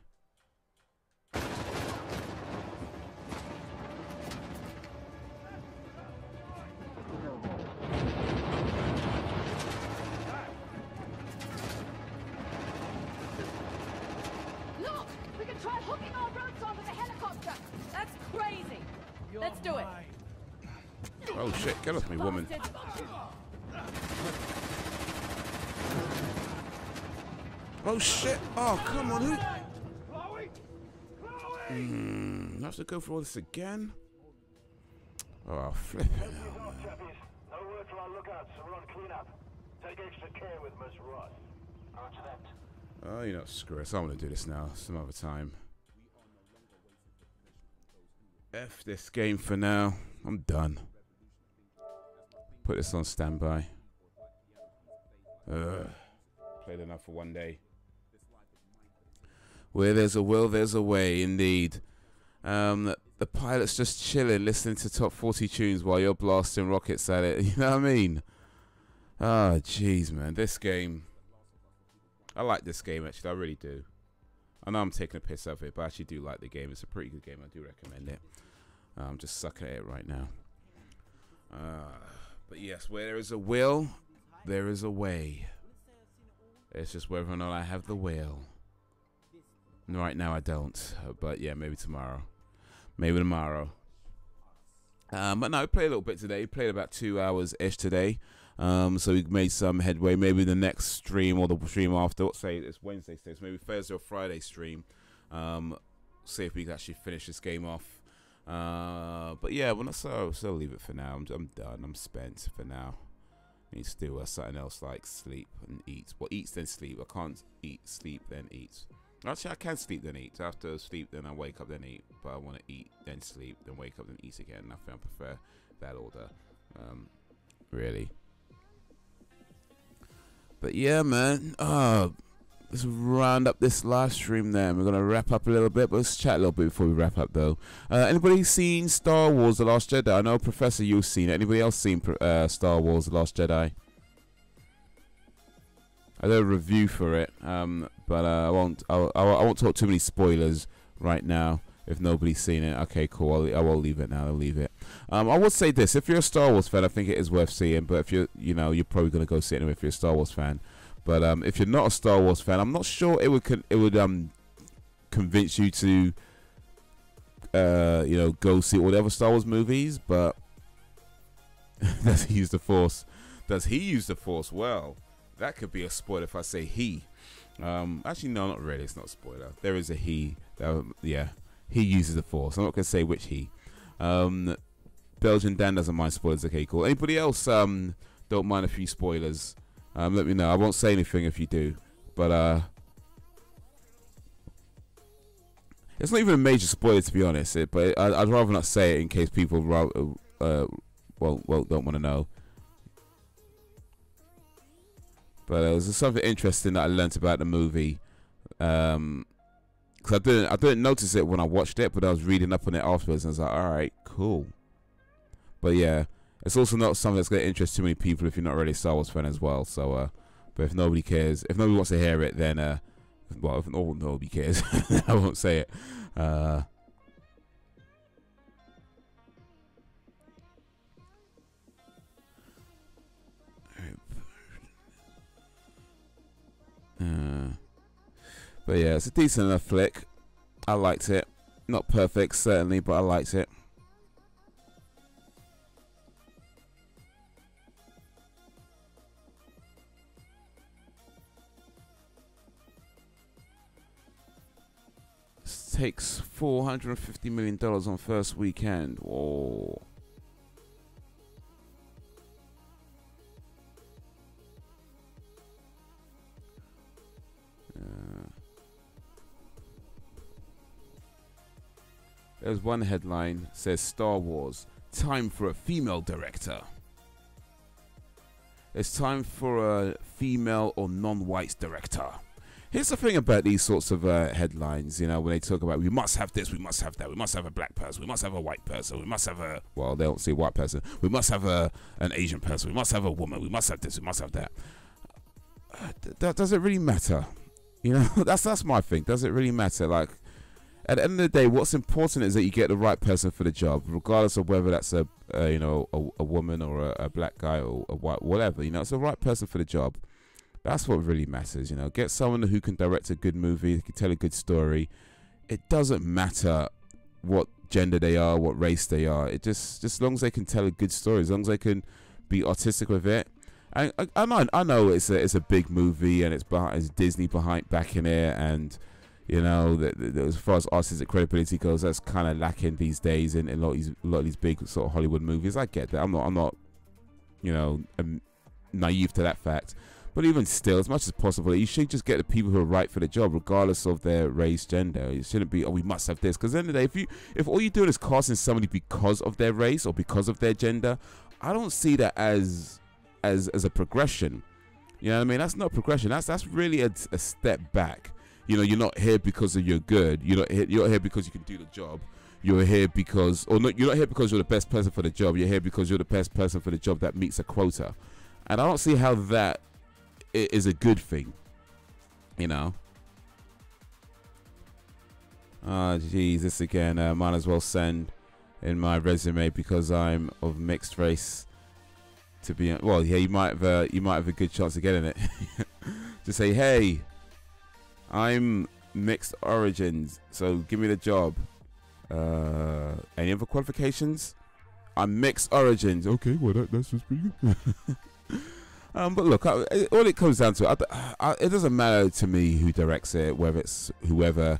try hooking our ropes onto the helicopter. That's crazy. Let's do it. Oh shit, get off me, woman. Oh shit, oh come on, who? I have to go through all this again? Oh, flip it. No word from our lookouts, so we're on cleanup. Take extra care with Miss Ross. Roger that. Oh, you know, screw it. I want to do this now, some other time. F this game for now. I'm done. Put this on standby. Played enough for one day. Where there's a will, there's a way, indeed. The pilot's just chilling, listening to top 40 tunes while you're blasting rockets at it. You know what I mean? Oh, jeez, man. This game. I like this game, actually. I really do. I know I'm taking a piss out of it, but I actually do like the game. It's a pretty good game. I do recommend it. I'm just sucking at it right now. But yes, where there is a will, there is a way. It's just whether or not I have the will. Right now I don't, but yeah, maybe tomorrow. Maybe tomorrow. But no, I played a little bit today. Played about 2 hours-ish today. So we made some headway. Maybe the next stream or the stream after, let's say it's Wednesday, so maybe Thursday or Friday stream. See if we can actually finish this game off. But yeah, well, so leave it for now. I'm done. I'm spent for now. Need to do something else like sleep and eat. Well, eat then sleep. I can't eat, sleep, then eat. Actually, I can sleep then eat. After sleep, then I wake up, then eat. But I want to eat, then sleep, then wake up, then eat again. I think I prefer that order. Really. But yeah, man. Let's round up this live stream then. We're going to wrap up a little bit, but let's chat a little bit before we wrap up, though. Anybody seen Star Wars The Last Jedi? I know, Professor, you've seen it. Anybody else seen Star Wars The Last Jedi? I did a review for it, but I won't talk too many spoilers right now if nobody's seen it. Okay, cool. I will leave it now. I'll leave it. I would say this: if you're a Star Wars fan, I think it is worth seeing. But if you're probably gonna go see it anyway if you're a Star Wars fan. But if you're not a Star Wars fan, I'm not sure it would convince you to go see all the other Star Wars movies. But does he use the Force? Does he use the Force? Well, that could be a spoiler if I say he. Actually, no, not really. It's not a spoiler. There is a he. Yeah, he uses the Force. I'm not going to say which he. Belgian Dan doesn't mind spoilers. Okay, cool. Anybody else don't mind a few spoilers? Let me know. I won't say anything if you do. But it's not even a major spoiler, to be honest. But I'd rather not say it in case people don't want to know. But it was something interesting that I learnt about the movie. Because I didn't notice it when I watched it, but I was reading up on it afterwards, and I was like, all right, cool. But yeah, it's also not something that's going to interest too many people if you're not really a Star Wars fan as well. So, but if nobody cares, if nobody wants to hear it, then well, if nobody cares, I won't say it. But yeah, it's a decent enough flick. I liked it. Not perfect, certainly, but I liked it. This takes $450 million on first weekend. Whoa. There's one headline says Star Wars, time for a female director. It's time for a female or non-white director. Here's the thing about these sorts of headlines, you know, when they talk about we must have this, we must have that, we must have a black person, we must have a white person, we must have a, well, they don't say white person, we must have an Asian person, we must have a woman, we must have this, we must have that. Does it really matter? You know, that's my thing. Does it really matter? Like, at the end of the day, what's important is that you get the right person for the job, regardless of whether that's a woman or a black guy or a white, whatever. You know, it's the right person for the job. That's what really matters. You know, get someone who can direct a good movie, who can tell a good story. it doesn't matter what gender they are, what race they are. It just as long as they can tell a good story, as long as they can be artistic with it. I know it's a big movie and it's Disney backing it, and you know as far as artistic credibility goes, that's kind of lacking these days in a lot of these big sort of Hollywood movies. I get that. I'm not you know naive to that fact. But even still, as much as possible, you should just get the people who are right for the job, regardless of their race, gender. It shouldn't be, oh, we must have this. Because at the end of the day, if all you're doing is casting somebody because of their race or because of their gender, I don't see that as a progression. You know what I mean? That's not progression. That's really a step back. You know, you're not here because you're good. You're not here because you can do the job. You're here because, or no, you're not here because you're the best person for the job. You're here because you're the best person for the job that meets a quota. And I don't see how that is a good thing, you know. Oh geez, this again. Might as well send in my resume because I'm of mixed race. To be well, yeah, you might have a good chance of getting it. Just say, hey, I'm mixed origins, so give me the job. Any other qualifications? I'm mixed origins. Okay, well that's just pretty good. But look, all it comes down to, it doesn't matter to me who directs it, whether it's whoever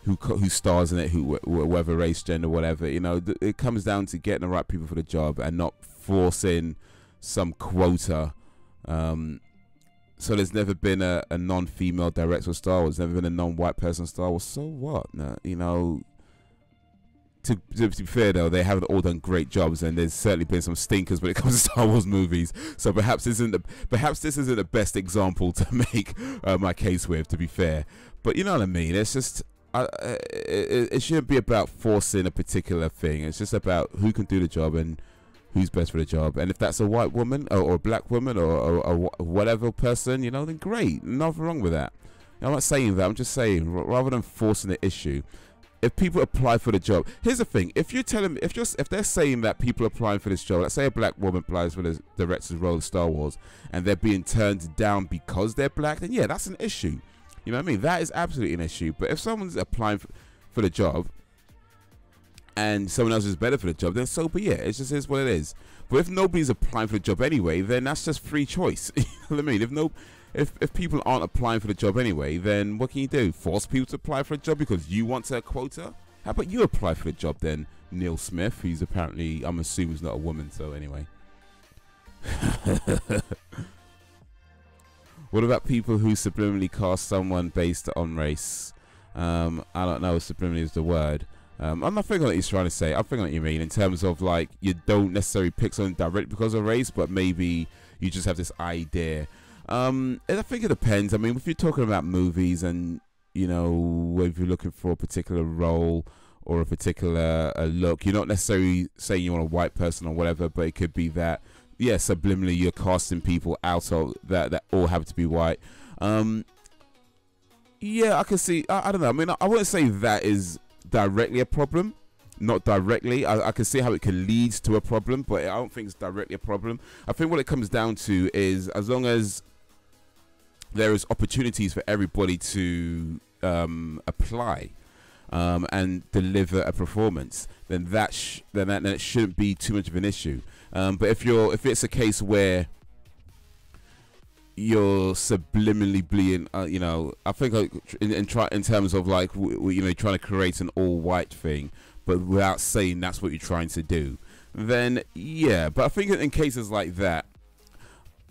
who stars in it, whoever race, gender, whatever. You know, it comes down to getting the right people for the job and not forcing some quota. So there's never been a non-female director of Star Wars, never been a non-white person of Star Wars. So what? No, you know. To be fair though, they haven't all done great jobs, and there's certainly been some stinkers when it comes to Star Wars movies. So perhaps this isn't the best example to make my case with. To be fair, but you know what I mean. It's just it shouldn't be about forcing a particular thing. It's just about who can do the job and who's best for the job. And if that's a white woman or a black woman or whatever person, you know, then great. Nothing wrong with that. I'm not saying that. I'm just saying rather than forcing the issue. If people apply for the job, here's the thing: if they're saying that people applying for this job, let's say a black woman applies for the director's role of Star Wars, and they're being turned down because they're black, then yeah, that's an issue. You know what I mean? That is absolutely an issue. But if someone's applying for the job, and someone else is better for the job, then so be it. It just is what it is. But if nobody's applying for the job anyway, then that's just free choice. You know what I mean? If people aren't applying for the job anyway, then what can you do? Force people to apply for a job because you want a quota? How about you apply for the job then, Neil Smith, who's apparently, I'm assuming, is not a woman, so anyway. What about people who subliminally cast someone based on race? I don't know if subliminally is the word. I'm not thinking what he's trying to say. I'm thinking what you mean in terms of like you don't necessarily pick someone directly because of race, but maybe you just have this idea. I think it depends. I mean, if you're talking about movies and, you know, if you're looking for a particular role or a particular look, you're not necessarily saying you want a white person or whatever, but it could be that, yeah, subliminally you're casting people out of that all have to be white. Yeah, I can see. I don't know. I mean, I wouldn't say that is directly a problem. Not directly. I can see how it can lead to a problem, but I don't think it's directly a problem. I think what it comes down to is as long as there is opportunities for everybody to apply and deliver a performance, then then it shouldn't be too much of an issue. But if it's a case where you're subliminally bleeding, you know, I think like in terms of like you know, trying to create an all-white thing, but without saying that's what you're trying to do, then yeah. But I think in cases like that,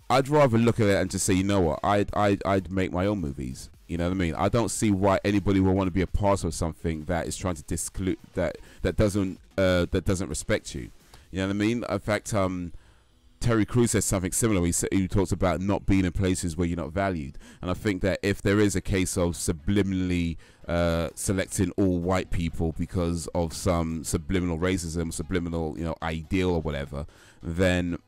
I'd rather look at it and just say, you know what, I'd make my own movies. You know what I mean? I don't see why anybody would want to be a part of something that is trying to disclude that doesn't respect you. You know what I mean? In fact, Terry Crews says something similar. He talks about not being in places where you're not valued, and I think that if there is a case of subliminally selecting all white people because of some subliminal racism, subliminal, you know, ideal or whatever, then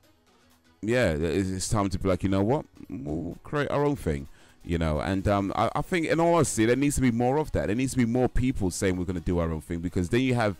yeah, it's time to be like, you know what, we'll create our own thing, you know. And I think in all honesty there needs to be more of that. There needs to be more people saying we're going to do our own thing, because then you have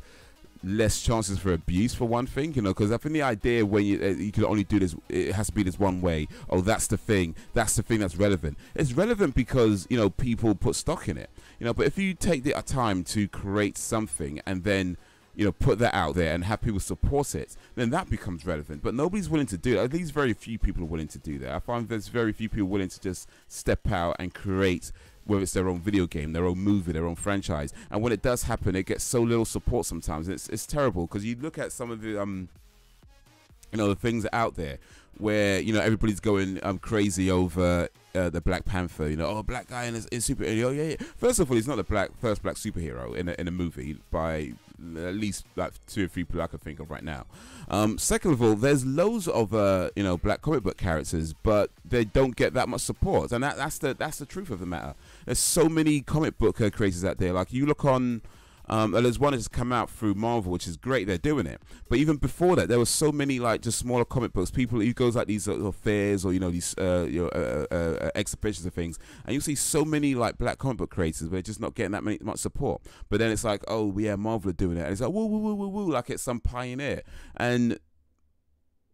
less chances for abuse, for one thing, you know, because I think the idea when you can only do this, it has to be this one way. Oh, that's the thing that's relevant. It's relevant because, you know, people put stock in it, you know. But if you take the time to create something and then, you know, put that out there and have people support it, then that becomes relevant. But nobody's willing to do it. At least very few people are willing to do that. I find there's very few people willing to just step out and create, whether it's their own video game, their own movie, their own franchise. And when it does happen, it gets so little support sometimes. It's terrible, because you look at some of the, you know, the things out there where, you know, everybody's going crazy over the Black Panther, you know, oh, black guy in superhero. Oh, yeah. First of all, he's not the first black superhero in a movie by at least like 2 or 3 people I can think of right now. Second of all, there's loads of you know, black comic book characters, but they don't get that much support, and that's the truth of the matter. There's so many comic book creators out there. Like, you look on. There's one that's come out through Marvel, which is great. They're doing it. But even before that, there were so many, like, just smaller comic books. People who goes like these fairs, or, you know, these exhibitions of things, and you see so many like black comic book creators, but they're just not getting that much support. But then it's like, oh yeah, Marvel are doing it, and it's like woo woo woo woo woo, like it's some pioneer. And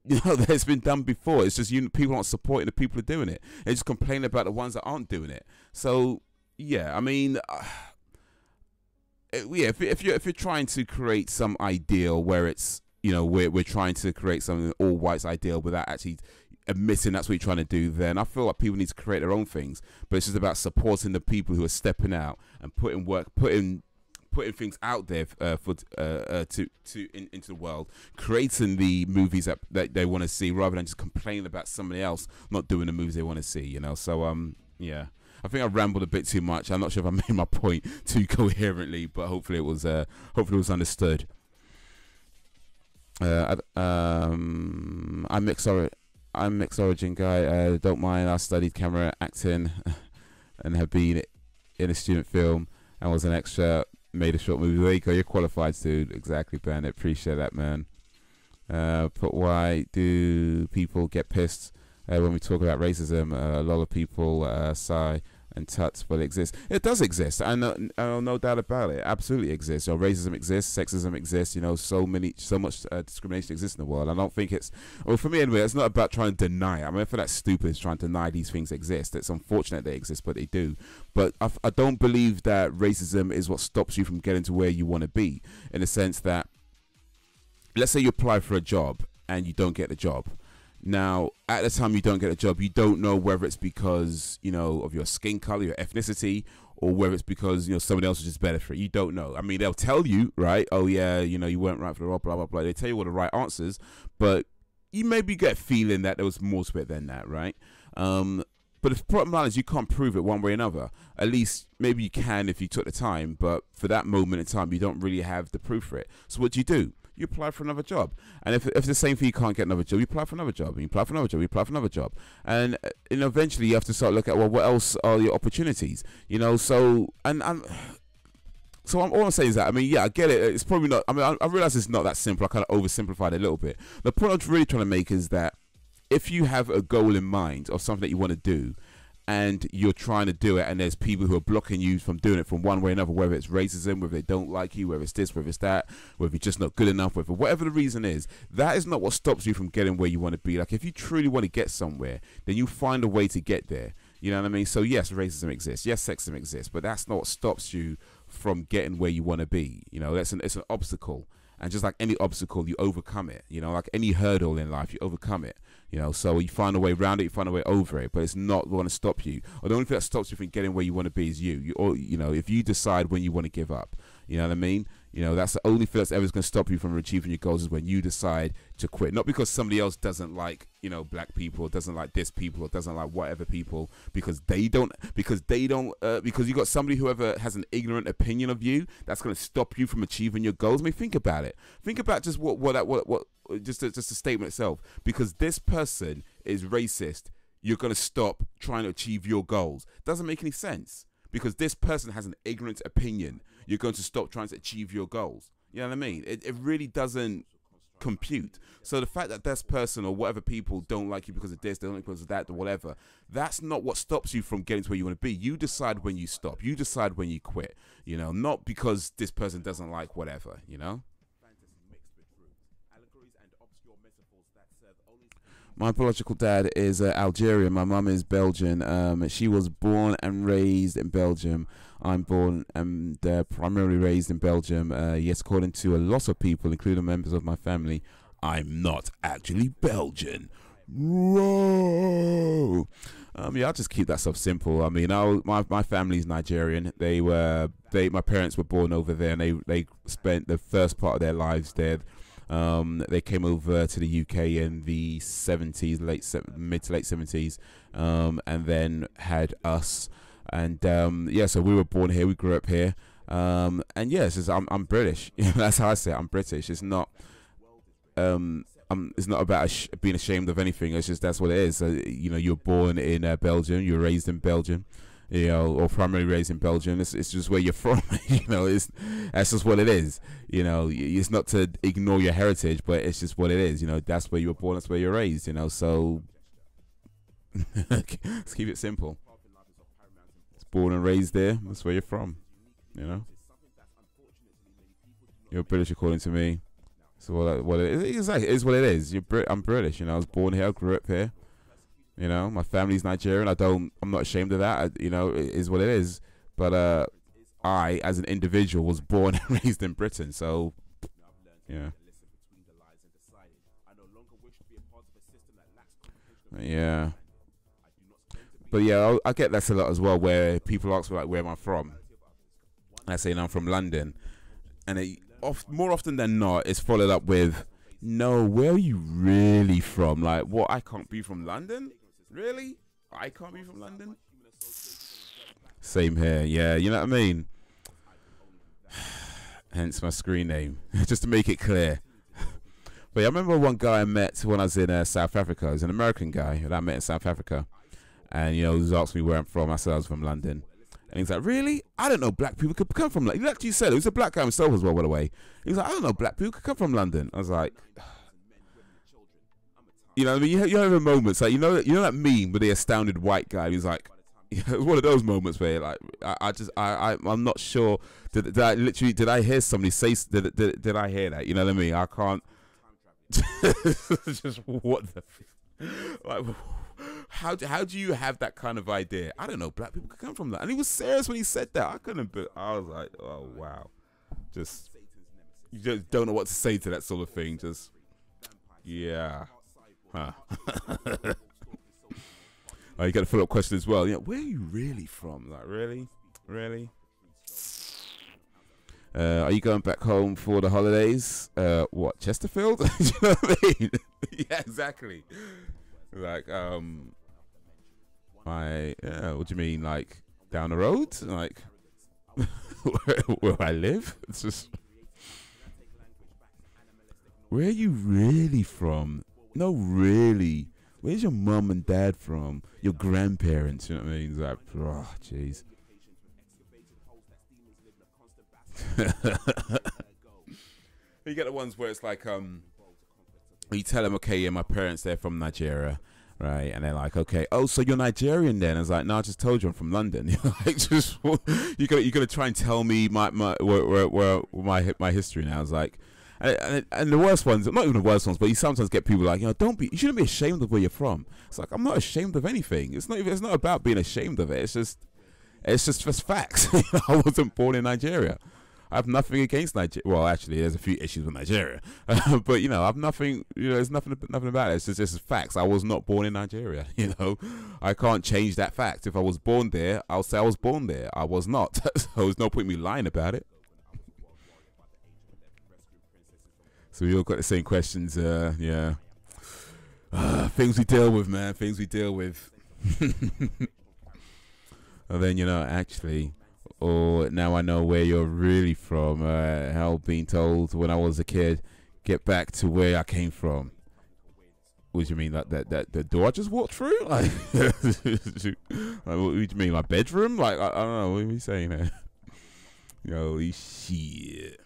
you know, that's been done before. It's just people aren't supporting the people who are doing it. They just complain about the ones that aren't doing it. So yeah, I mean. Yeah, if you're trying to create some ideal where it's, you know, we're trying to create something all whites ideal without actually admitting that's what you're trying to do, then I feel like people need to create their own things. But it's just about supporting the people who are stepping out and putting things out there into the world, creating the movies that they want to see, rather than just complaining about somebody else not doing the movies they want to see, you know. So yeah. I think I rambled a bit too much. I'm not sure if I made my point too coherently, but hopefully it was understood. I'm mixed origin guy. Don't mind. I studied camera acting and have been in a student film and was an extra. Made a short movie. There you go. You're qualified, dude. Exactly, Ben. I appreciate that, man. But why do people get pissed when we talk about racism? A lot of people sigh and tut, but it exists. It does exist. I know, no doubt about it. It absolutely exists. You know, racism exists, sexism exists. You know, so much discrimination exists in the world. I don't think it's, well, for me anyway, it's not about trying to deny it. I mean, I feel that's stupid, is trying to deny these things exist. It's unfortunate they exist, but they do. But I don't believe that racism is what stops you from getting to where you want to be, in the sense that, let's say you apply for a job and you don't get the job. Now, at the time you don't get a job, you don't know whether it's because, you know, of your skin color, your ethnicity, or whether it's because, you know, someone else is just better for it. You don't know. I mean, they'll tell you, right? Oh, yeah, you know, you weren't right for the role, blah, blah, blah. They tell you all the right answers, but you maybe get a feeling that there was more to it than that, right? But the bottom line is you can't prove it one way or another. At least maybe you can if you took the time, but for that moment in time, you don't really have the proof for it. So what do? You apply for another job. And if it's the same thing, you can't get another job, you apply for another job, and you apply for another job, you apply for another job. And you know, eventually you have to start looking at, well, what else are your opportunities? You know, so, so all I'm saying is that, I mean, yeah, I get it. It's probably not, I mean, I realize it's not that simple. I kind of oversimplified it a little bit. The point I'm really trying to make is that if you have a goal in mind of something that you want to do, and you're trying to do it, and there's people who are blocking you from doing it from one way or another, whether it's racism, whether they don't like you, whether it's this, whether it's that, whether you're just not good enough, whatever the reason is, that is not what stops you from getting where you want to be. Like, if you truly want to get somewhere, then you find a way to get there. You know what I mean? So yes, racism exists. Yes, sexism exists, but that's not what stops you from getting where you want to be. You know, it's an obstacle. And just like any obstacle, you overcome it. You know, like any hurdle in life, you overcome it. You know, so you find a way around it, you find a way over it, but it's not going to stop you. Or the only thing that stops you from getting where you want to be is you. You know, if you decide when you want to give up, you know what I mean? You know, that's the only thing that's ever going to stop you from achieving your goals, is when you decide to quit. Not because somebody else doesn't like, you know, black people, or doesn't like this people, or doesn't like whatever people, because you got somebody who has an ignorant opinion of you that's going to stop you from achieving your goals. I mean, think about it. Think about just just a statement itself. Because this person is racist, you're going to stop trying to achieve your goals. Doesn't make any sense. Because this person has an ignorant opinion, you're going to stop trying to achieve your goals. You know what I mean? It really doesn't compute. So the fact that this person or whatever people don't like you because of this, they don't like you because of that, or whatever, that's not what stops you from getting to where you want to be. You decide when you stop. You decide when you quit. You know, not because this person doesn't like whatever, you know? My biological dad is Algerian. My mum is Belgian. She was born and raised in Belgium. I'm born and primarily raised in Belgium. Yes, according to a lot of people, including members of my family, I'm not actually Belgian. Whoa. Yeah, I'll just keep that stuff simple. I mean, my family's Nigerian. My parents were born over there, and they spent the first part of their lives there. They came over to the UK in the 70s, mid to late 70s, and then had us. And yeah, so we were born here, we grew up here, and yes, I'm British. That's how I say it. I'm British. It's not it's not about being ashamed of anything. It's just that's what it is. You know, you're born in Belgium, you're raised in Belgium, you know, or primarily raised in Belgium. It's just where you're from. You know, that's just what it is. You know, it's not to ignore your heritage, but it's just what it is. You know, that's where you were born, that's where you're raised. You know, so let's keep it simple. It's born and raised there. That's where you're from. You know, you're British according to me. So what it is, exactly, it is what it is. I'm British. You know, I was born here, I grew up here. You know, my family's Nigerian. I'm not ashamed of that. You know, it is what it is. But I, as an individual, was born and raised in Britain. So, yeah. Yeah. But yeah, I get that a lot as well, where people ask me like, where am I from? I say, I'm from London, and more often than not, it's followed up with, no, where are you really from? Like, what? I can't be from London? Really? I can't be from London? Same here. Yeah, you know what I mean? Hence my screen name, just to make it clear. But yeah, I remember one guy I met when I was in South Africa. He's an American guy that I met in South Africa. And, you know, he was asking me where I'm from. I said I was from London. And he's like, really? I don't know black people could come from London. He actually said it. He was a black guy himself as well, by the way. He's like, I don't know black people could come from London. I was like, you know what I mean? You have a moments like, you know that meme with the astounded white guy. He's like, it was one of those moments where like, I'm not sure. Did I hear somebody say, did I hear that? You know what I mean? I can't. Just what the, like, how do you have that kind of idea? I don't know, black people could come from that. And he was serious when he said that. I was like, oh wow, you just don't know what to say to that sort of thing. Just yeah, huh. Oh, you got a follow-up question as well. Yeah, where are you really from? Like, really? Are you going back home for the holidays? What, Chesterfield? Do you know what I mean? Yeah, exactly. Like, what do you mean? Like, down the road? Like, where I live? It's just, where are you really from? No, really. Where's your mum and dad from? Your grandparents, you know what I mean? It's like, oh, jeez. You get the ones where it's like, you tell them, okay, yeah, my parents, they're from Nigeria, right? And they're like, okay, oh, so you're Nigerian then? I was like, no, I just told you I'm from London. You're like, just, you're gonna try and tell me my history now. I was like, and the worst ones, not even the worst ones, but you sometimes get people like, you know, you shouldn't be ashamed of where you're from. It's like, I'm not ashamed of anything. It's not about being ashamed of it. It's just facts. I wasn't born in Nigeria. I have nothing against Nigeria. Well, actually, there's a few issues with Nigeria, but you know, I have nothing. You know, there's nothing about it. It's just facts. I was not born in Nigeria. You know, I can't change that fact. If I was born there, I'll say I was born there. I was not. So there's no point in me lying about it. So we all got the same questions. Yeah. Things we deal with, man. Things we deal with. And then, you know, actually, or now I know where you're really from. Hell, being told when I was a kid, get back to where I came from. What do you mean, like that the door I just walked through? Like, like, what do you mean, my bedroom? Like, I don't know. What are you saying there? Holy shit.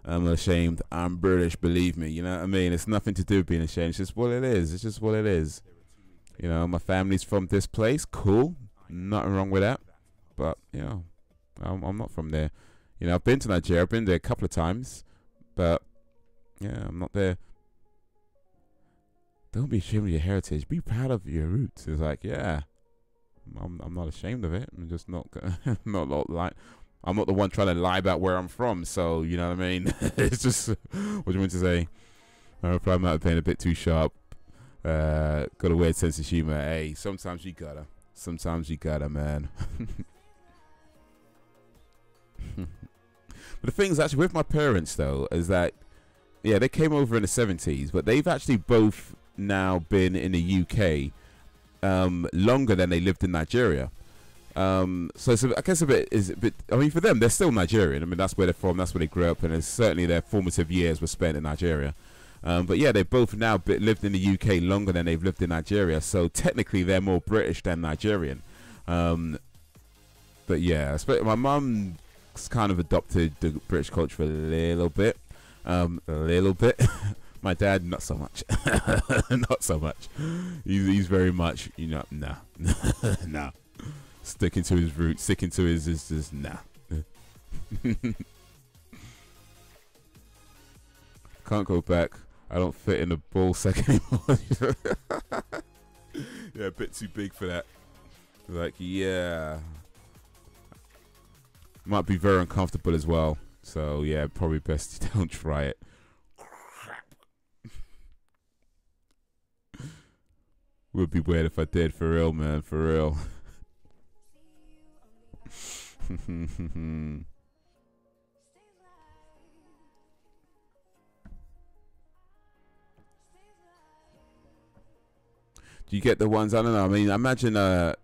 I'm not ashamed. I'm British, believe me. You know what I mean? It's nothing to do with being ashamed. It's just what it is. It's just what it is. You know, my family's from this place. Cool. Nothing wrong with that. But, you know, I'm not from there. You know, I've been to Nigeria. I've been there a couple of times. But, yeah, I'm not there. don't be ashamed of your heritage. Be proud of your roots. It's like, yeah, I'm not ashamed of it. I'm just not not like. I'm not the one trying to lie about where I'm from. So you know what I mean. It's just what do you mean to say? My reply might have been a bit too sharp. Got a weird sense of humor. Hey, sometimes you gotta. Sometimes you gotta, man. But the thing is, actually, with my parents, though, is that, yeah, they came over in the 70s, but they've actually both now been in the UK longer than they lived in Nigeria. So it's I guess a bit, I mean, for them, they're still Nigerian. I mean, that's where they're from, that's where they grew up, and it's certainly their formative years were spent in Nigeria. But yeah, they both now lived in the UK longer than they've lived in Nigeria, so technically they're more British than Nigerian. But yeah, my mum kind of adopted the British culture a little bit. My dad, not so much. Not so much. He's very much, you know, nah. Nah. Sticking to his roots, sticking to his is nah. Can't go back. I don't fit in the ball sack anymore. Yeah, a bit too big for that. Like, yeah. Might be very uncomfortable as well. So, yeah, probably best you don't try it. Would be weird if I did, for real, man, for real. Do you get the ones? I don't know. I mean, imagine. I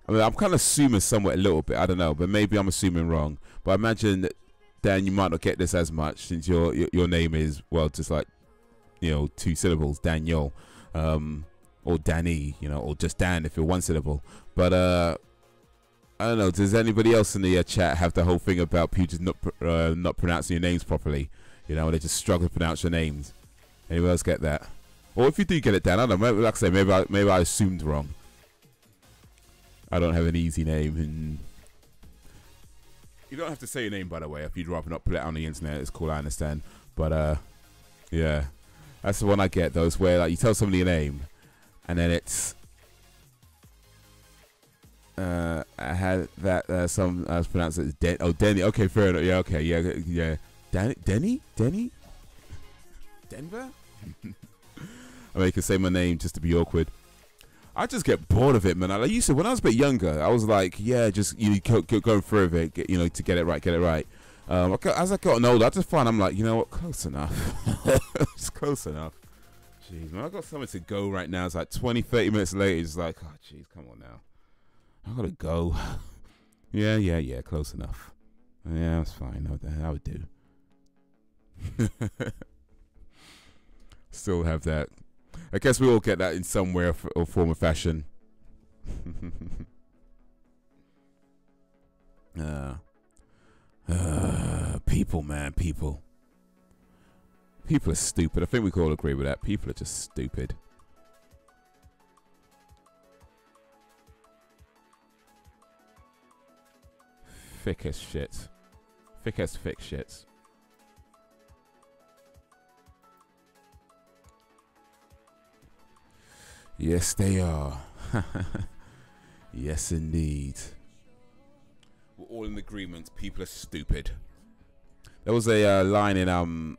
mean, I'm kind of assuming somewhat a little bit. I don't know, but maybe I'm assuming wrong. But I imagine that, Dan, you might not get this as much since your name is, well, just like, you know, 2 syllables, Daniel, or Danny, you know, or just Dan if you're 1 syllable. But I don't know. Does anybody else in the chat have the whole thing about people just not pronouncing your names properly? You know, they just struggle to pronounce your names. Anyone else get that? Or if you do get it, Dan, I don't know. Like I say, maybe I assumed wrong. I don't have an easy name, and you don't have to say your name, by the way. If you'd rather not put it on the internet, it's cool. I understand. But yeah, that's the one I get. Those where like you tell somebody your name, and then it's I had that I was pronounced it as Denny. Okay, fair enough. Yeah, okay, yeah. Denny, Denver. I mean, you can say my name just to be awkward. I just get bored of it, man. I used to, when I was a bit younger, I was like, yeah, just go through with it, you know, to get it right. As I got older, I just find I'm like, you know what, close enough. It's close enough. Jeez, man, I got something to go right now. It's like 20, 30 minutes later. It's like, oh, jeez, come on now. I gotta go. Yeah, close enough. Yeah, that's fine. I would do. Still have that. I guess we all get that in some way or form of fashion. People, man, people. People are stupid. I think we can all agree with that. People are just stupid. Thick as shit. Thick as thick shits. Yes, they are. Yes, indeed. We're all in agreement. People are stupid. There was a line in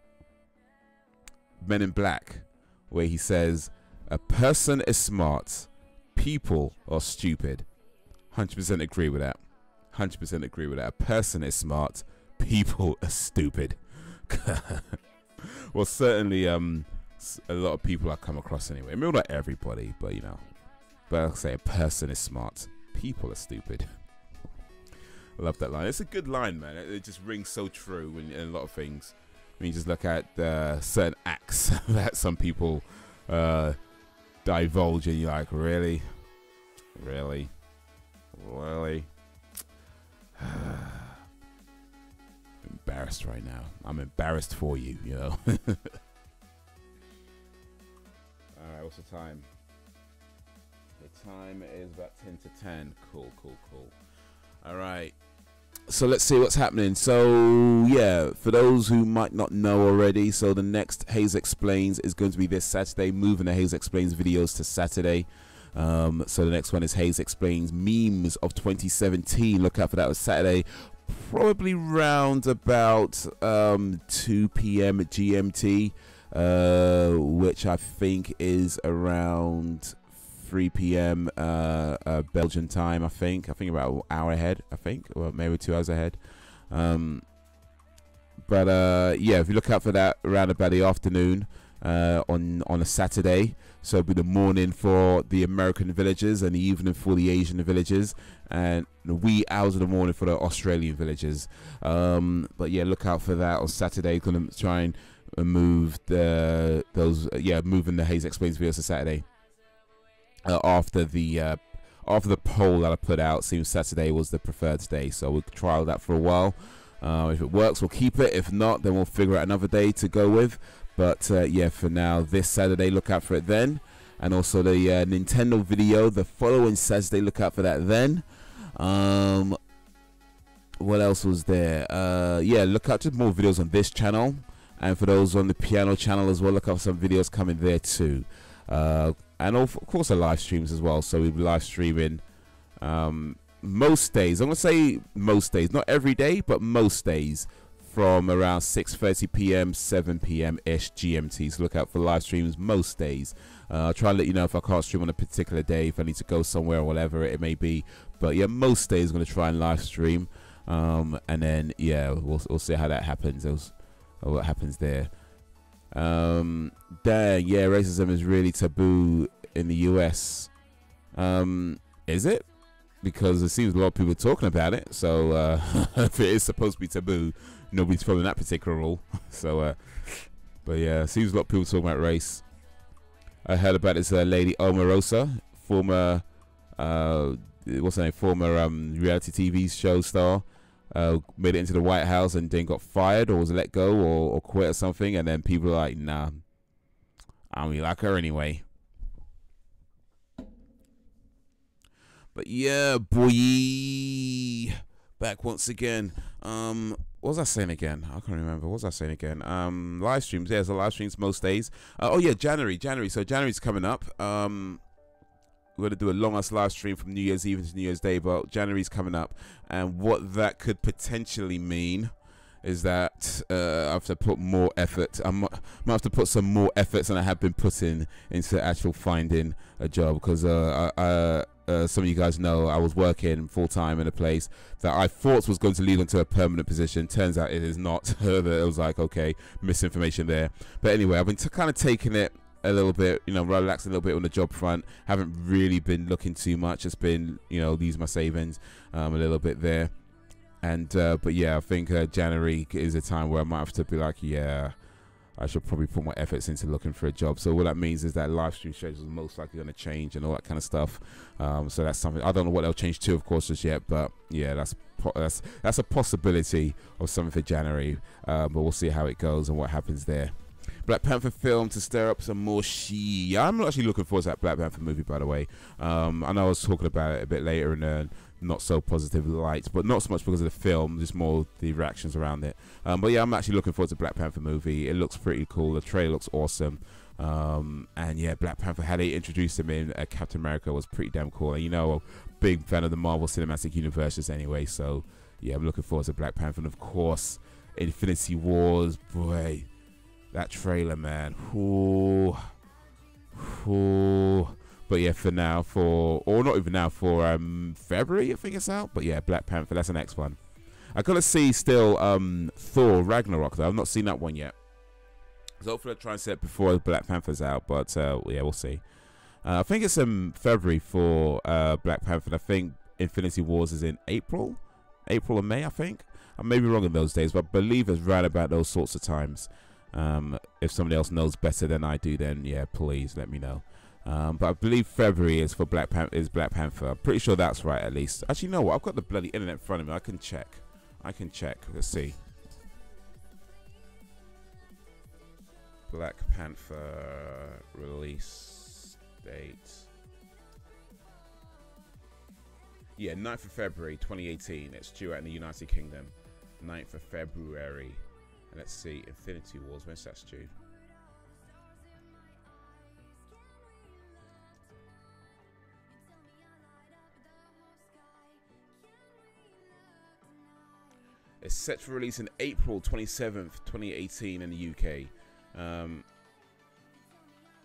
Men in Black where he says, "A person is smart. People are stupid." 100% agree with that. 100% agree with that. A person is smart. People are stupid. Well, certainly, a lot of people I come across anyway. I mean, not everybody, but you know. But I'll say a person is smart. People are stupid. I love that line. It's a good line, man. It just rings so true in a lot of things. When you just look at certain acts that some people divulge, and you're like, really? Really? Really? Embarrassed right now. I'm embarrassed for you, you know. Alright, what's the time? The time is about 10 to 10. Cool. Alright. So let's see what's happening. So yeah, for those who might not know already, so the next Haze Explains is going to be this Saturday, moving the Haze Explains videos to Saturday. So the next one is Haze Explains Memes of 2017. Look out for that on Saturday, probably round about 2 p.m. GMT, which I think is around 3 p.m. Belgian time. I think about an hour ahead, I think, or maybe 2 hours ahead. But yeah, if you look out for that around about the afternoon on a Saturday. So it'll be the morning for the American villagers and the evening for the Asian villagers, and the wee hours of the morning for the Australian villagers. But yeah, look out for that on Saturday. Gonna try and move moving the Haze Explains videos to Saturday. After the poll that I put out, seems Saturday was the preferred day, so we'll trial that for a while. If it works, we'll keep it. If not, then we'll figure out another day to go with. But yeah, for now, this Saturday, look out for it then. And also the Nintendo video the following Saturday, look out for that then. What else was there? Yeah, look out for more videos on this channel, and for those on the piano channel as well, look out for some videos coming there too. And of course the live streams as well. So we'll be live streaming most days. I'm gonna say most days, not every day, but most days, from around 6:30 p.m. 7 p.m. ish GMT. So look out for live streams most days. I'll try and let you know if I can't stream on a particular day, if I need to go somewhere or whatever it may be. But yeah, most days I'm gonna try and live stream, and then yeah, we'll see how that happens. Or what happens there. Dang, yeah, racism is really taboo in the US. Is it? Because it seems a lot of people are talking about it. So if it is supposed to be taboo, nobody's following that particular rule. So but yeah, it seems a lot of people talking about race. I heard about this lady Omarosa, former what's her name, former reality TV show star. Made it into the White House and then got fired or was let go or quit or something, and then people are like, nah, I don't really like her anyway. But yeah, boy, back once again. What was I saying again? I can't remember. What was I saying again? Live streams. Yeah, so live streams most days. Oh yeah, January. So January's coming up. We're going to do a long-ass live stream from New Year's Eve to New Year's Day, but January's coming up. And what that could potentially mean is that I have to put more effort. I might have to put some more efforts than I have been putting into actual finding a job. Because some of you guys know I was working full-time in a place that I thought was going to lead into a permanent position. Turns out it is not. It was like, okay, misinformation there. But anyway, I've been kind of taking it a little bit, you know, relaxing a little bit on the job front. Haven't really been looking too much. It's been, you know, these my savings a little bit there. And but yeah, I think January is a time where I might have to be like, yeah, I should probably put more efforts into looking for a job. So what that means is that live stream schedules are most likely going to change and all that kind of stuff. So that's something I don't know what they'll change to, of course, just yet. But yeah, that's a possibility of something for January. But we'll see how it goes and what happens there. Black Panther film to stir up some more shit. I'm actually looking forward to that Black Panther movie, by the way. I know I was talking about it a bit later in a not so positive light, but not so much because of the film, just more the reactions around it. But yeah, I'm actually looking forward to Black Panther movie. It looks pretty cool. The trailer looks awesome. And yeah, Black Panther, how they introduced him in Captain America was pretty damn cool. And you know, a big fan of the Marvel Cinematic Universe anyway. So yeah, I'm looking forward to Black Panther. And of course, Infinity Wars, boy. That trailer, man. Ooh. But yeah, for now, or not even now, for February, I think it's out. But yeah, Black Panther, that's the next one. I gotta see still Thor Ragnarok though. I've not seen that one yet. So hopefully I'll try and see it before Black Panther's out. But yeah, we'll see. I think it's in February for Black Panther. I think Infinity Wars is in April or May, I think. I may be wrong in those days, but I believe it's right about those sorts of times. If somebody else knows better than I do, then yeah, please let me know. But I believe February is for Black Panther. I'm pretty sure that's right, at least. Actually, you know what? I've got the bloody internet in front of me. I can check. Let's see. Black Panther release date. Yeah, 9th of February 2018. It's due out in the United Kingdom. 9th of February. And let's see, Infinity Wars. When's that due? It's set for release in April 27th, 2018 in the UK.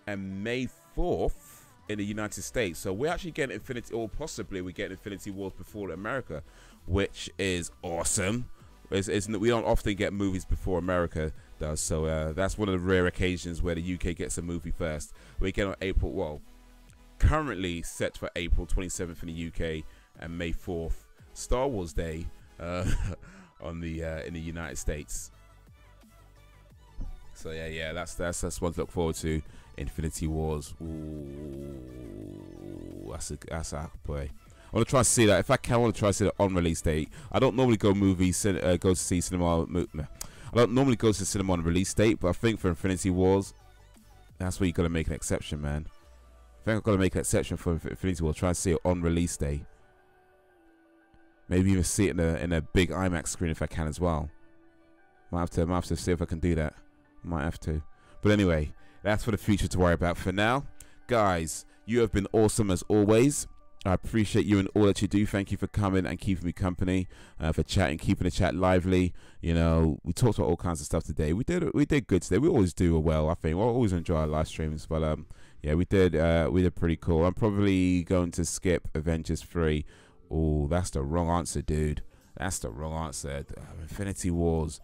And May 4th in the United States. So we're actually getting Infinity, or possibly we get Infinity Wars before America, which is awesome. We don't often get movies before America does. So that's one of the rare occasions where the UK gets a movie first. We get on April, well, currently set for April 27th in the UK and May 4th, Star Wars Day. On the in the United States. So yeah, that's one to look forward to. Infinity Wars. Ooh, that's a boy. I want to try to see that. If I can, I want to try to see that on release date. I don't normally go to see cinema. I don't normally go to cinema on release date, but I think for Infinity Wars, that's where you got to make an exception, man. I think I've got to make an exception for Infinity Wars. Try and see it on release day. Maybe even see it in a big IMAX screen if I can as well. Might have to see if I can do that. Might have to. But anyway, that's for the future to worry about. For now, guys, you have been awesome as always. I appreciate you and all that you do. Thank you for coming and keeping me company, for chatting, keeping the chat lively. You know, we talked about all kinds of stuff today. We did good today. We always do well, I think. We always enjoy our live streams. But yeah, we did pretty cool. I'm probably going to skip Avengers 3. Oh, that's the wrong answer, dude. That's the wrong answer. Infinity Wars.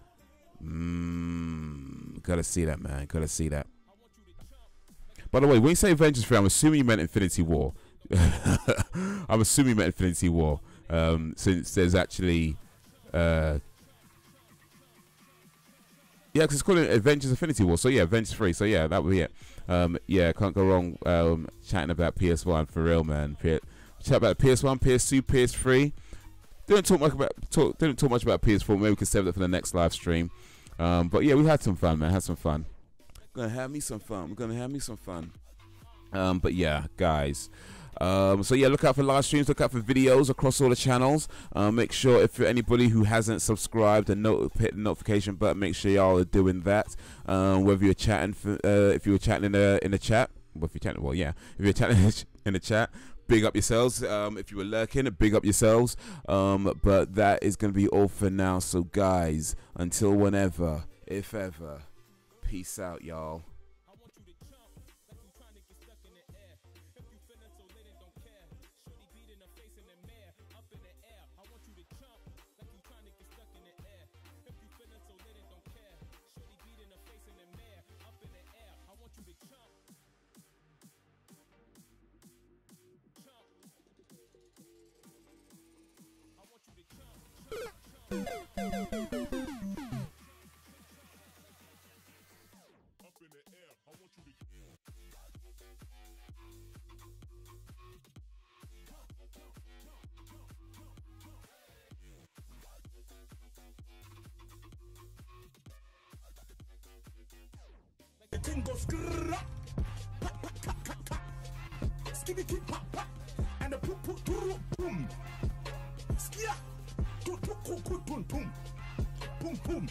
Gotta see that, man. Gotta see that. By the way, when you say Avengers 3, I'm assuming you meant Infinity War. I'm assuming you meant Infinity War. Since there's actually... yeah, because it's called Avengers Infinity War. So yeah, Avengers 3. So yeah, that would be it. Yeah, can't go wrong chatting about PS1 for real, man. Chat about PS1, PS2, PS3. Didn't talk much about PS4. Maybe we can save that for the next live stream. But yeah, we had some fun, man. Had some fun. We're gonna have me some fun. But yeah, guys. So yeah, look out for live streams. Look out for videos across all the channels. Make sure if you're anybody who hasn't subscribed and hit the notification button, make sure y'all are doing that. Whether you're chatting, if you were chatting in the chat, well, if you're chatting, well, yeah, if you're chatting in the chat. Big up yourselves. If you were lurking, big up yourselves. But that is going to be all for now. So, guys, until whenever, if ever, peace out, y'all. The thing goes skibby keep pop pop and the poop poop boom. Skia. Boom boom.